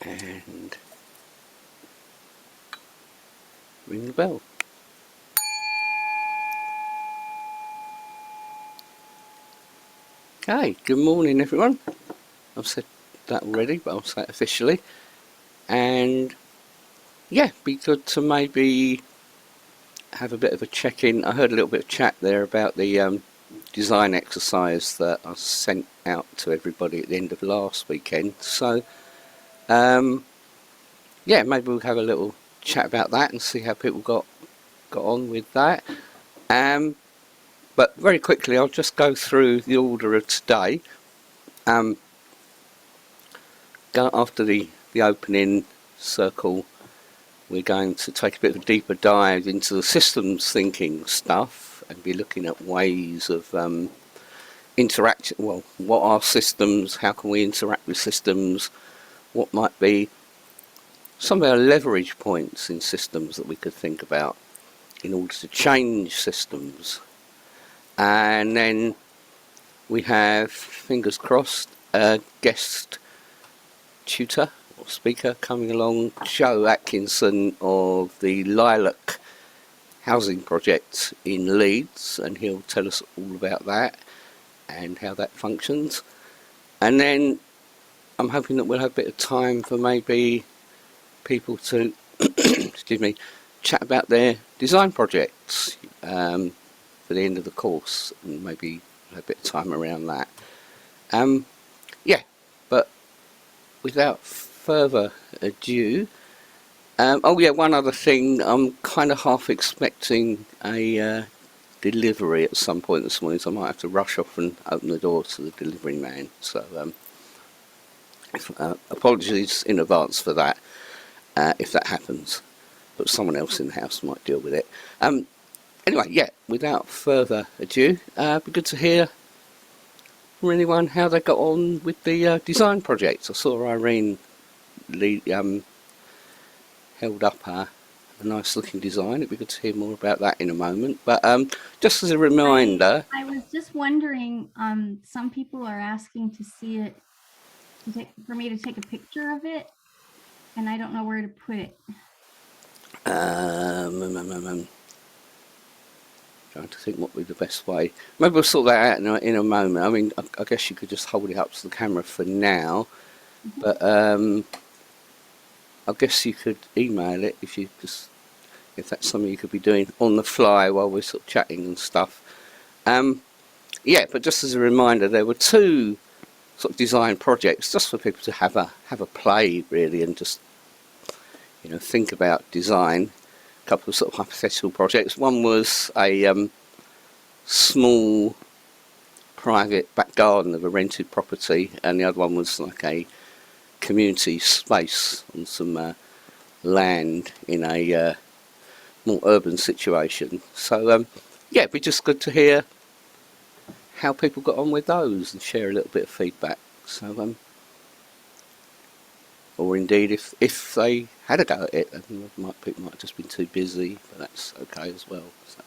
and ring the bell. Okay, good morning everyone. I've said that already, but I'll say it officially. And yeah, be good to maybe have a bit of a check-in. I heard a little bit of chat there about the design exercise that I sent out to everybody at the end of last weekend. So yeah, maybe we'll have a little chat about that and see how people got on with that. But very quickly, I'll just go through the order of today. After the opening circle, we're going to take a bit of a deeper dive into the systems thinking stuff and be looking at ways of interaction. Well, what are systems? How can we interact with systems? What might be some of our leverage points in systems that we could think about in order to change systems? And then we have, fingers crossed, a guest tutor or speaker coming along, Joe Atkinson of the Lilac housing project in Leeds, and he'll tell us all about that and how that functions. And then I'm hoping that we'll have a bit of time for maybe people to excuse me, chat about their design projects for the end of the course, and maybe have a bit of time around that. Yeah, but without further ado, oh yeah, one other thing, I'm kind of half expecting a delivery at some point this morning, so I might have to rush off and open the door to the delivery man. So apologies in advance for that if that happens, but someone else in the house might deal with it. Anyway, yeah, without further ado, it'd be good to hear from anyone how they got on with the design project. I saw Irene held up a nice looking design. It'd be good to hear more about that in a moment. But just as a reminder, I was just wondering, some people are asking to see it, for me to take a picture of it, and I don't know where to put it. Trying to think what would be the best way. Maybe we'll sort that out in a moment. I mean, I guess you could just hold it up to the camera for now, but I guess you could email it if that's something you could be doing on the fly while we're sort of chatting and stuff. Yeah, but just as a reminder, there were two sort of design projects just for people to have a play really, and just think about design. A couple of sort of hypothetical projects. One was a small private back garden of a rented property, and the other one was like a community space on some land in a more urban situation. So yeah, it'd be just good to hear how people got on with those and share a little bit of feedback. So or indeed if they had a go at it, and people might have just been too busy, but that's okay as well. So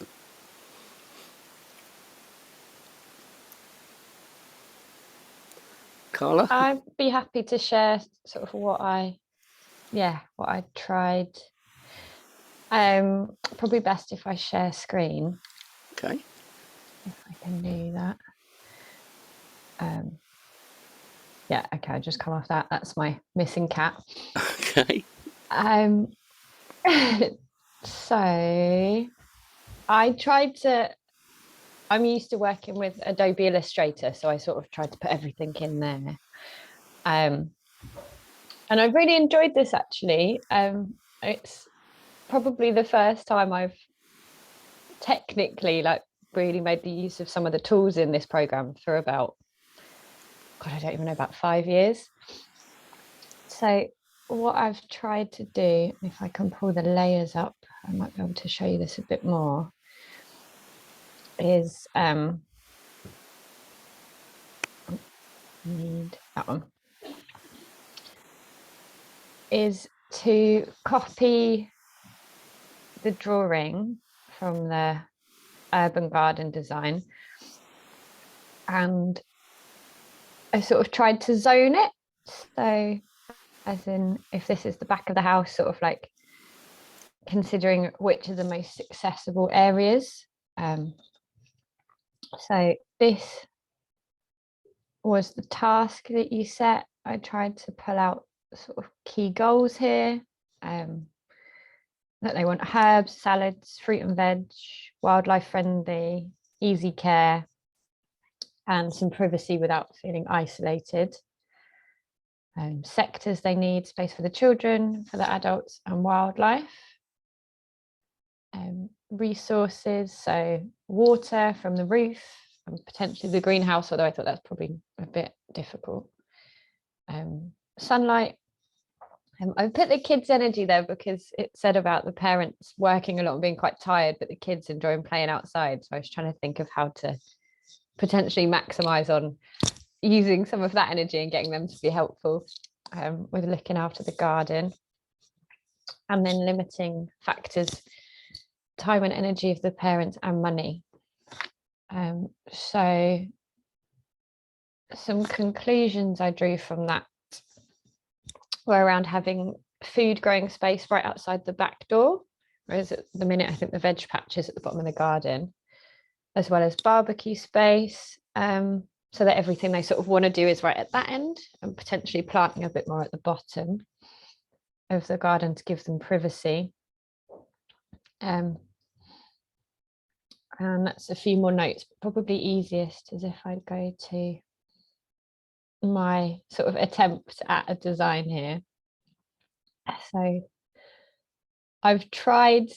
Carla? I'd be happy to share sort of what I tried. Probably best if I share screen. Okay. If I can do that. Yeah, okay, I'll just come off that. That's my missing cat. Okay. So I'm used to working with Adobe Illustrator, so I sort of tried to put everything in there. And I've really enjoyed this actually. It's probably the first time I've technically really made the use of some of the tools in this program for about, I don't even know, about 5 years. So what I've tried to do, if I can pull the layers up, I might be able to show you this a bit more, is need that one, is to copy the drawing from the urban garden design, and I sort of tried to zone it. So as in if this is the back of the house, sort of like considering which are the most accessible areas. So this was the task that you set. I tried to pull out sort of key goals here, that they want herbs, salads, fruit and veg, wildlife friendly, easy care, and some privacy without feeling isolated. Sectors they need: space for the children, for the adults, and wildlife. Resources, so water from the roof and potentially the greenhouse, although I thought that's probably a bit difficult. Sunlight. I put the kids' energy there because it said about the parents working a lot and being quite tired, but the kids enjoying playing outside. So I was trying to think of how to potentially maximize on using some of that energy and getting them to be helpful with looking after the garden. And then limiting factors: time and energy of the parents and money. So some conclusions I drew from that were around having food growing space right outside the back door, whereas at the minute I think the veg patch is at the bottom of the garden, as well as barbecue space, so that everything they sort of want to do is right at that end, and potentially planting a bit more at the bottom of the garden to give them privacy. And that's a few more notes. Probably easiest is if I go to my sort of attempt at a design here. So I've tried,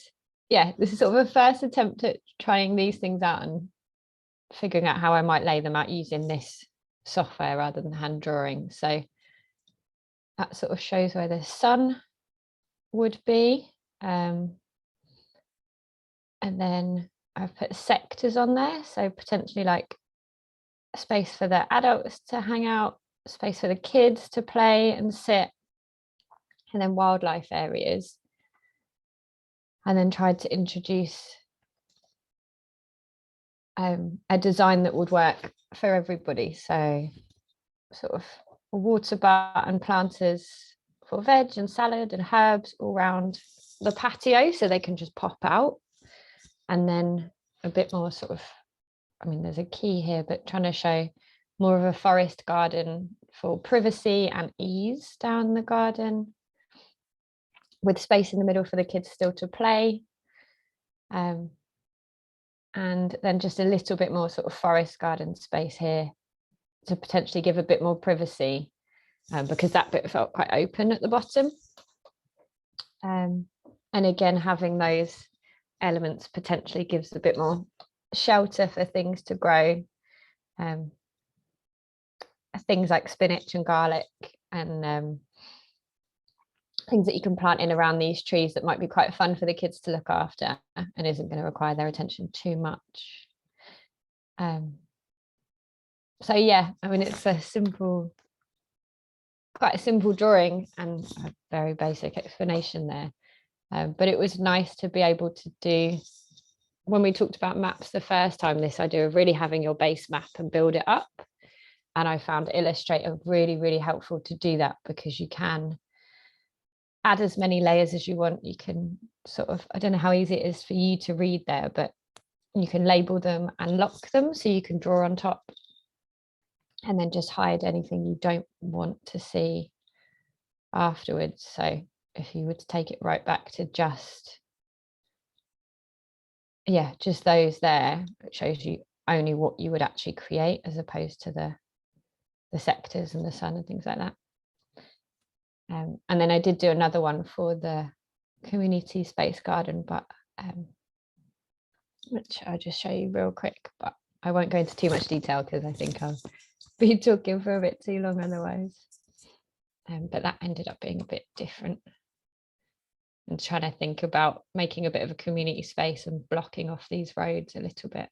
this is sort of a first attempt at trying these things out and figuring out how I might lay them out using this software rather than hand drawing. So that sort of shows where the sun would be. And then I've put sectors on there, so potentially like space for the adults to hang out, space for the kids to play and sit, and then wildlife areas. And then tried to introduce a design that would work for everybody. So sort of a water bar and planters for veg and salad and herbs all around the patio, so they can just pop out. And then a bit more sort of, I mean, there's a key here, but trying to show more of a forest garden for privacy and ease down the garden, with space in the middle for the kids still to play. And then just a little bit more sort of forest garden space here to potentially give a bit more privacy, because that bit felt quite open at the bottom. And again, having those elements potentially gives a bit more shelter for things to grow. Things like spinach and garlic, and things that you can plant in around these trees that might be quite fun for the kids to look after and isn't going to require their attention too much. So yeah, I mean, it's quite a simple drawing and a very basic explanation there. But it was nice to be able to do, when we talked about maps the first time, this idea of really having your base map and build it up. And I found Illustrator really, really helpful to do that, because you can add as many layers as you want. You can sort of, I don't know how easy it is for you to read there, but you can label them and lock them, so you can draw on top and then just hide anything you don't want to see afterwards. So if you were to take it right back to just those there, it shows you only what you would actually create, as opposed to the sectors and the sun and things like that. And then I did do another one for the community space garden, but which I'll just show you real quick, but I won't go into too much detail because I think I'll be talking for a bit too long otherwise. But that ended up being a bit different, and trying to think about making a bit of a community space and blocking off these roads a little bit.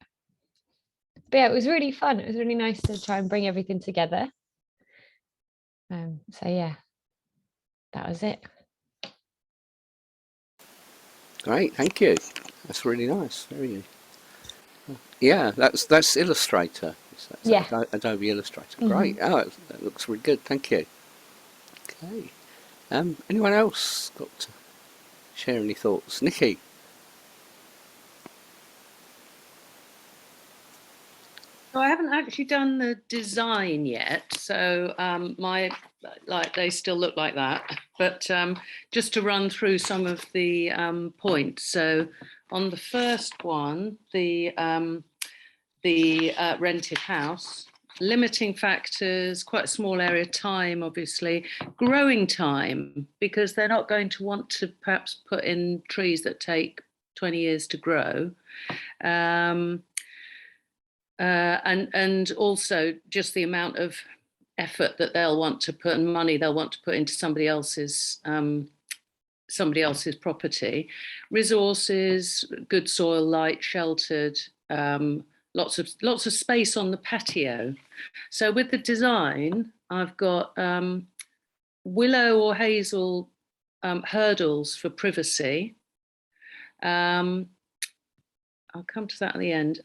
But yeah, it was really fun. It was really nice to try and bring everything together. So yeah, that was it. Great, thank you. That's really nice. Very. Yeah, that's Illustrator. Yeah. Adobe Illustrator. Great. Oh, that looks really good. Thank you. Okay. Anyone else got to share any thoughts? Nikki? So I haven't actually done the design yet, so they still look like that. But just to run through some of the points. So on the first one, the rented house, limiting factors, quite a small area, time, obviously, growing time, because they're not going to want to perhaps put in trees that take 20 years to grow. And also just the amount of effort that they'll want to put and money they'll want to put into somebody else's property. Resources, good soil, light, sheltered, lots of space on the patio. So with the design, I've got willow or hazel hurdles for privacy. I'll come to that at the end.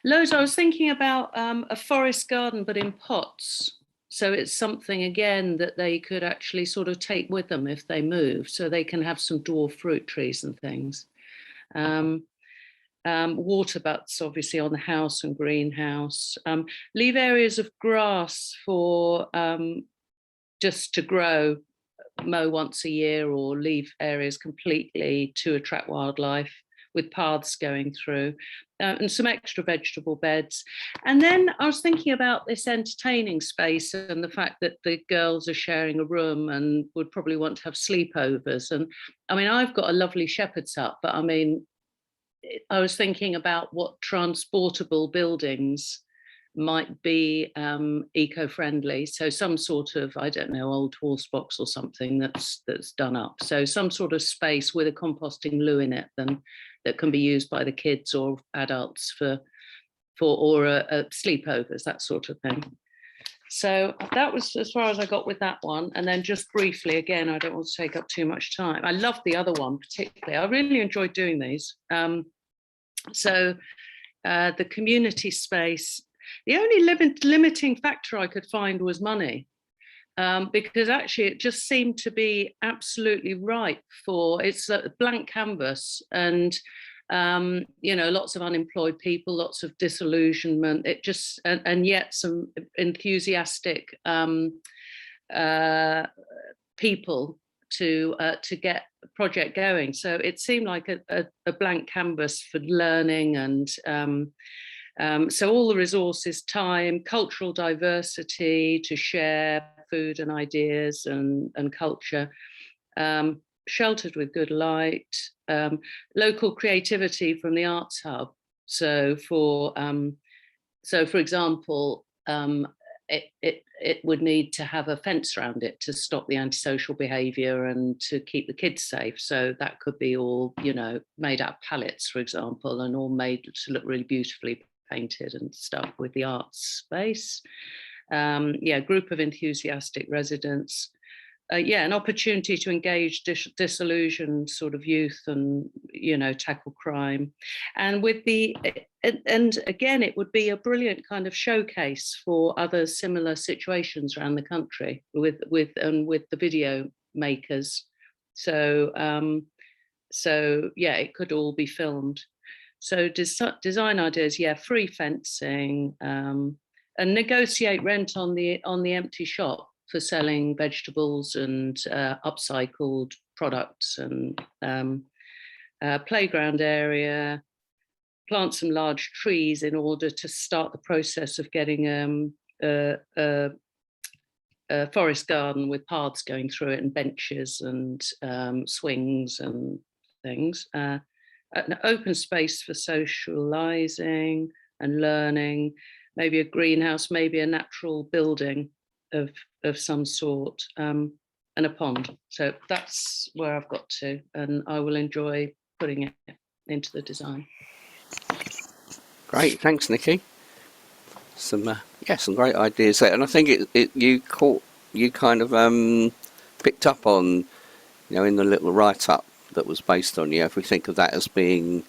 Loads. I was thinking about a forest garden, but in pots. So it's something, again, that they could actually sort of take with them if they move, so they can have some dwarf fruit trees and things. Water butts, obviously, on the house and greenhouse. Leave areas of grass for just to grow, mow once a year, or leave areas completely to attract wildlife, with paths going through, and some extra vegetable beds. And then I was thinking about this entertaining space and the fact that the girls are sharing a room and would probably want to have sleepovers. And I mean, I've got a lovely shepherd's hut, but I mean, I was thinking about what transportable buildings might be eco-friendly. So some sort of, I don't know, old horse box or something that's done up. So some sort of space with a composting loo in it, then that can be used by the kids or adults for sleepovers, that sort of thing. So that was as far as I got with that one. And then just briefly, again, I don't want to take up too much time. I loved the other one particularly. I really enjoyed doing these. The community space, the only limiting factor I could find was money. Because actually it just seemed to be absolutely right for, it's a blank canvas, and lots of unemployed people, lots of disillusionment, it just, and yet some enthusiastic people to get a project going. So it seemed like a blank canvas for learning, and so all the resources, time, cultural diversity to share food and ideas and culture, sheltered with good light, local creativity from the Arts Hub. So for example, it would need to have a fence around it to stop the antisocial behaviour and to keep the kids safe. So that could be all, made out of pallets, for example, and all made to look really beautifully painted and stuff with the arts space. Group of enthusiastic residents. An opportunity to engage disillusioned sort of youth and, tackle crime. And and again, it would be a brilliant kind of showcase for other similar situations around the country with the video makers. So it could all be filmed. So design ideas, free fencing, and negotiate rent on the empty shop for selling vegetables and upcycled products, and playground area, plant some large trees in order to start the process of getting a forest garden with paths going through it and benches and swings and things. An open space for socializing and learning, maybe a greenhouse, maybe a natural building of some sort, and a pond. So that's where I've got to, and I will enjoy putting it into the design. Great, thanks, Nikki. Some great ideas there, and I think you kind of picked up on, in the little write-up that was based on you. If we think of that as being,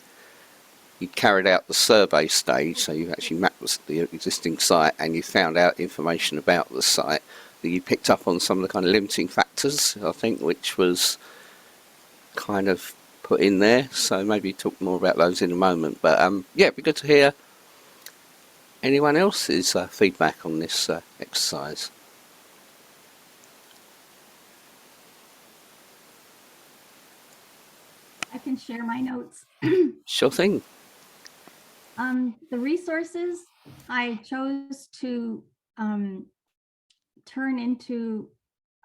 you carried out the survey stage, so you actually mapped the existing site and you found out information about the site, you picked up on some of the kind of limiting factors, I think, which was kind of put in there. So maybe talk more about those in a moment. But yeah, it'd be good to hear anyone else's feedback on this exercise. I can share my notes. Sure thing. The resources I chose to turn into,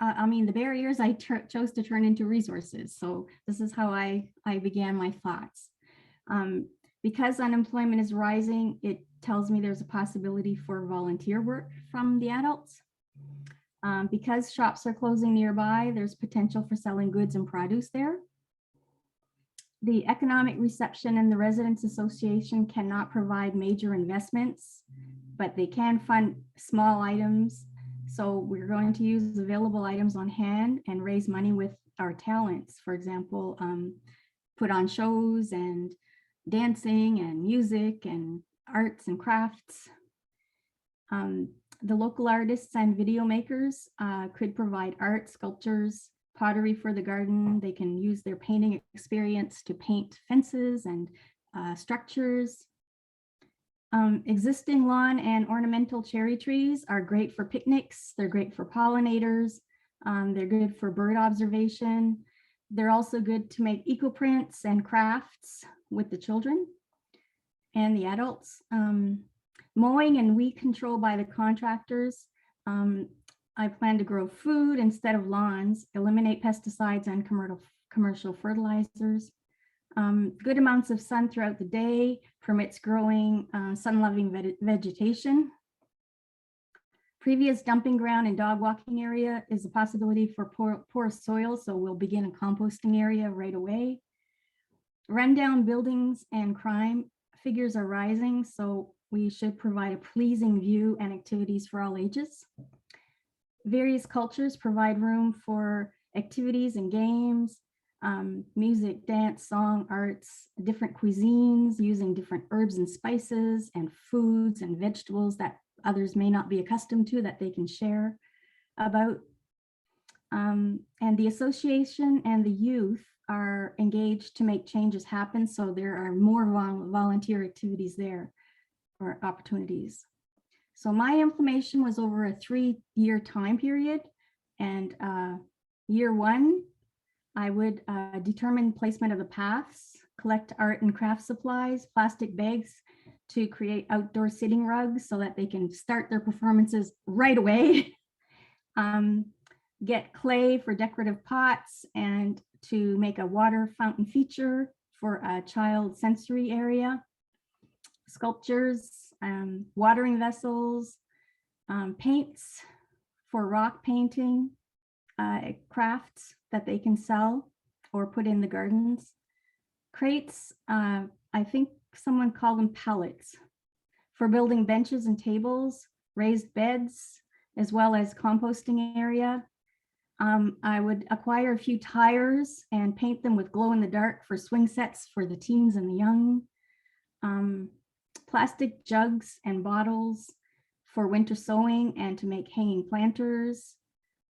the barriers I chose to turn into resources. So this is how I began my thoughts. Because unemployment is rising, it tells me there's a possibility for volunteer work from the adults. Because shops are closing nearby, there's potential for selling goods and produce there. The economic reception and the Residents Association cannot provide major investments, but they can fund small items. So we're going to use available items on hand and raise money with our talents. For example, put on shows and dancing and music and arts and crafts. The local artists and video makers could provide art, sculptures, pottery for the garden. They can use their painting experience to paint fences and structures. Existing lawn and ornamental cherry trees are great for picnics. They're great for pollinators. They're good for bird observation. They're also good to make eco prints and crafts with the children and the adults. Mowing and weed control by the contractors. I plan to grow food instead of lawns, eliminate pesticides and commercial fertilizers. Good amounts of sun throughout the day permits growing sun-loving vegetation. Previous dumping ground and dog walking area is a possibility for porous soil, so we'll begin a composting area right away. Rundown buildings and crime figures are rising, so we should provide a pleasing view and activities for all ages. Various cultures provide room for activities and games, music, dance, song, arts, different cuisines using different herbs and spices and foods and vegetables that others may not be accustomed to that they can share about. And the association and the youth are engaged to make changes happen. So there are more volunteer activities there or opportunities. So my implementation was over a 3-year time period. And year 1, I would determine placement of the paths, collect art and craft supplies, plastic bags to create outdoor sitting rugs so that they can start their performances right away. Get clay for decorative pots and to make a water fountain feature for a child sensory area. Sculptures, watering vessels, paints for rock painting, crafts that they can sell or put in the gardens. Crates, I think someone called them pallets, for building benches and tables, raised beds, as well as composting area. I would acquire a few tires and paint them with glow in the dark for swing sets for the teens and the young. Plastic jugs and bottles for winter sewing and to make hanging planters.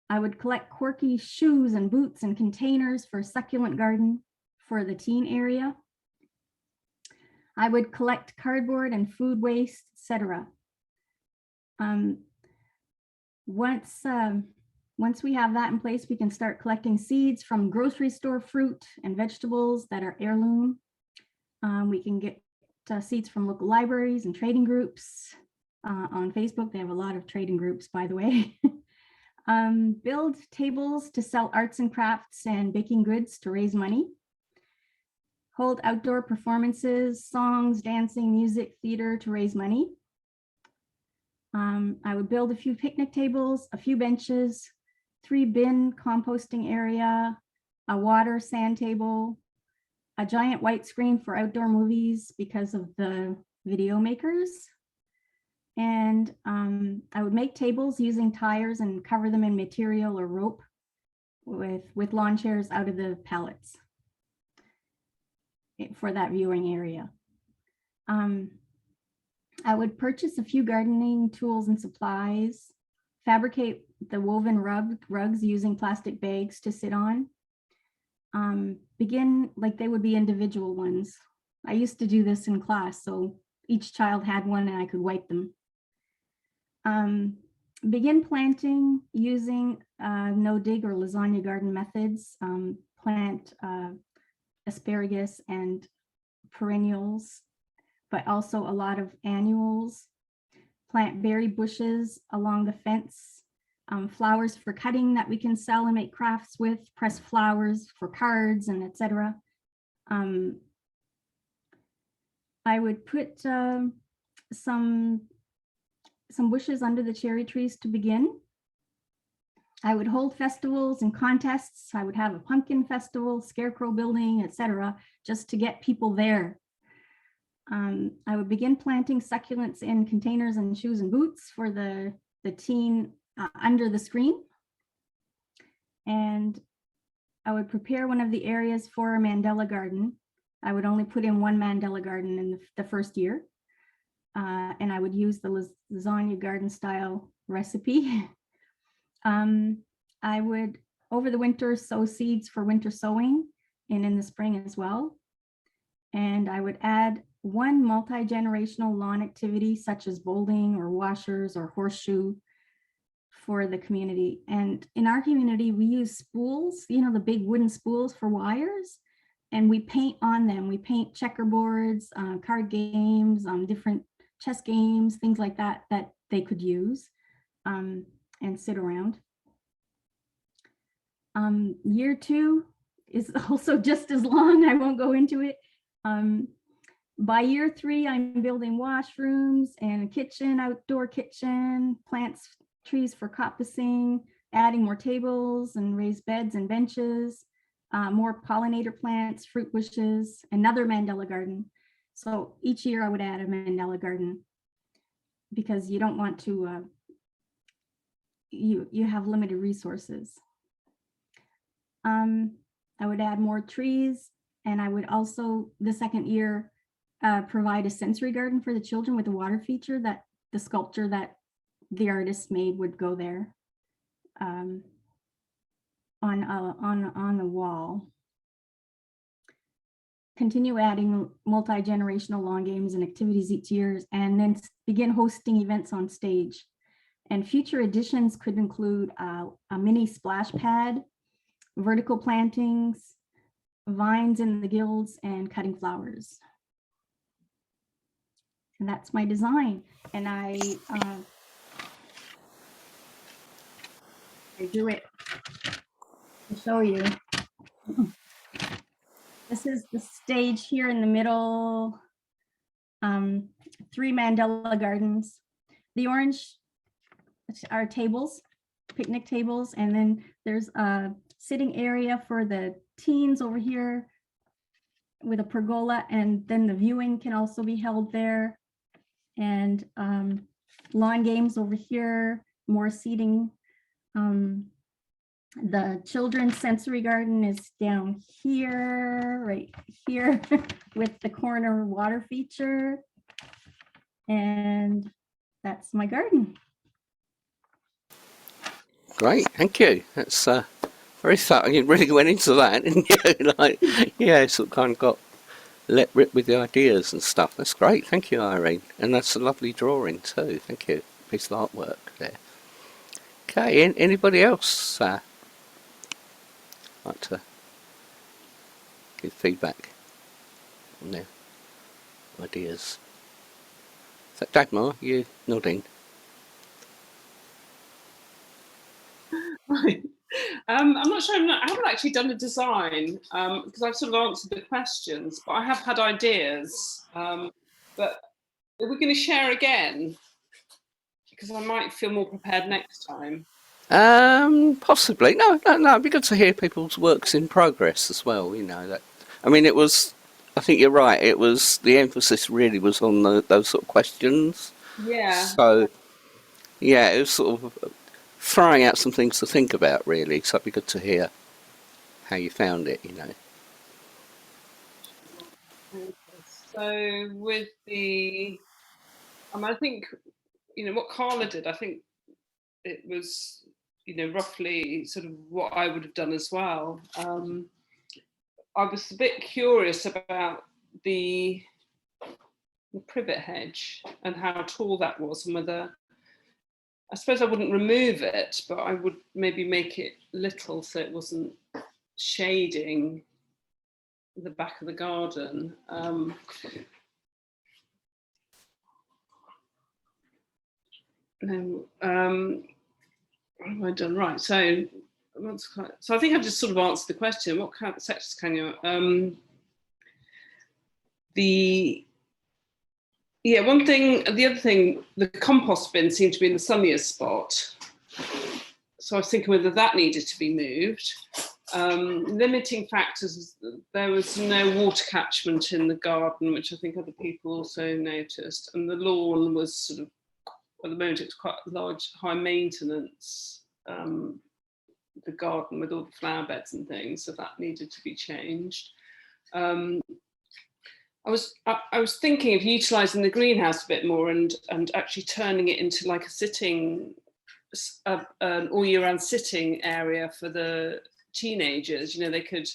I would collect quirky shoes and boots and containers for a succulent garden for the teen area. I would collect cardboard and food waste, etc. Once we have that in place, we can start collecting seeds from grocery store fruit and vegetables that are heirloom. We can get seeds from local libraries and trading groups. On Facebook, they have a lot of trading groups, by the way. Build tables to sell arts and crafts and baking goods to raise money. Hold outdoor performances, songs, dancing, music, theater to raise money. I would build a few picnic tables, a few benches, 3-bin composting area, a water sand table, a giant white screen for outdoor movies because of the video makers. And I would make tables using tires and cover them in material or rope with lawn chairs out of the pallets for that viewing area. I would purchase a few gardening tools and supplies, fabricate the woven rugs using plastic bags to sit on. Begin like they would be individual ones. I used to do this in class, so each child had one and I could wipe them. Begin planting using no-dig or lasagna garden methods. Plant asparagus and perennials, but also a lot of annuals. Plant berry bushes along the fence. Flowers for cutting that we can sell and make crafts with, pressed flowers for cards and etc. I would put some bushes under the cherry trees to begin. I would hold festivals and contests. I would have a pumpkin festival, scarecrow building, etc., just to get people there. I would begin planting succulents in containers and shoes and boots for the teen under the screen. And I would prepare one of the areas for a mandala garden. I would only put in one mandala garden in the first year. And I would use the lasagna garden style recipe. I would, over the winter, sow seeds for winter sowing and in the spring as well. And I would add one multi-generational lawn activity such as bowling or washers or horseshoe for the community. And in our community, we use spools, you know, the big wooden spools for wires, and we paint on them. We paint checkerboards, card games, different chess games, things like that, that they could use and sit around. Year 2 is also just as long. I won't go into it. By year 3, I'm building washrooms and a kitchen, outdoor kitchen, plants, trees for coppicing, adding more tables and raised beds and benches, more pollinator plants, fruit bushes, another mandala garden. So each year I would add a mandala garden because you don't want to, you have limited resources. I would add more trees, and I would also, the second year, provide a sensory garden for the children with a water feature that the sculpture that the artist made would go there on the wall. Continue adding multi-generational lawn games and activities each year, and then begin hosting events on stage. And future additions could include a mini splash pad, vertical plantings, vines in the guilds, and cutting flowers. And that's my design. And I do it to show you. This is the stage here in the middle. 3 mandala gardens. The orange are tables, picnic tables, and then there's a sitting area for the teens over here with a pergola, and then the viewing can also be held there. And lawn games over here, more seating. The children's sensory garden is down here, right here, with the corner water feature. And that's my garden. Great, thank you. That's very thorough. You really went into that, didn't you? Like, yeah, sort of kind of got let rip with the ideas and stuff. That's great, thank you, Irene. And that's a lovely drawing too. Thank you. Piece of artwork there. Okay, anybody else like to give feedback on their ideas? Is that Dagmar? You nodding? Right. I'm not sure. I haven't actually done a design because I've sort of answered the questions, but I have had ideas. But are we going to share again? Because I might feel more prepared next time. Possibly. No. It'd be good to hear people's works in progress as well. You know that. I mean, it was. I think you're right. It was the emphasis really was on those sort of questions. Yeah. So, yeah, it was sort of throwing out some things to think about, really. So it'd be good to hear how you found it. You know. So with the, I think, you know, what Carla did. I think it was you know, roughly sort of what I would have done as well. I was a bit curious about the privet hedge and how tall that was, and whether, I suppose I wouldn't remove it, but I would maybe make it little so it wasn't shading the back of the garden. What have I done right? So I think I've just sort of answered the question. What kind of sectors can you? One thing. The other thing, the compost bin seemed to be in the sunniest spot. So I was thinking whether that needed to be moved. Limiting factors, there was no water catchment in the garden, which I think other people also noticed. And the lawn was sort of, at the moment, it's quite large, high maintenance, the garden with all the flower beds and things, so that needed to be changed. I was thinking of utilising the greenhouse a bit more and actually turning it into like a sitting, an all-year-round sitting area for the teenagers. You know, they could,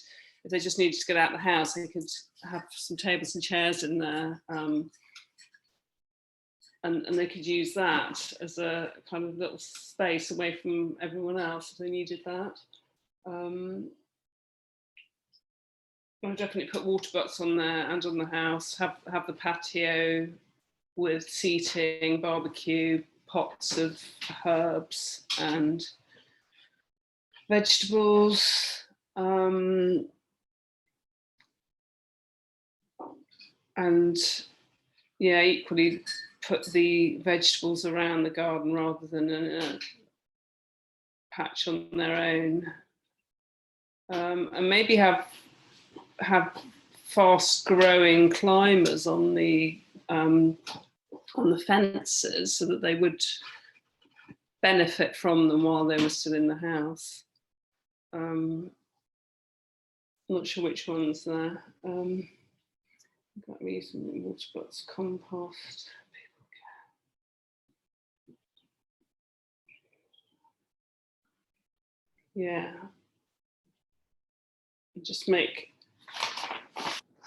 if they just needed to get out of the house, they could have some tables and chairs in there. And they could use that as a kind of little space away from everyone else if they needed that. I'll definitely put water butts on there and on the house, have the patio with seating, barbecue, pots of herbs and vegetables. And yeah, equally put the vegetables around the garden rather than in a patch on their own. And maybe have fast growing climbers on the fences so that they would benefit from them while they were still in the house. I'm not sure which ones there. Got me some water butts, compost. Yeah. Just make.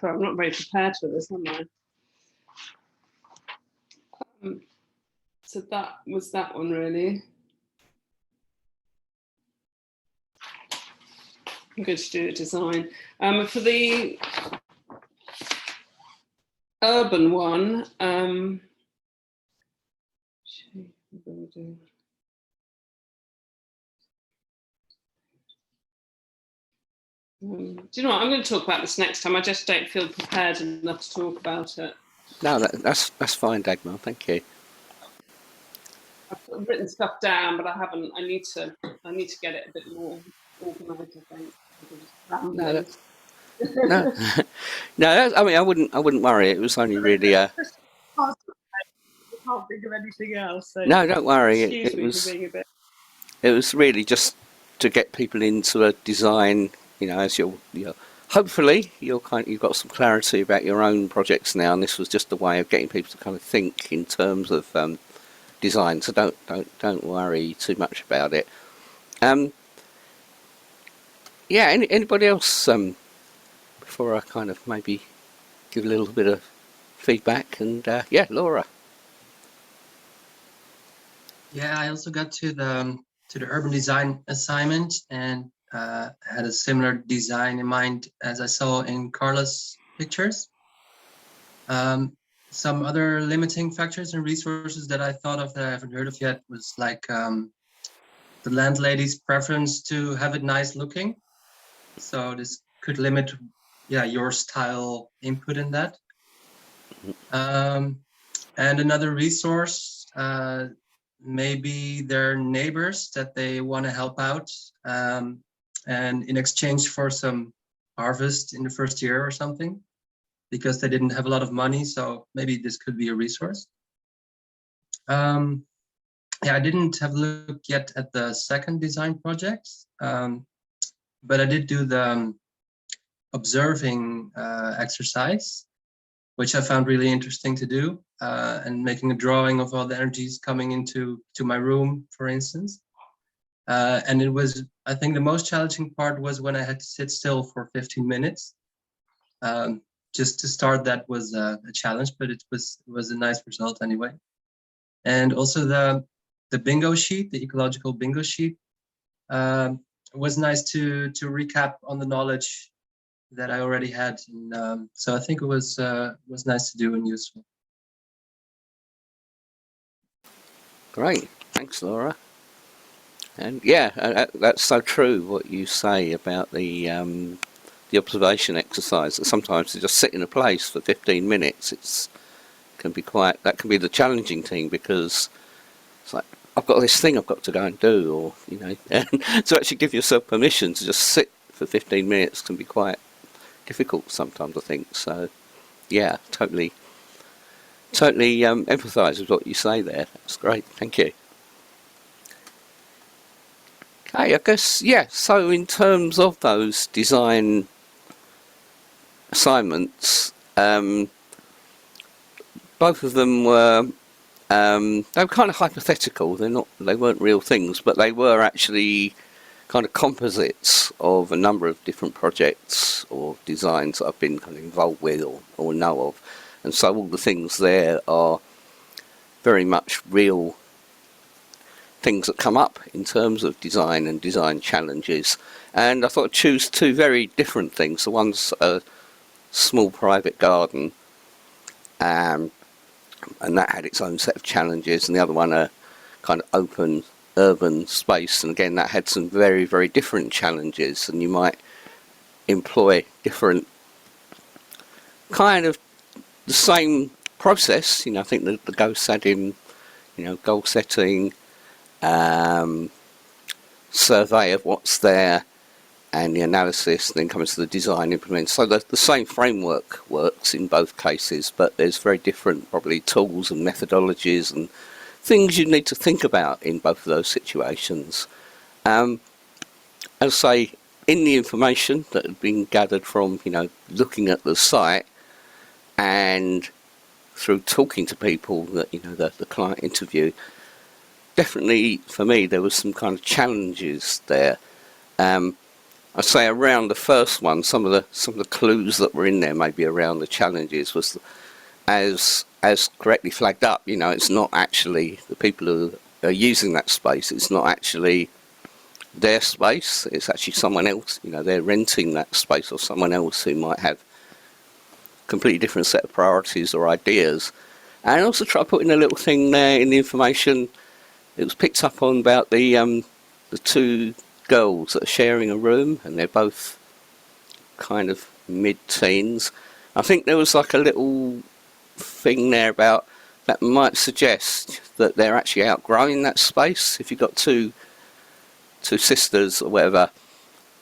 So I'm not very prepared for this, am I? So that was that one really. I'm going to do a design. For the urban one, do you know what? I'm going to talk about this next time. I just don't feel prepared enough to talk about it. No, that's fine, Dagmar. Thank you. I've written stuff down, but I haven't. I need to get it a bit more organised, I think. No, no, no. I mean, I wouldn't worry. It was only really. I can't think of anything else. So No, don't worry. Excuse me for being a bit. It was really just to get people into a design. You know, as you're hopefully you've got some clarity about your own projects now, and this was just a way of getting people to kind of think in terms of design. So don't worry too much about it. Yeah. Anybody else? Before I kind of maybe give a little bit of feedback, and yeah, Laura. Yeah, I also got to the urban design assignment and had a similar design in mind as I saw in Carla's pictures. Some other limiting factors and resources that I thought of that I haven't heard of yet was like the landlady's preference to have it nice looking. So this could limit, your style input in that. And another resource, maybe their neighbors that they want to help out, and in exchange for some harvest in the first year or something, because they didn't have a lot of money. So maybe this could be a resource. I didn't have a look yet at the second design project, but I did do the observing exercise, which I found really interesting to do, and making a drawing of all the energies coming into my room, for instance. And it was, I think the most challenging part was when I had to sit still for 15 minutes. Just to start, that was a challenge, but it was a nice result anyway. And also the bingo sheet, the ecological bingo sheet, was nice to recap on the knowledge that I already had. And so I think it was nice to do and useful. Great, thanks, Laura. And yeah, that's so true what you say about the observation exercise. That sometimes to just sit in a place for 15 minutes, that can be the challenging thing, because it's like, I've got this thing I've got to go and do, or and to actually give yourself permission to just sit for 15 minutes can be quite difficult sometimes, I think. So yeah, totally empathise with what you say there. That's great, thank you. Okay, I guess, yeah, so in terms of those design assignments, both of them were they were kind of hypothetical. They weren't real things, but they were actually kind of composites of a number of different projects or designs that I've been kind of involved with or know of. And so all the things there are very much real things that come up in terms of design and design challenges. And I thought I'd choose two very different things. The one's a small private garden, and that had its own set of challenges, and the other one a kind of open urban space, and again that had some very, very different challenges, and you might employ different kind of the same process. I think the GoSADIM, goal setting, survey of what's there, and the analysis, and then comes to the design implement. So the same framework works in both cases, but there's very different probably tools and methodologies and things you need to think about in both of those situations. As I say, in the information that had been gathered from looking at the site and through talking to people that the client interview, definitely for me there was some kind of challenges there. I'd say around the first one, some of the clues that were in there, maybe around the challenges, was as correctly flagged up. It's not actually the people who are using that space. It's not actually their space. It's actually someone else. They're renting that space or someone else who might have a completely different set of priorities or ideas. And I also try putting a little thing there in the information. It was picked up on about the two girls that are sharing a room, and they're both kind of mid-teens. I think there was like a little thing there about that might suggest that they're actually outgrowing that space. If you've got two sisters or whatever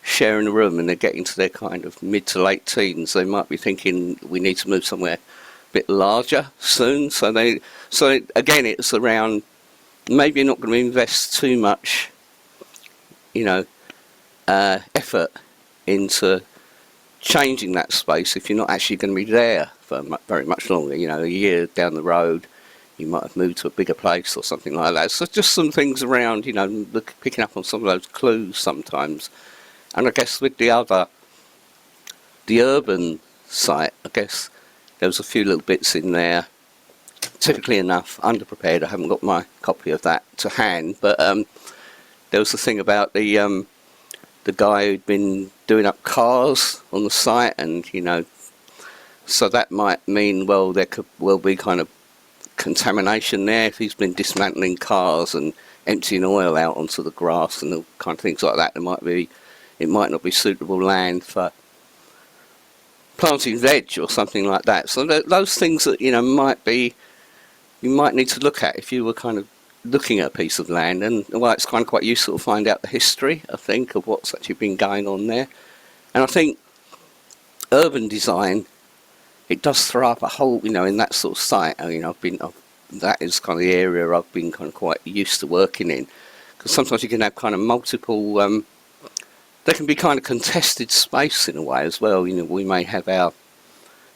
sharing a room and they're getting to their kind of mid to late teens, they might be thinking we need to move somewhere a bit larger soon. So again, it's around maybe you're not going to invest too much effort into changing that space if you're not actually going to be there for very much longer. A year down the road you might have moved to a bigger place or something like that. So just some things around, picking up on some of those clues sometimes. And I guess with the urban site, I guess there was a few little bits in there, typically enough, underprepared. I haven't got my copy of that to hand, but there was the thing about the guy who'd been doing up cars on the site, and so that might mean, well, there could well be kind of contamination there if he's been dismantling cars and emptying oil out onto the grass and all kind of things like that. It might not be suitable land for planting veg or something like that. So those things that you might need to look at if you were kind of looking at a piece of land. And well, it's kind of quite useful to find out the history, I think, of what's actually been going on there. And I think urban design, it does throw up a whole, in that sort of site. That is kind of the area I've been kind of quite used to working in, because sometimes you can have kind of multiple, there can be kind of contested space in a way as well. We may have our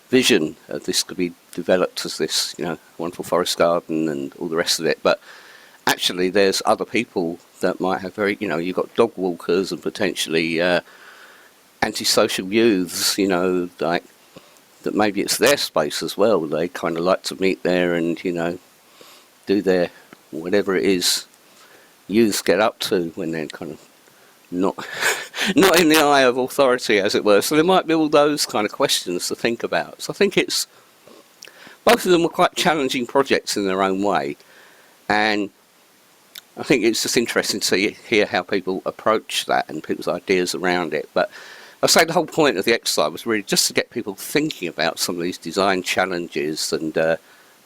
vision of this could be developed as this, wonderful forest garden and all the rest of it, but actually there's other people that might have very, you've got dog walkers and potentially antisocial youths, like that maybe it's their space as well. They kind of like to meet there and, do their whatever it is youths get up to when they're kind of not not in the eye of authority, as it were. So there might be all those kind of questions to think about. So I think both of them were quite challenging projects in their own way, and I think it's just interesting to hear how people approach that and people's ideas around it. But I say the whole point of the exercise was really just to get people thinking about some of these design challenges and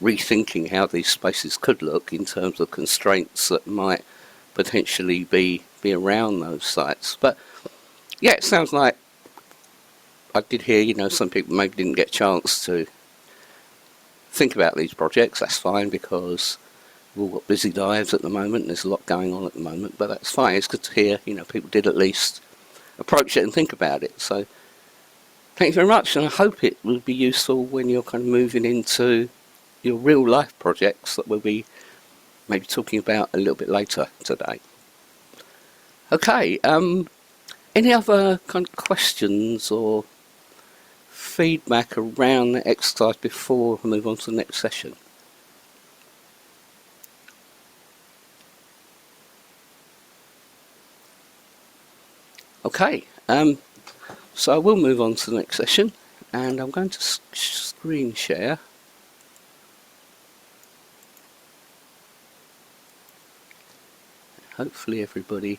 rethinking how these spaces could look in terms of constraints that might potentially be around those sites. But yeah, it sounds like I did hear, some people maybe didn't get a chance to think about these projects. That's fine, because we've all got busy lives at the moment and there's a lot going on at the moment, but that's fine. It's good to hear, people did at least approach it and think about it. So thank you very much, and I hope it will be useful when you're kind of moving into your real life projects that we'll be maybe talking about a little bit later today. Okay, any other kind of questions or feedback around the exercise before we move on to the next session? Okay, so I will move on to the next session, and I'm going to screen share. Hopefully everybody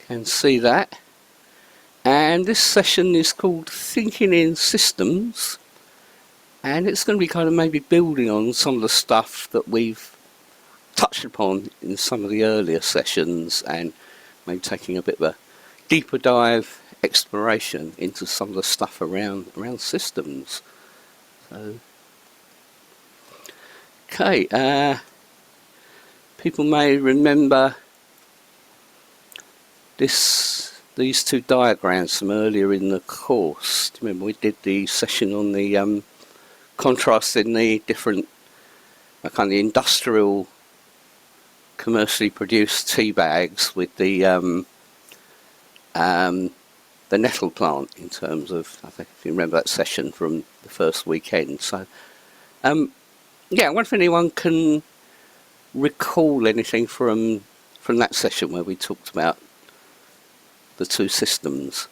can see that. And this session is called Thinking in Systems, and it's going to be kind of maybe building on some of the stuff that we've touched upon in some of the earlier sessions, and maybe taking a bit of a deeper dive exploration into some of the stuff around systems. So, okay, people may remember these two diagrams from earlier in the course. Do you remember we did the session on the contrasting the different kind of the industrial commercially produced tea bags with the nettle plant, in terms of, I think if you remember that session from the first weekend. So yeah, I wonder if anyone can recall anything from that session where we talked about the two systems.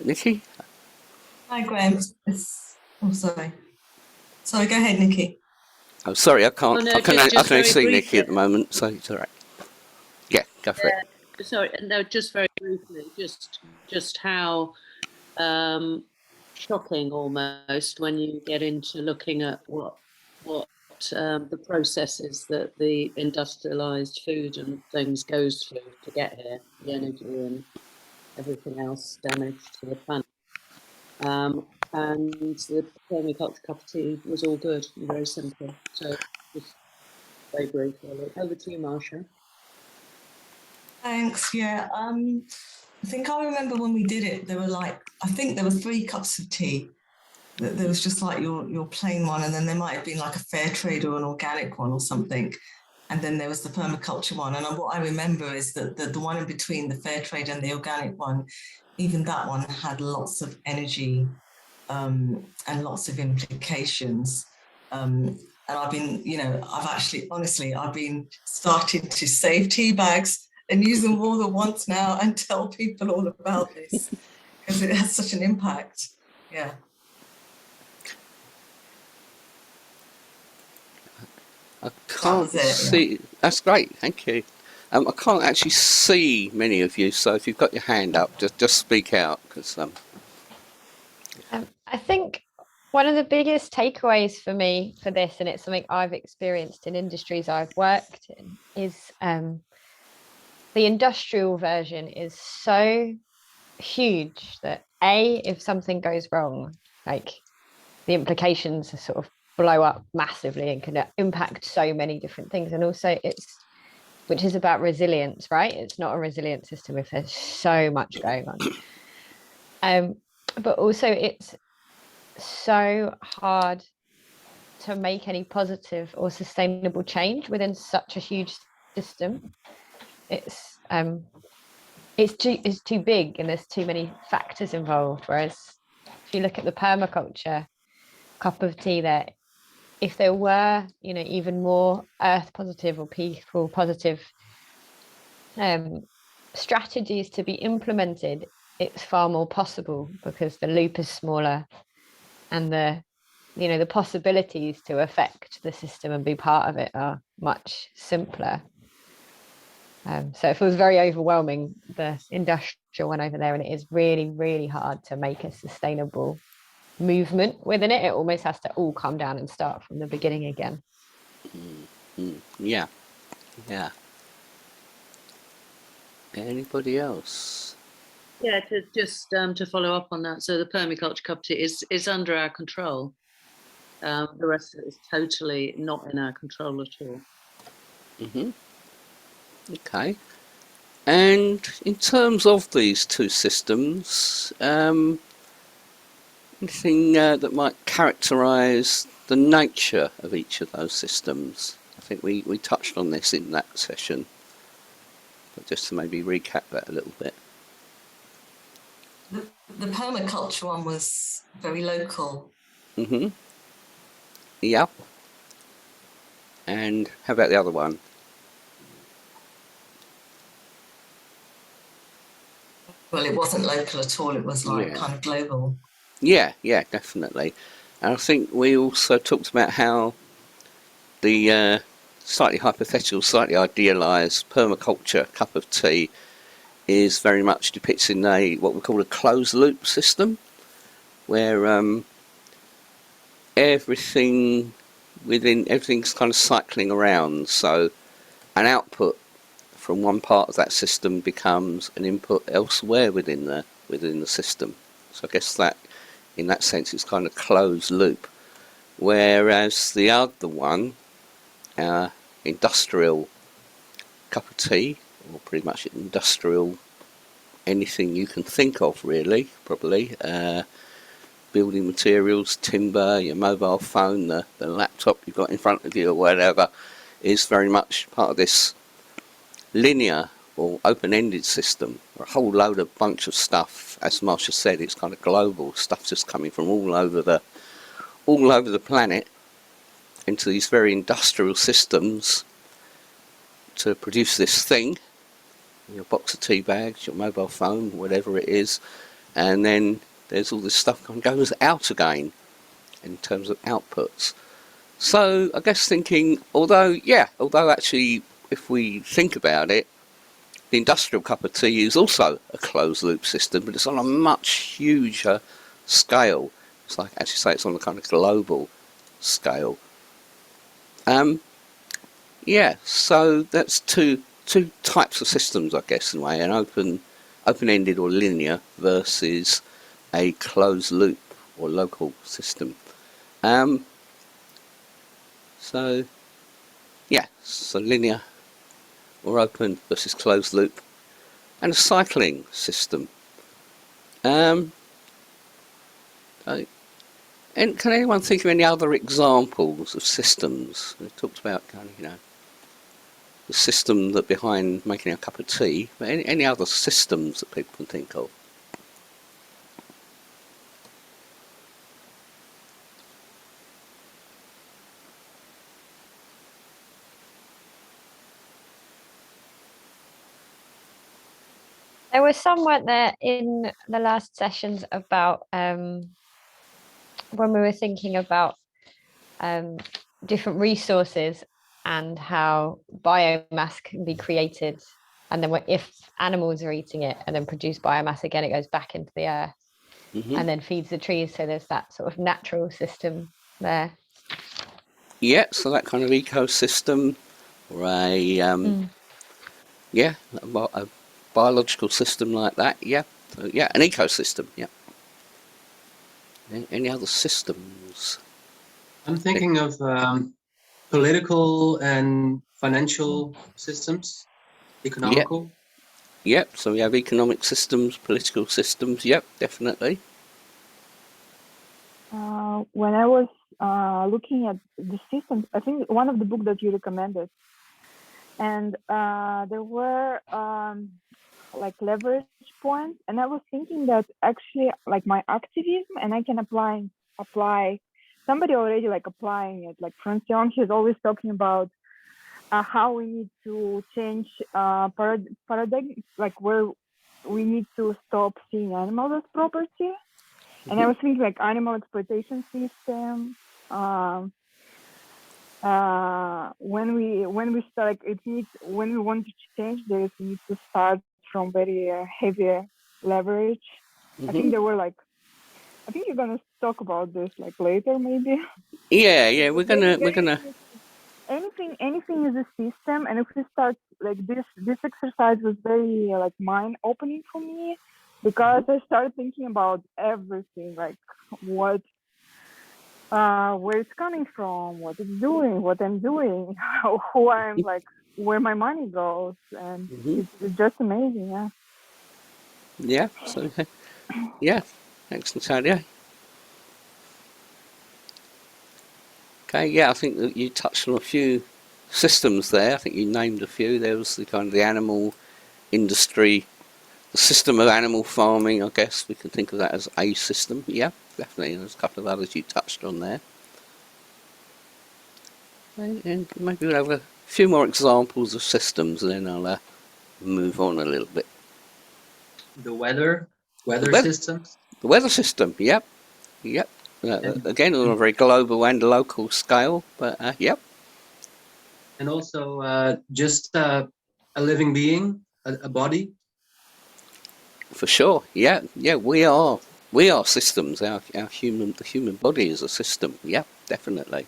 Nikki? Hi, Graham. Oh, sorry. Sorry, go ahead, Nikki. Oh, sorry, I can't. Oh, no, I can just only very see Nikki briefly. at the moment, so it's all right. Yeah, go for it. Sorry, no, just very briefly, just how shocking almost when you get into looking at what the processes that the industrialized food and things goes through to get here, the energy and everything else damage to the planet. And the permaculture cup of tea was all good and very simple. So just very briefly. Over to you, Marsha. Thanks. Yeah. I think I remember when we did it, there were I think there were 3 cups of tea. There was just like your plain one, and then there might have been like a fair trade or an organic one or something. And then there was the permaculture one. And what I remember is that the one in between, the fair trade and the organic one, even that one had lots of energy and lots of implications. And I've been, I've been starting to save tea bags and use them more than once now and tell people all about this because it has such an impact. Yeah. I can't see. Yeah. That's great, thank you. I can't actually see many of you, so if you've got your hand up, just speak out, because I think one of the biggest takeaways for me for this, and it's something I've experienced in industries I've worked in, is the industrial version is so huge that if something goes wrong, like the implications are sort of blow up massively and can impact so many different things. And also which is about resilience, right? It's not a resilient system if there's so much going on. But also it's so hard to make any positive or sustainable change within such a huge system. It's too big and there's too many factors involved. Whereas if you look at the permaculture cup of tea there, if there were, even more earth positive or people positive strategies to be implemented, it's far more possible because the loop is smaller and the possibilities to affect the system and be part of it are much simpler. So it feels very overwhelming, the industrial one over there, and it is really, really hard to make a sustainable movement within it. It almost has to all come down and start from the beginning again. Yeah. Anybody else? Yeah, to just to follow up on that. So the permaculture cup tea is under our control. The rest of it is totally not in our control at all. Okay. And in terms of these two systems, anything that might characterise the nature of each of those systems? I think we touched on this in that session, but just to maybe recap that a little bit. The permaculture one was very local. Yep. And how about the other one? Well, it wasn't local at all. It was like kind of global. Yeah, definitely. And I think we also talked about how the slightly hypothetical, slightly idealised permaculture cup of tea is very much depicting what we call a closed loop system, where everything's kind of cycling around. So an output from one part of that system becomes an input elsewhere within the system. So I guess that, in that sense, it's kind of closed loop. Whereas the other one, industrial cup of tea, or pretty much industrial anything you can think of, really, probably. Building materials, timber, your mobile phone, the laptop you've got in front of you or whatever, is very much part of this linear or open-ended system, or a whole load of bunch of stuff. As Marsha said, it's kind of global stuff, just coming from all over the planet into these very industrial systems to produce this thing, your box of tea bags, your mobile phone, whatever it is, and then there's all this stuff goes out again in terms of outputs. So I guess thinking, although actually, if we think about it, the industrial cup of tea is also a closed loop system, but it's on a much huger scale. It's like, as you say, it's on a kind of global scale. So that's two types of systems, I guess, in a way, an open-ended or linear versus a closed loop or local system. So linear or open versus closed loop, and a cycling system. And can anyone think of any other examples of systems? We talked about the system that behind making a cup of tea, but any other systems that people can think of? There was some, weren't there, in the last sessions about when we were thinking about different resources and how biomass can be created, and then if animals are eating it and then produce biomass again, it goes back into the earth and then feeds the trees. So there's that sort of natural system there. Yeah, so that kind of ecosystem, or a biological system like that. Yeah, so, an ecosystem. Yeah. Any other systems? I'm thinking of political and financial systems, economical. Yep, so we have economic systems, political systems, yep, definitely. When I was looking at the systems, I think one of the books that you recommended, and there were like leverage points, and I was thinking that actually like my activism, and I can apply somebody already like applying it, like Francione, he's always talking about how we need to change paradigm, like where we need to stop seeing animals as property. And I was thinking like animal exploitation system. When we start, like, it needs, when we want to change this, we need to start from very heavy leverage. I think there were like, I think you're gonna talk about this like later maybe. Yeah, But we're gonna. anything is a system, and if we start like this exercise was very like mind opening for me, because I started thinking about everything, like what where it's coming from, what it's doing, what I'm doing, who I'm, like where my money goes, and it's just amazing. Yeah. Yeah, so yeah, thanks, Natalia. Okay, yeah, I think that you touched on a few systems there. I think you named a few. There was the kind of the animal industry, the system of animal farming, I guess we can think of that as a system. Yeah, definitely. There's a couple of others you touched on there. And maybe we'll have a few more examples of systems, and then I'll move on a little bit. The weather systems. The weather system, yep. Again, on a very global and local scale, but yep. And also just a living being, a body. For sure, yeah. We are systems. The human body is a system. Yeah, definitely.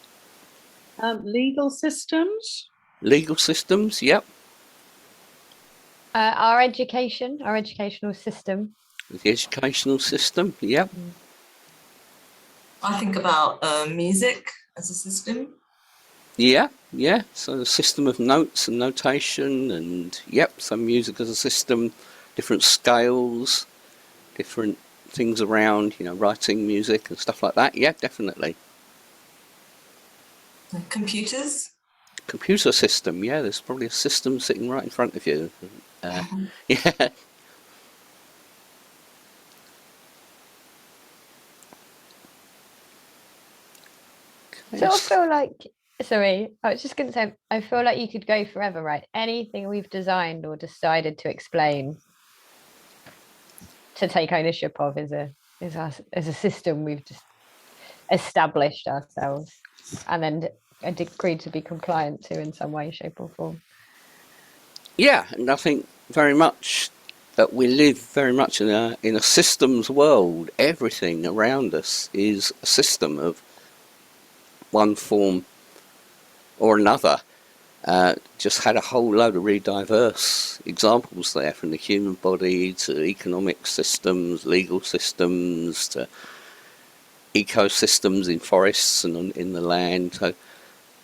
Legal systems. Legal systems, yep. Our educational system. The educational system, yep. I think about music as a system. Yeah. So the system of notes and notation, and yep, so music as a system, different scales, different things around, writing music and stuff like that. Yeah, definitely. Computers. Computer system, yeah, there's probably a system sitting right in front of you. Yeah. So I feel like, sorry, I was just going to say, I feel like you could go forever, right? Anything we've designed or decided to explain, to take ownership of, is a system we've just established ourselves and then agreed to be compliant to in some way, shape, or form. Yeah, and I think very much that we live very much in a systems world. Everything around us is a system of one form or another. Just had a whole load of really diverse examples there, from the human body to economic systems, legal systems, to ecosystems in forests and in the land. So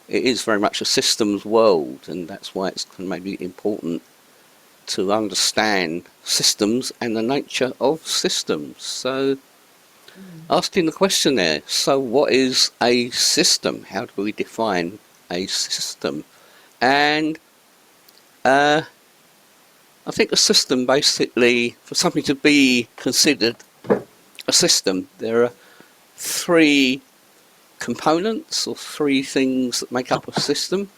it is very much a systems world, and that's why it's maybe important to understand systems and the nature of systems. So asking the question there, so what is a system? How do we define a system? And I think a system, basically, for something to be considered a system, there are three components or three things that make up a system.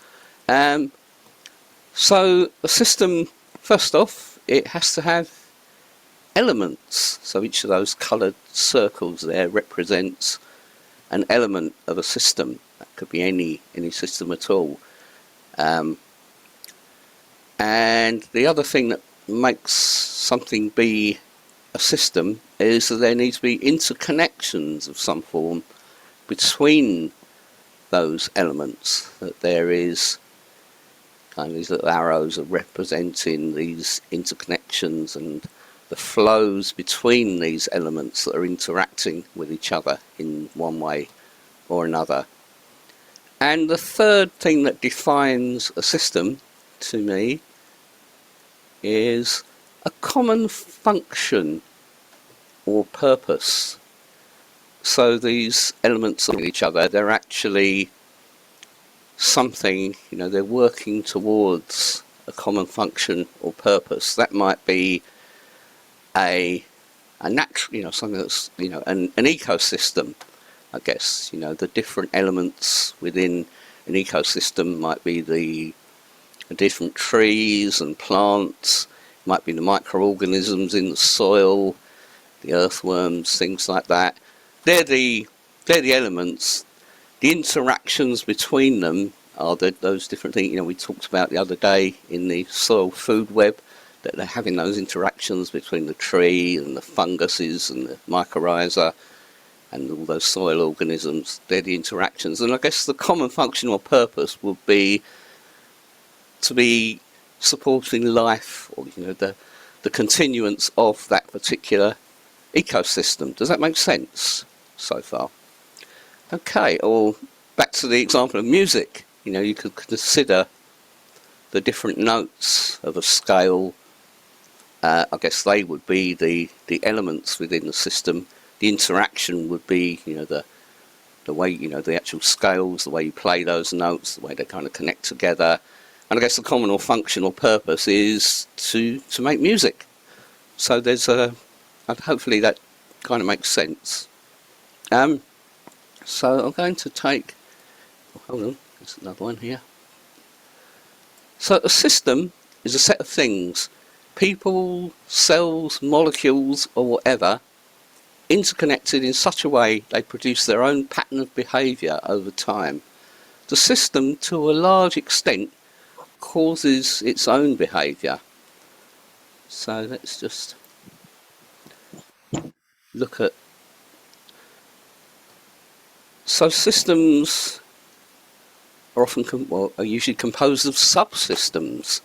So a system, first off, it has to have elements. So each of those coloured circles there represents an element of a system. That could be any system at all. And the other thing that makes something be a system is that there needs to be interconnections of some form between those elements, that there is kind of these little arrows are representing these interconnections and the flows between these elements that are interacting with each other in one way or another. And the third thing that defines a system, to me, is a common function or purpose. So these elements of each other, they're actually something, you know, they're working towards a common function or purpose. That might be a natural, you know, something that's, you know, an ecosystem, I guess. You know, the different elements within an ecosystem might be the different trees and plants, might be the microorganisms in the soil, the earthworms, things like that. They're the elements. The interactions between them are those different things. You know, we talked about the other day in the soil food web, that they're having those interactions between the tree and the funguses and the mycorrhiza and all those soil organisms. They're the interactions. And I guess the common function or purpose would be to be supporting life, or, you know, the continuance of that particular ecosystem. Does that make sense so far? Okay, or back to the example of music. You know, you could consider the different notes of a scale. I guess they would be the elements within the system. The interaction would be, you know, the way, you know, the actual scales, the way you play those notes, the way they kind of connect together. And I guess the common or function or purpose is to make music. So there's hopefully that kind of makes sense. So I'm going to take, hold on, there's another one here. So a system is a set of things, people, cells, molecules, or whatever, interconnected in such a way they produce their own pattern of behaviour over time. The system, to a large extent, causes its own behaviour. So let's just look at. So systems are often are usually composed of subsystems.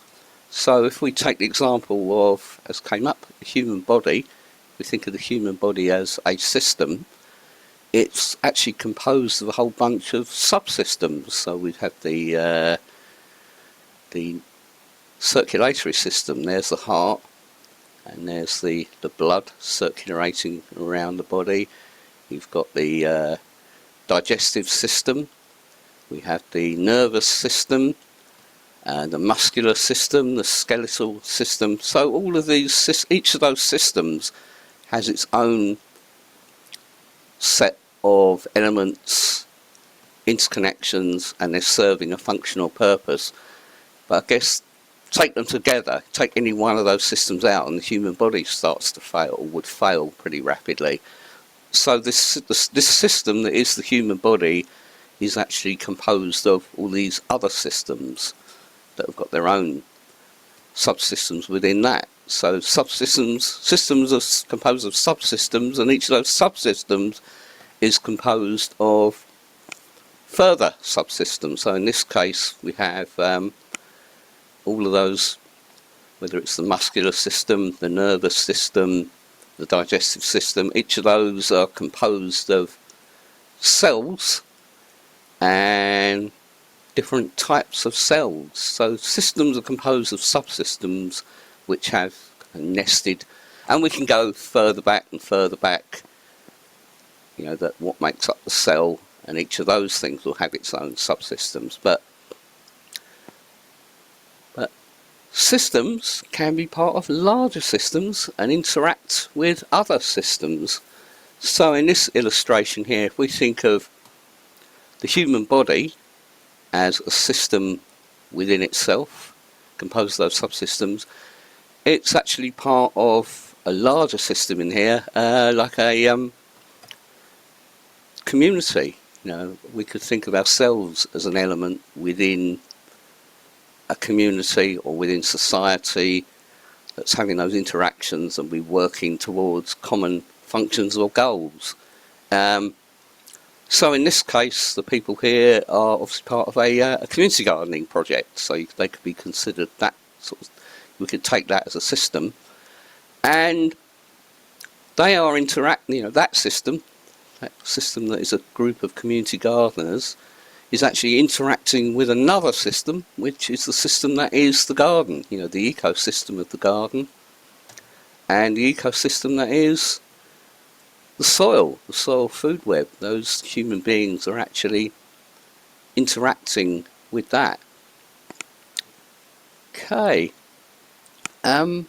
So if we take the example of, as came up, the human body, we think of the human body as a system. It's actually composed of a whole bunch of subsystems. So we have the circulatory system. There's the heart, and there's the blood circulating around the body. You've got the digestive system. We have the nervous system, the muscular system, the skeletal system. So all of these, each of those systems has its own set of elements, interconnections, and they're serving a functional purpose. But I guess take them together, take any one of those systems out, and the human body starts to fail, or would fail pretty rapidly. So this system that is the human body is actually composed of all these other systems that have got their own subsystems within that. So systems are composed of subsystems, and each of those subsystems is composed of further subsystems. So in this case we have all of those, whether it's the muscular system, the nervous system, the digestive system, each of those are composed of cells and different types of cells. So systems are composed of subsystems which have nested, and we can go further back and further back, you know, that what makes up the cell, and each of those things will have its own subsystems. But systems can be part of larger systems and interact with other systems. So in this illustration here, if we think of the human body as a system within itself, composed of those subsystems, it's actually part of a larger system in here, like a community. You know, we could think of ourselves as an element within a community or within society that's having those interactions and be working towards common functions or goals. So in this case, the people here are obviously part of a community gardening project, so they could be considered that sort of, we could take that as a system, and they are interacting, you know, that system that is a group of community gardeners is actually interacting with another system, which is the system that is the garden, you know, the ecosystem of the garden. and the ecosystem that is the soil food web. Those human beings are actually interacting with that. Okay. Any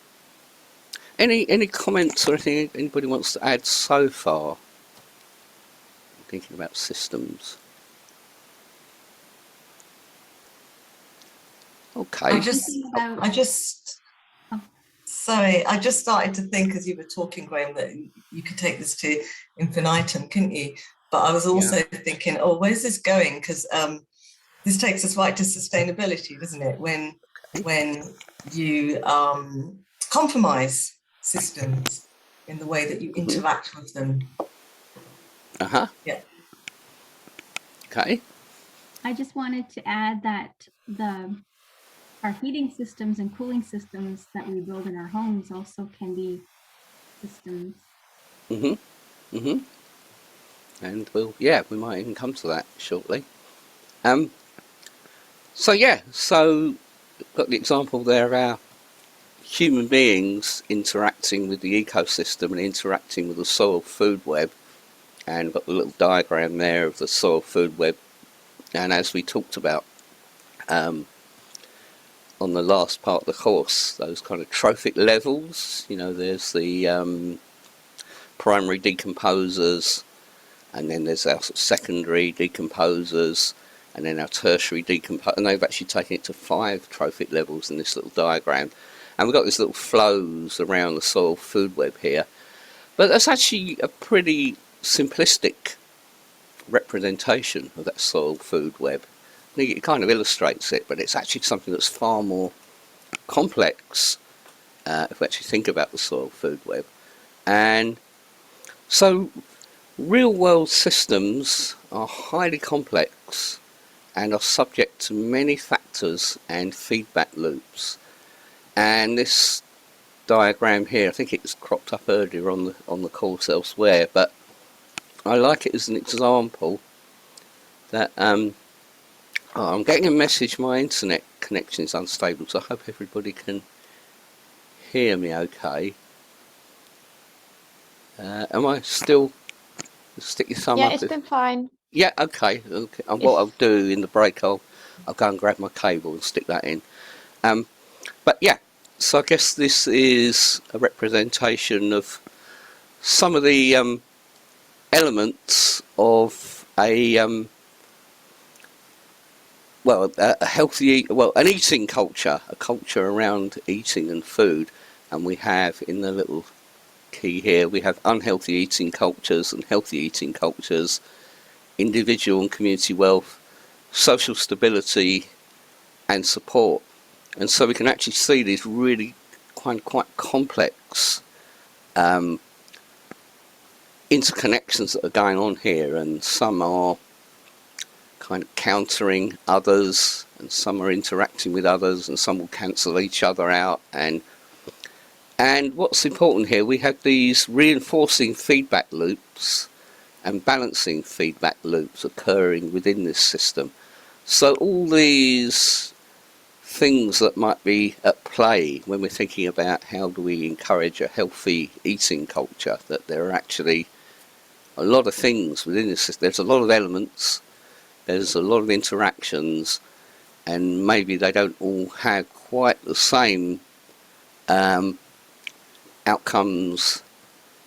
comments or anything anybody wants to add so far? Thinking about systems. Okay. I just sorry, I just started to think as you were talking, Graham, that you could take this to infinitum, couldn't you? But I was also thinking, oh, where's this going? Because this takes us right to sustainability, doesn't it? When you compromise systems in the way that you interact with them. Yeah. Okay. I just wanted to add that our heating systems and cooling systems that we build in our homes also can be systems. And we might even come to that shortly. So got the example there of our human beings interacting with the ecosystem and interacting with the soil food web, and got the little diagram there of the soil food web. And as we talked about on the last part of the course, those kind of trophic levels, there's the primary decomposers, and then there's our sort of secondary decomposers, and then our tertiary decomposers, and they've actually taken it to 5 trophic levels in this little diagram. And we've got these little flows around the soil food web here. But that's actually a pretty simplistic representation of that soil food web. I think it kind of illustrates it, but it's actually something that's far more complex if we actually think about the soil food web. And so real world systems are highly complex and are subject to many factors and feedback loops. And this diagram here, I think it's cropped up earlier on the course elsewhere, but I like it as an example that I'm getting a message, my internet connection is unstable, so I hope everybody can hear me okay. Am I still, stick your thumb up? Yeah, it's been fine. Yeah, okay. And what I'll do in the break, I'll go and grab my cable and stick that in. But yeah, so I guess this is a representation of some of the elements of a healthy, an eating culture, a culture around eating and food. And we have in the little key here, we have unhealthy eating cultures and healthy eating cultures, individual and community wealth, social stability and support. And so we can actually see these really quite complex interconnections that are going on here, and some are kind of countering others, and some are interacting with others, and some will cancel each other out. And what's important here, we have these reinforcing feedback loops and balancing feedback loops occurring within this system. So all these things that might be at play when we're thinking about how do we encourage a healthy eating culture, that there are actually a lot of things within this system. There's a lot of elements, there's a lot of interactions, and maybe they don't all have quite the same outcomes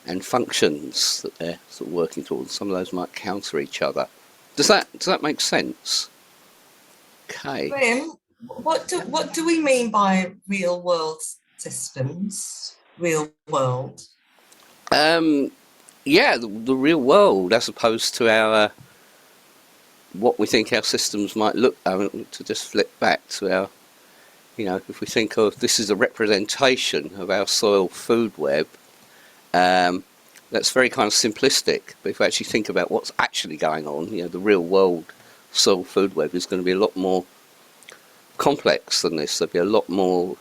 and functions that they're sort of working towards. Some of those might counter each other. Does that make sense? Okay. Graham, what do we mean by real world systems? Real world. Yeah, the real world, as opposed to our what we think our systems might look. To just flip back to our, if we think of this is a representation of our soil food web, that's very kind of simplistic. But if we actually think about what's actually going on, the real world soil food web is going to be a lot more complex than this. There'll be a lot more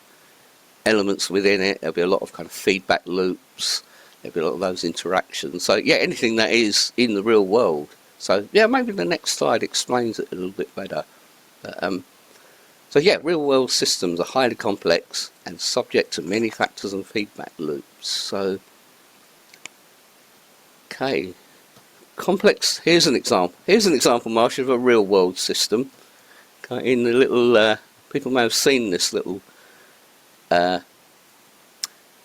elements within it. There'll be a lot of kind of feedback loops. There'll be a lot of those interactions. So yeah, anything that is in the real world. So yeah, maybe the next slide explains it a little bit better. But, So yeah, real world systems are highly complex and subject to many factors and feedback loops. So, okay, complex, here's an example. Here's an example, Marsha, of a real world system. Okay, in the little, people may have seen this little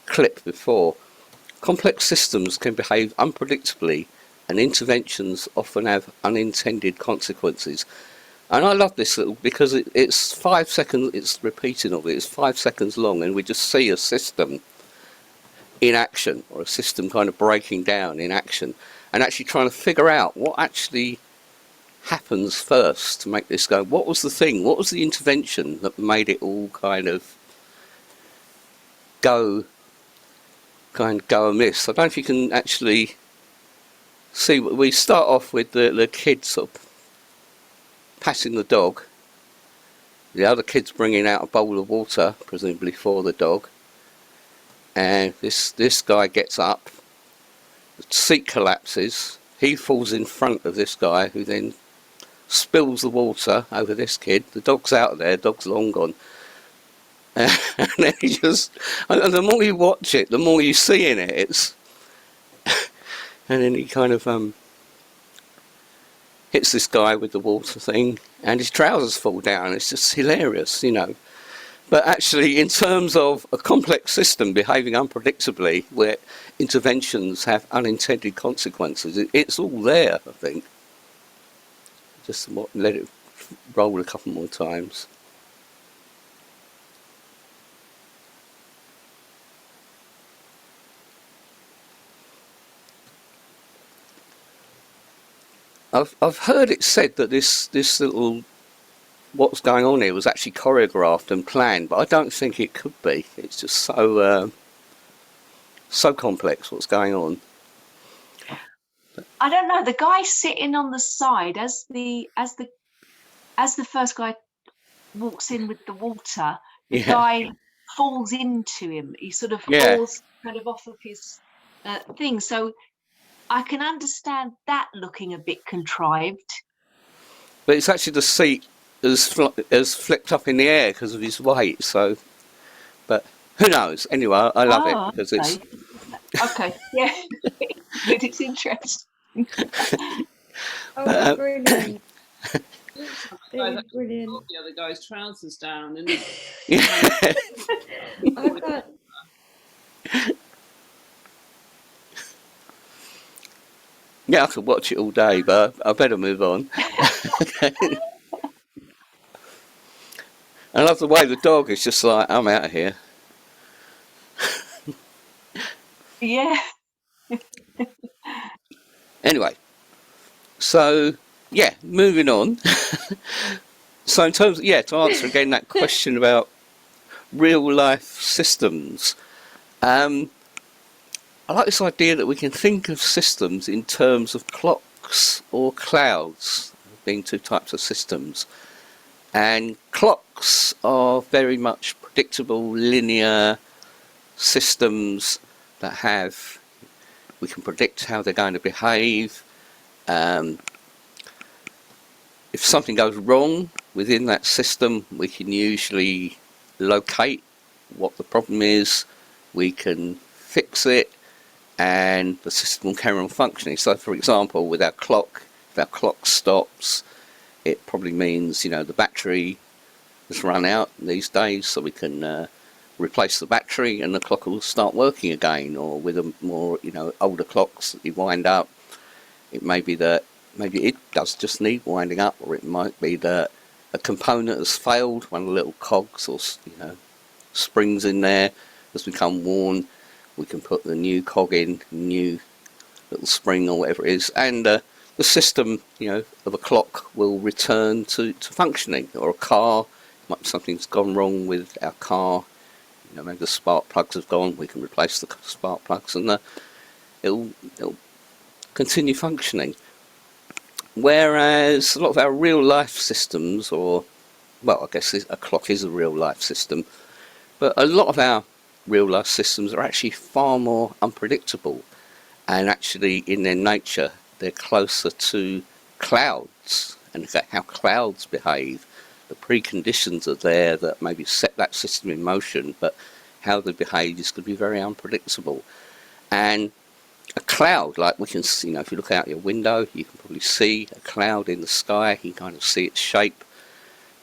clip before. Complex systems can behave unpredictably and interventions often have unintended consequences. And I love this little, because it's 5 seconds, it's repeating of it, it's 5 seconds long, and we just see a system in action, or a system kind of breaking down in action, and actually trying to figure out what actually happens first to make this go. What was the thing? What was the intervention that made it all kind of go amiss? I don't know if you can actually see. We start off with the kid sort of patting the dog. The other kid's bringing out a bowl of water, presumably for the dog. And this guy gets up, the seat collapses, he falls in front of this guy, who then spills the water over this kid. The dog's out there, dog's long gone. And then he just, and the more you watch it, the more you see in it, it's, and then he kind of hits this guy with the water thing, and his trousers fall down. It's just hilarious, you know. But actually, in terms of a complex system behaving unpredictably, where interventions have unintended consequences, it's all there, I think. Just let it roll a couple more times. I've heard it said that this little, what's going on here was actually choreographed and planned, but I don't think it could be. It's just so complex what's going on. I don't know. The guy sitting on the side as the first guy walks in with the water, the guy falls into him. He sort of falls kind of off of his thing. So I can understand that looking a bit contrived. But it's actually the seat has flipped up in the air because of his weight. So, but who knows? Anyway, I love it because it's okay. Yeah, it's interesting. Oh, brilliant! Guys, Brilliant. the other guy's trousers down, and I can't. yeah, I could watch it all day, but I better move on. I love the way the dog is just like, I'm out of here. Yeah. Anyway, so yeah, moving on. So in terms of, to answer again that question about real life systems, I like this idea that we can think of systems in terms of clocks or clouds, being two types of systems. And clocks are very much predictable, linear systems that we can predict how they're going to behave. If something goes wrong within that system, we can usually locate what the problem is, we can fix it, and the system will carry on functioning. So for example, with our clock, if our clock stops, it probably means, the battery has run out these days, so we can replace the battery and the clock will start working again. Or with a more, older clocks that you wind up, it may be that maybe it does just need winding up, or it might be that a component has failed, one of the little cogs or springs in there has become worn. We can put the new cog in, new little spring or whatever it is, and the system, of a clock will return to functioning. Or a car, something's gone wrong with our car, maybe the spark plugs have gone, we can replace the spark plugs and it'll continue functioning. Whereas a lot of our real life systems, I guess a clock is a real life system, but a lot of our real life systems are actually far more unpredictable, and actually in their nature they're closer to clouds and how clouds behave The preconditions are there that maybe set that system in motion, but how they behave is going to be very unpredictable. And a cloud, like we can see, if you look out your window, you can probably see a cloud in the sky, you can kind of see its shape.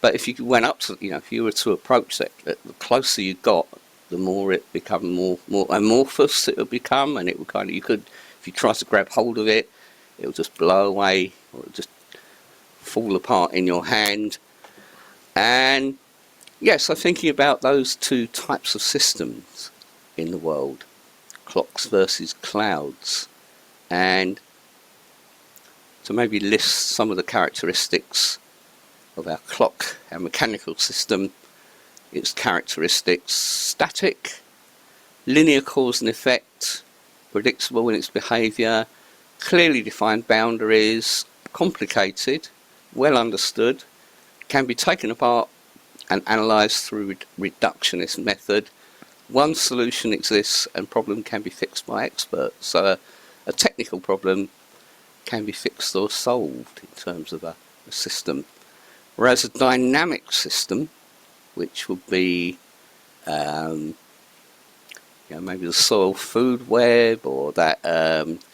But if you went up to, if you were to approach that, the closer you got, the more it become more amorphous it would become, and it would kind of, if you try to grab hold of it, it will just blow away, or it'll just fall apart in your hand. And yes, so thinking about those two types of systems in the world, clocks versus clouds, and to maybe list some of the characteristics of our clock, our mechanical system, its characteristics: static, linear cause and effect, predictable in its behaviour, clearly defined boundaries, complicated, well understood, can be taken apart and analysed through reductionist method. One solution exists and problem can be fixed by experts. So a technical problem can be fixed or solved in terms of a system. Whereas a dynamic system, which would be maybe the soil food web, or that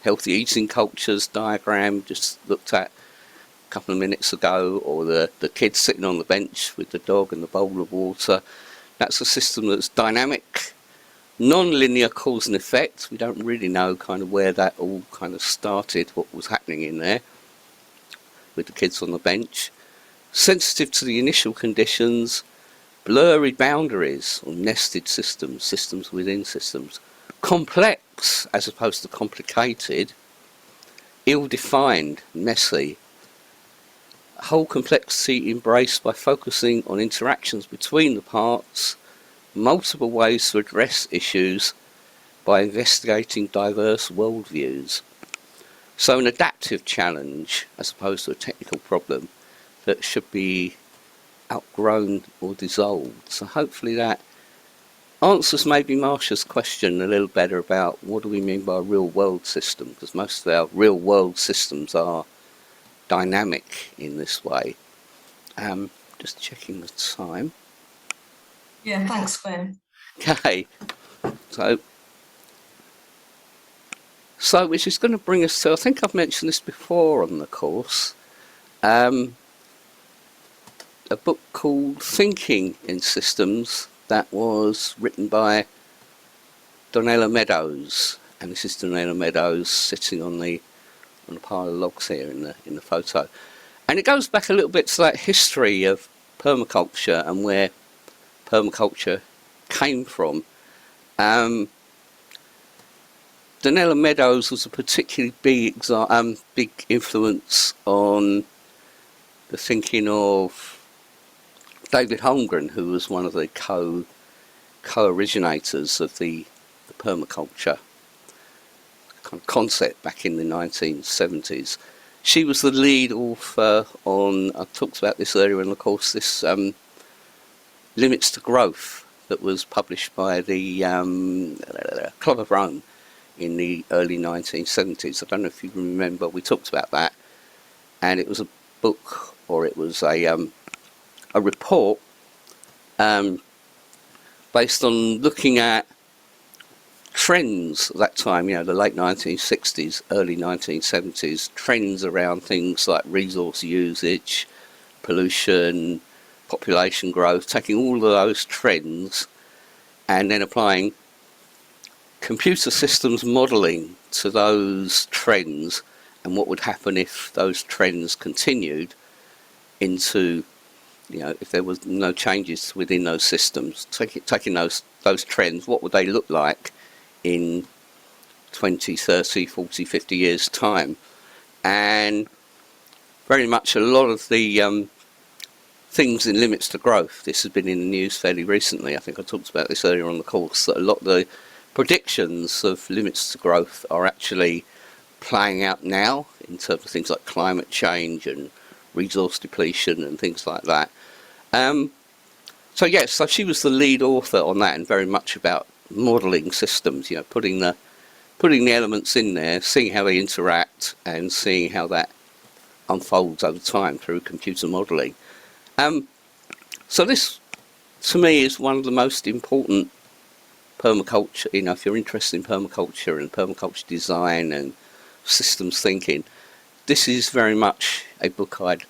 healthy eating cultures diagram just looked at a couple of minutes ago, or the kid sitting on the bench with the dog and the bowl of water. That's a system that's dynamic, non-linear cause and effect. We don't really know kind of where that all kind of started, what was happening in there with the kids on the bench. Sensitive to the initial conditions, blurry boundaries, or nested systems, systems within systems. Complex as opposed to complicated, ill-defined, messy. Whole complexity embraced by focusing on interactions between the parts, multiple ways to address issues by investigating diverse worldviews. So an adaptive challenge as opposed to a technical problem that should be outgrown or dissolved. So hopefully that answers maybe Marsha's question a little better about what do we mean by a real world system, because most of our real world systems are dynamic in this way. Just checking the time. Yeah, thanks, Ben. Okay, so which is going to bring us to, I think I've mentioned this before on the course, a book called Thinking in Systems that was written by Donella Meadows, and this is Donella Meadows sitting on a pile of logs here in the photo, and it goes back a little bit to that history of permaculture and where permaculture came from. Donella Meadows was a particularly big influence on the thinking of David Holmgren, who was one of the co-originators of the permaculture kind of concept back in the 1970s. She was the lead author on, I talked about this earlier in the course, this Limits to Growth that was published by the Club of Rome in the early 1970s. I don't know if you remember, we talked about that, and it was a book, or it was a report based on looking at trends at that time, the late 1960s, early 1970s, trends around things like resource usage, pollution, population growth, taking all of those trends and then applying computer systems modelling to those trends and what would happen if those trends continued into, if there was no changes within those systems, taking those trends, what would they look like in 20, 30, 40, 50 years time. And very much a lot of the things in Limits to Growth, this has been in the news fairly recently, I think I talked about this earlier on the course, that a lot of the predictions of Limits to Growth are actually playing out now in terms of things like climate change and resource depletion and things like that. So yes, so she was the lead author on that, and very much about modelling systems, putting the elements in there, seeing how they interact and seeing how that unfolds over time through computer modelling. So this, to me, is one of the most important permaculture, you know, if you're interested in permaculture and permaculture design and systems thinking, this is very much a book I'd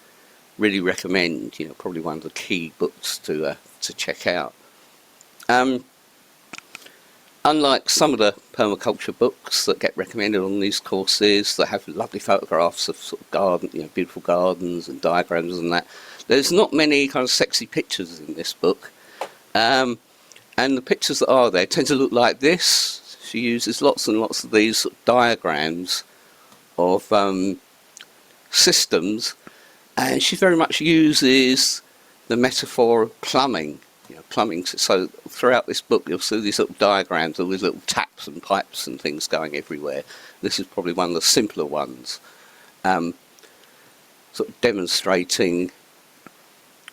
really recommend, you know, probably one of the key books to check out. Unlike some of the permaculture books that get recommended on these courses that have lovely photographs of sort of garden, you know, beautiful gardens and diagrams and that, there's not many kind of sexy pictures in this book. And the pictures that are there tend to look like this. She uses lots and lots of these sort of diagrams of systems, and she very much uses the metaphor of plumbing. You know, plumbing. So throughout this book, you'll see these little diagrams, all these little taps and pipes and things going everywhere. This is probably one of the simpler ones, sort of demonstrating.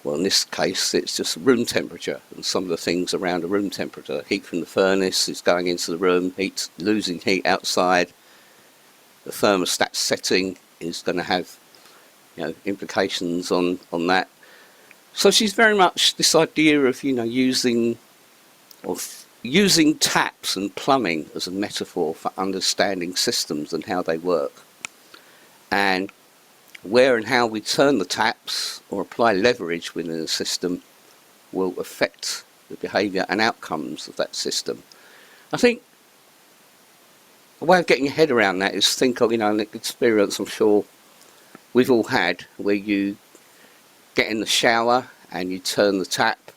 Well, in this case, it's just room temperature and some of the things around a room temperature. Heat from the furnace is going into the room, heat, losing heat outside. The thermostat setting is going to have, you know, implications on that. So she's very much this idea of, you know, using taps and plumbing as a metaphor for understanding systems and how they work. And where and how we turn the taps or apply leverage within a system will affect the behaviour and outcomes of that system. I think a way of getting your head around that is think of, you know, an experience I'm sure we've all had where you get in the shower and you turn the tap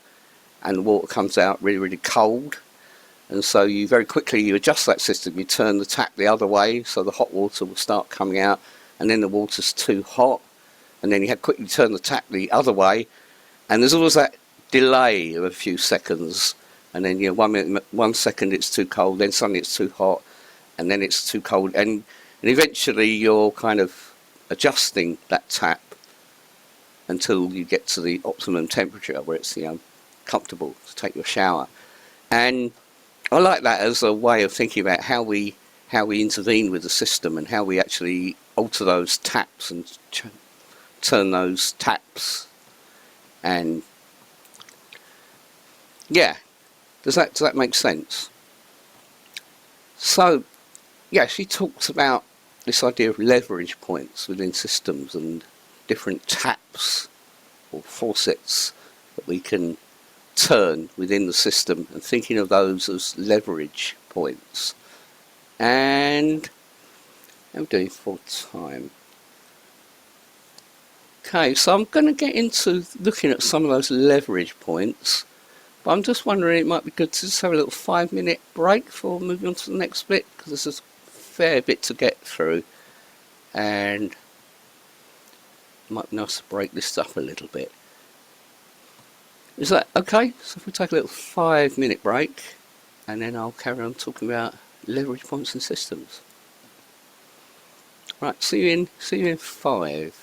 and the water comes out really, really cold. And so you very quickly, you adjust that system, you turn the tap the other way so the hot water will start coming out, and then the water's too hot. And then you have quickly turn the tap the other way, and there's always that delay of a few seconds. And then, you know, 1 second it's too cold, then suddenly it's too hot, and then it's too cold. And eventually you're kind of adjusting that tap until you get to the optimum temperature where it's, you know, comfortable to take your shower. And I like that as a way of thinking about how we intervene with the system and how we actually alter those taps and turn those taps. And yeah, does that make sense? So yeah, she talks about this idea of leverage points within systems and different taps or faucets that we can turn within the system, and thinking of those as leverage points. And I'm doing full time. Okay, so I'm going to get into looking at some of those leverage points, but I'm just wondering it might be good to just have a little 5-minute break before moving on to the next bit, because there's a fair bit to get through, and it might be nice to break this up a little bit. Is that okay? So if we take a little 5-minute break, and then I'll carry on talking about leverage points and systems. Right, see you in 5.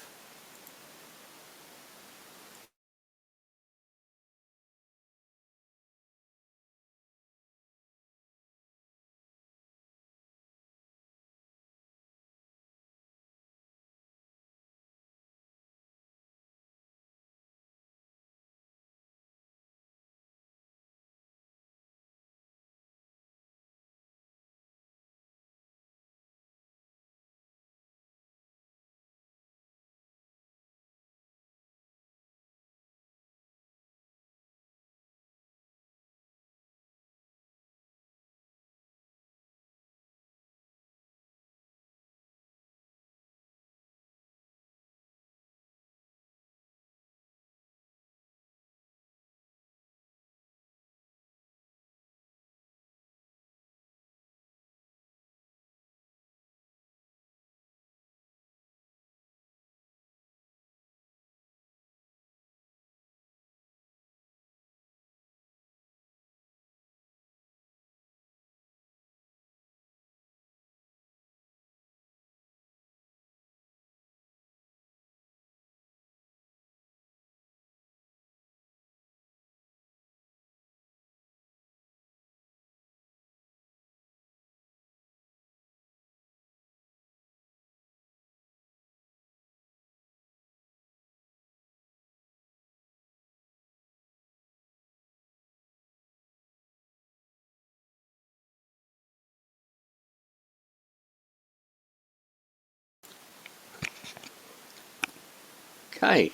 Okay,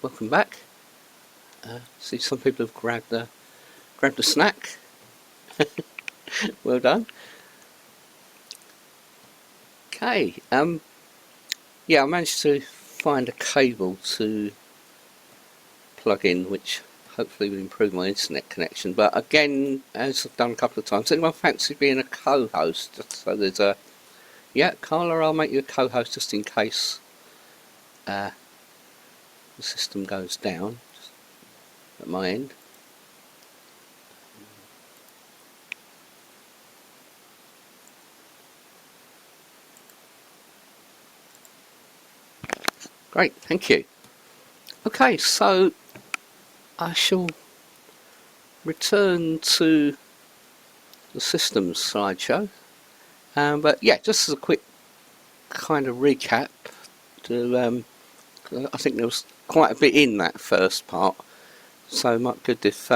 welcome back. See, some people have grabbed a snack. Well done. Okay, yeah, I managed to find a cable to plug in, which hopefully will improve my internet connection. But again, as I've done a couple of times, anyone fancy being a co-host? Just so there's a, yeah, Carla, I'll make you a co-host just in case the system goes down just at my end. Great, thank you. Okay, so I shall return to the systems slideshow. But yeah, just as a quick kind of recap, to I think there was quite a bit in that first part, so it might be good if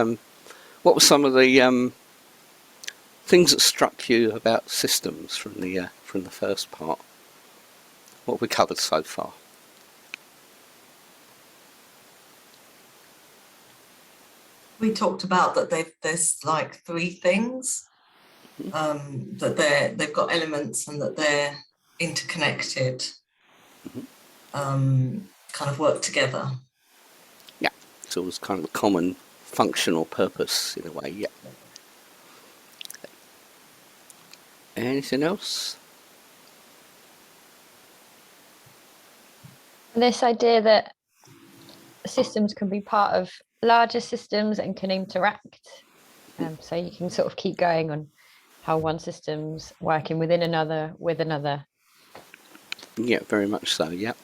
what were some of the things that struck you about systems from the first part? What have we covered so far? We talked about that there's like three things, that they've got elements and that they're interconnected, kind of work together. Yeah, so it was kind of a common functional purpose in a way. Yeah. Anything else? This idea that systems can be part of larger systems and can interact. So you can sort of keep going on how one system's working within another, with another. Yeah, very much so, yeah.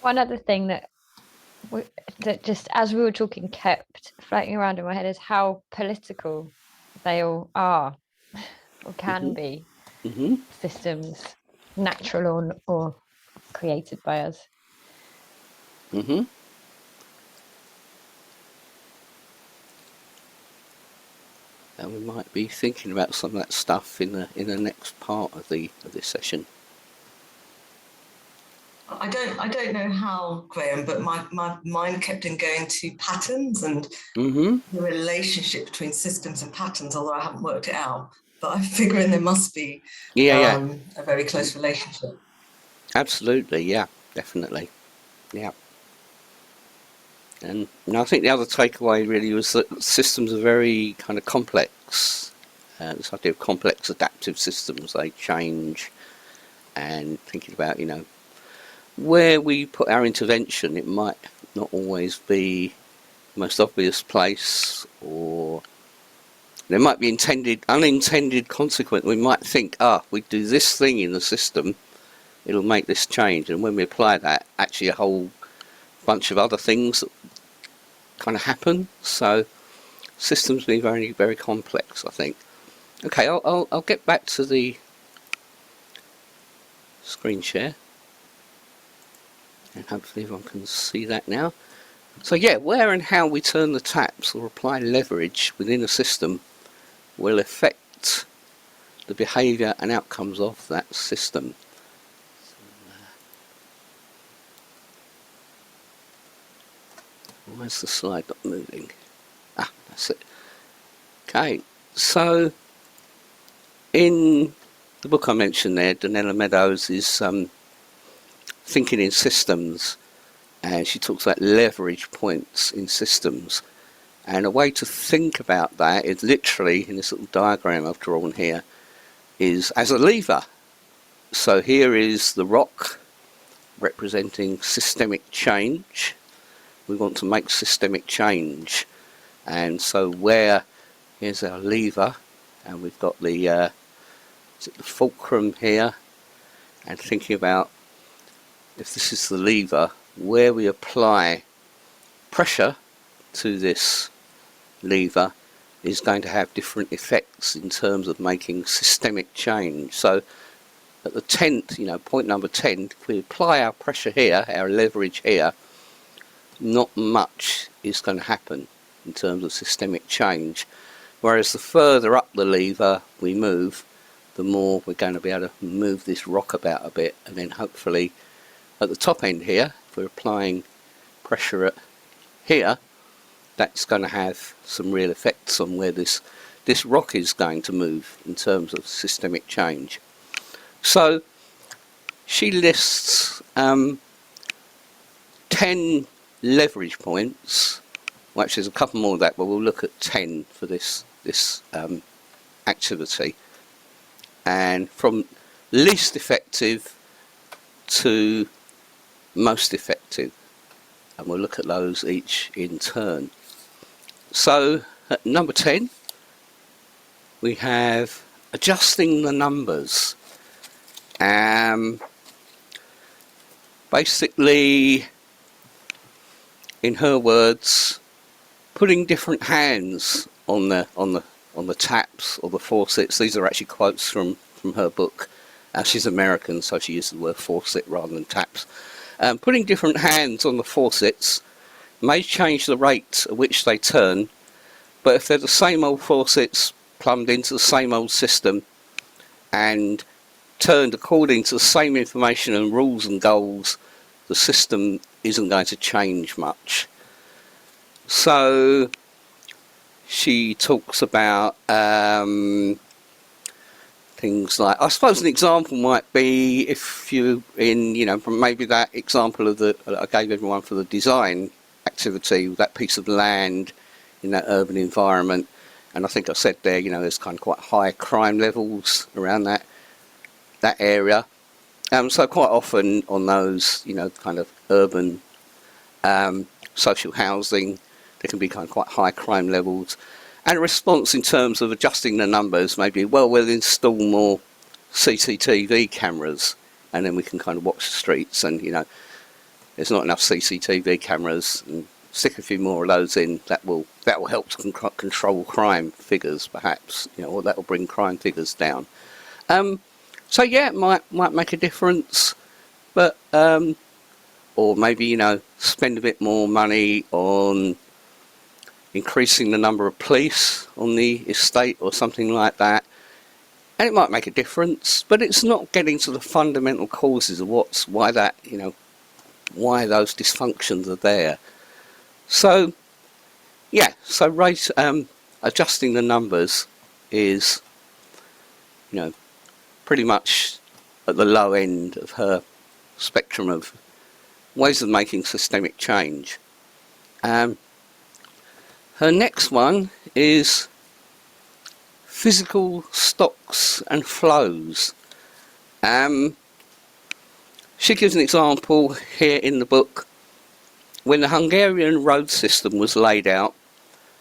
One other thing that just as we were talking kept floating around in my head is how political they all are or can be. Systems, natural or created by us. And we might be thinking about some of that stuff in the next part of this session. I don't know how, Graham, but my mind kept on going to patterns and the relationship between systems and patterns, although I haven't worked it out. But I'm figuring there must be a very close relationship. Absolutely, yeah, definitely. Yeah. And I think the other takeaway really was that systems are very kind of complex. This idea of complex adaptive systems, they change, and thinking about, where we put our intervention, it might not always be the most obvious place, or there might be unintended consequence. We might think, we do this thing in the system, it'll make this change, and when we apply that, actually a whole bunch of other things that kind of happen. So systems being very, very complex, I think. Okay, I'll get back to the screen share, and hopefully everyone can see that now. So yeah, where and how we turn the taps or apply leverage within a system will affect the behaviour and outcomes of that system. Where's the slide not moving? That's it. Okay, so in the book I mentioned there, Donella Meadows is thinking in systems, and she talks about leverage points in systems. And a way to think about that is literally, in this little diagram I've drawn here, is as a lever. So here is the rock representing systemic change. We want to make systemic change. And so here's our lever, and we've got the fulcrum here, and thinking about, if this is the lever, where we apply pressure to this lever is going to have different effects in terms of making systemic change. So at the 10th, point number 10, if we apply our pressure here, our leverage here, not much is going to happen in terms of systemic change. Whereas the further up the lever we move, the more we're going to be able to move this rock about a bit, and then hopefully at the top end here, if we're applying pressure at here, that's going to have some real effects on where this rock is going to move in terms of systemic change. So she lists 10 leverage points. Well, actually, there's a couple more of that, but we'll look at 10 for this activity. And from least effective to most effective. And we'll look at those each in turn. So at number 10, we have adjusting the numbers. Basically, in her words, putting different hands on the taps or the faucets. These are actually quotes from her book. She's American, so she used the word faucet rather than taps. Putting different hands on the faucets may change the rate at which they turn, but if they're the same old faucets plumbed into the same old system and turned according to the same information and rules and goals, the system isn't going to change much. So she talks about things like, I suppose an example might be if you from maybe that example of I gave everyone for the design activity, that piece of land in that urban environment, and I think I said there, there's kind of quite high crime levels around that area. So quite often on those, kind of urban social housing, there can be kind of quite high crime levels. And a response in terms of adjusting the numbers, maybe, well, we'll install more CCTV cameras, and then we can kind of watch the streets, and, there's not enough CCTV cameras, and stick a few more of those in, that will help to control crime figures, perhaps, or that will bring crime figures down. So yeah, it might make a difference, but or maybe spend a bit more money on increasing the number of police on the estate or something like that, and it might make a difference, but it's not getting to the fundamental causes of why those dysfunctions are there. So yeah, so adjusting the numbers is pretty much at the low end of her spectrum of ways of making systemic change. Her next one is physical stocks and flows. She gives an example here in the book. When the Hungarian road system was laid out,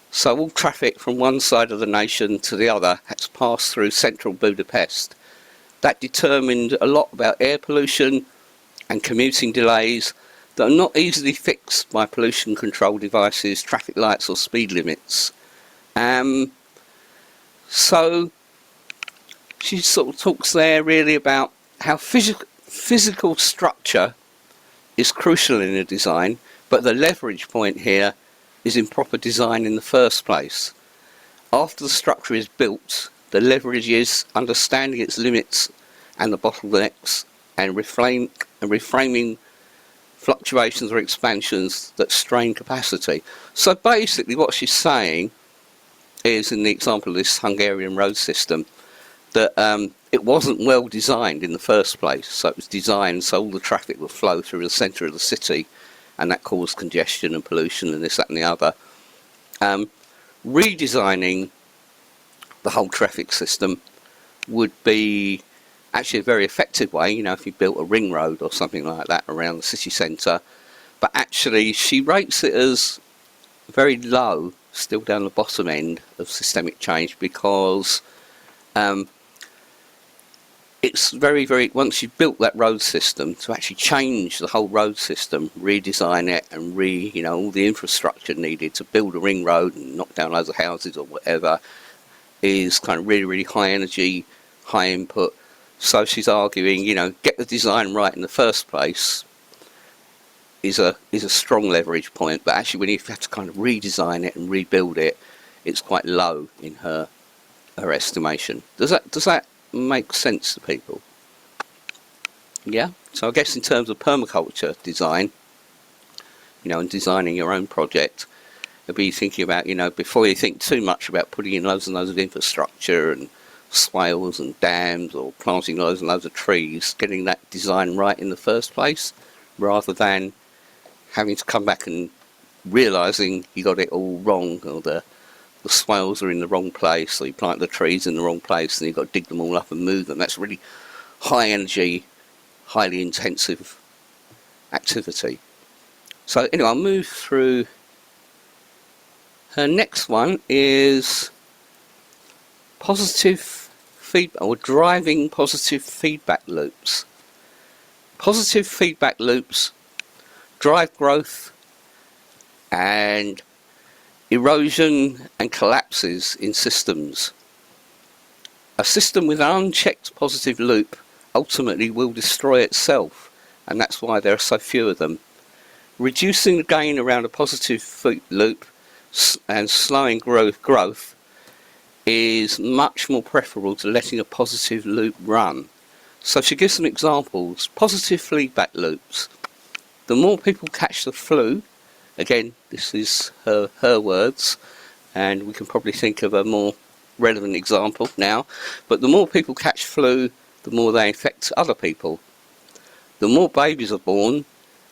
so all traffic from one side of the nation to the other had to pass through central Budapest. That determined a lot about air pollution and commuting delays that are not easily fixed by pollution control devices, traffic lights or speed limits. So she sort of talks there really about how physical structure is crucial in a design, but the leverage point here is in proper design in the first place. After the structure is built, the leverage is understanding its limits and the bottlenecks and reframing fluctuations or expansions that strain capacity. So basically what she's saying is, in the example of this Hungarian road system, that it wasn't well designed in the first place. So it was designed so all the traffic would flow through the centre of the city, and that caused congestion and pollution and this, that and the other. Redesigning the whole traffic system would be actually a very effective way, if you built a ring road or something like that around the city centre. But actually she rates it as very low, still down the bottom end of systemic change, because it's very, very, once you've built that road system, to actually change the whole road system, redesign it and all the infrastructure needed to build a ring road and knock down loads of houses or whatever, is kind of really, really high energy, high input. So she's arguing, get the design right in the first place is a strong leverage point, but actually when you have to kind of redesign it and rebuild it, it's quite low in her estimation. Does that make sense to people? Yeah, so I guess in terms of permaculture design, and designing your own project, you'll be thinking about, before you think too much about putting in loads and loads of infrastructure and swales and dams or planting loads and loads of trees, getting that design right in the first place, rather than having to come back and realising you got it all wrong, or the swales are in the wrong place, or you plant the trees in the wrong place and you've got to dig them all up and move them. That's really high energy, highly intensive activity. So anyway, I'll move through. Her next one is positive feedback, or driving positive feedback loops. Positive feedback loops drive growth and erosion and collapses in systems. A system with an unchecked positive loop ultimately will destroy itself, and that's why there are so few of them. Reducing the gain around a positive loop and slowing growth is much more preferable to letting a positive loop run. So she gives some examples. Positive feedback loops. The more people catch the flu, again, this is her words, and we can probably think of a more relevant example now, but the more people catch flu, the more they infect other people. The more babies are born,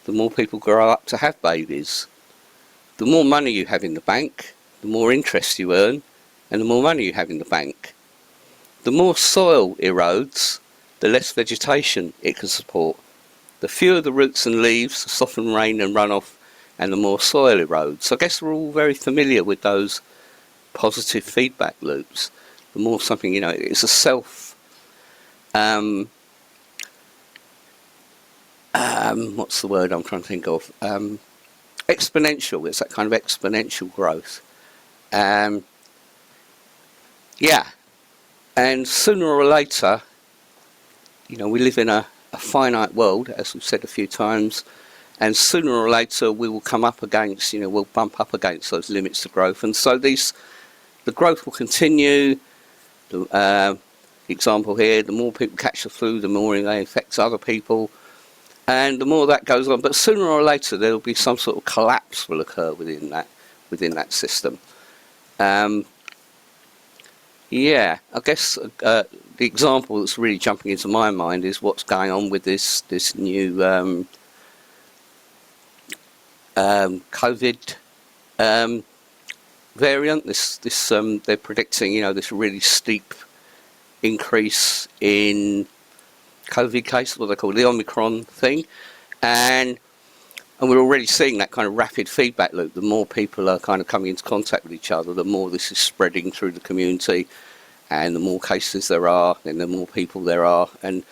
the more people grow up to have babies. The more money you have in the bank, the more interest you earn, and the more money you have in the bank. The more soil erodes, the less vegetation it can support. The fewer the roots and leaves to soften rain and runoff, and the more soil erodes. So I guess we're all very familiar with those positive feedback loops. The more something, it's a self, what's the word I'm trying to think of? Exponential. It's that kind of exponential growth. Yeah, and sooner or later, we live in a finite world, as we've said a few times, and sooner or later we will come up against, we'll bump up against those limits to growth, and so the growth will continue. The example here, the more people catch the flu, the more they infect other people, and the more that goes on. But sooner or later there will be some sort of collapse will occur within that system. Yeah, I guess the example that's really jumping into my mind is what's going on with this new COVID variant. They're predicting, this really steep increase in COVID cases, what they call the Omicron thing, and we're already seeing that kind of rapid feedback loop. The more people are kind of coming into contact with each other, the more this is spreading through the community, and the more cases there are, and the more people there are, and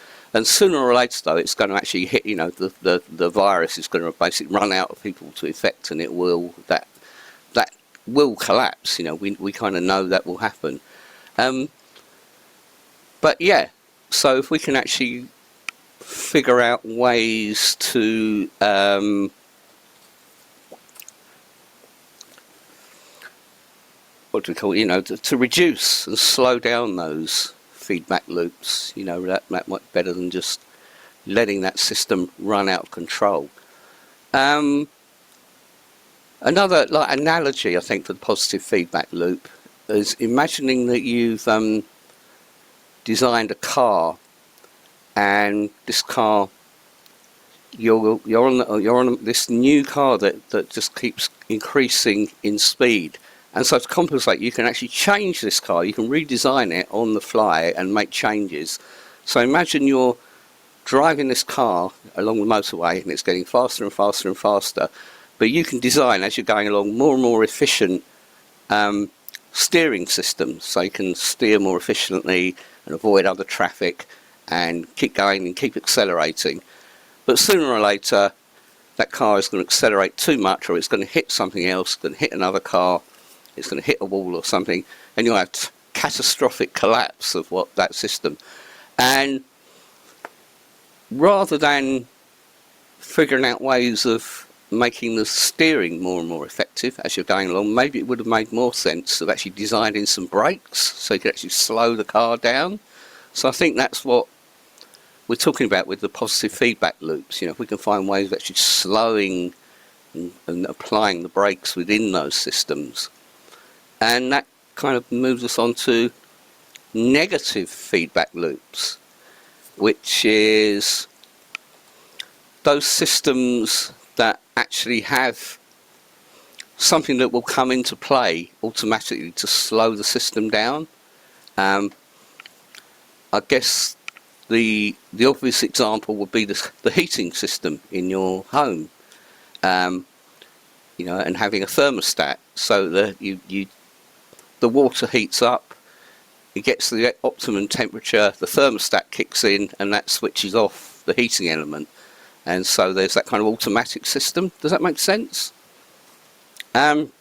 sooner or later, though, it's going to actually hit. The virus is going to basically run out of people to infect, and that will collapse. We kind of know that will happen. But yeah, so if we can actually figure out ways to what do we call it, to reduce and slow down those feedback loops, that might be better than just letting that system run out of control. Another analogy, I think, for the positive feedback loop is imagining that you've designed a car, and this car, you're on this new car that just keeps increasing in speed. And so to compensate, you can actually change this car. You can redesign it on the fly and make changes. So imagine you're driving this car along the motorway and it's getting faster and faster and faster. But you can design, as you're going along, more and more efficient steering systems. So you can steer more efficiently and avoid other traffic and keep going and keep accelerating. But sooner or later, that car is going to accelerate too much, or it's going to hit something else, it's going to hit another car, it's going to hit a wall or something, and you'll have catastrophic collapse of that system. And rather than figuring out ways of making the steering more and more effective as you're going along, maybe it would have made more sense of actually designing some brakes so you could actually slow the car down, So I think that's what we're talking about with the positive feedback loops. You know, if we can find ways of actually slowing and applying the brakes within those systems. And that kind of moves us on to negative feedback loops, which is those systems that actually have something that will come into play automatically to slow the system down. I guess the obvious example would be the heating system in your home, you know, and having a thermostat so that the water heats up, it gets to the optimum temperature, the thermostat kicks in, and that switches off the heating element. And so there's that kind of automatic system. Does that make sense? So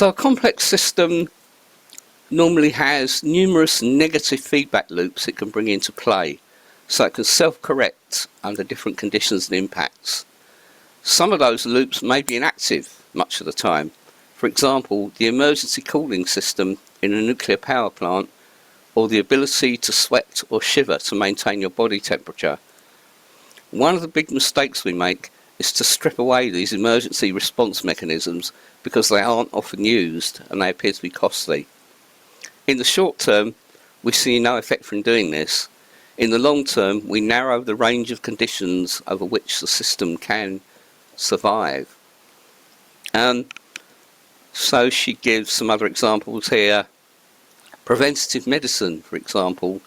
a complex system normally has numerous negative feedback loops it can bring into play, so it can self-correct under different conditions and impacts. Some of those loops may be inactive much of the time. For example, the emergency cooling system in a nuclear power plant, or the ability to sweat or shiver to maintain your body temperature. One of the big mistakes we make is to strip away these emergency response mechanisms because they aren't often used and they appear to be costly. In the short term, we see no effect from doing this. In the long term, we narrow the range of conditions over which the system can survive. So she gives some other examples here. Preventative medicine, for example,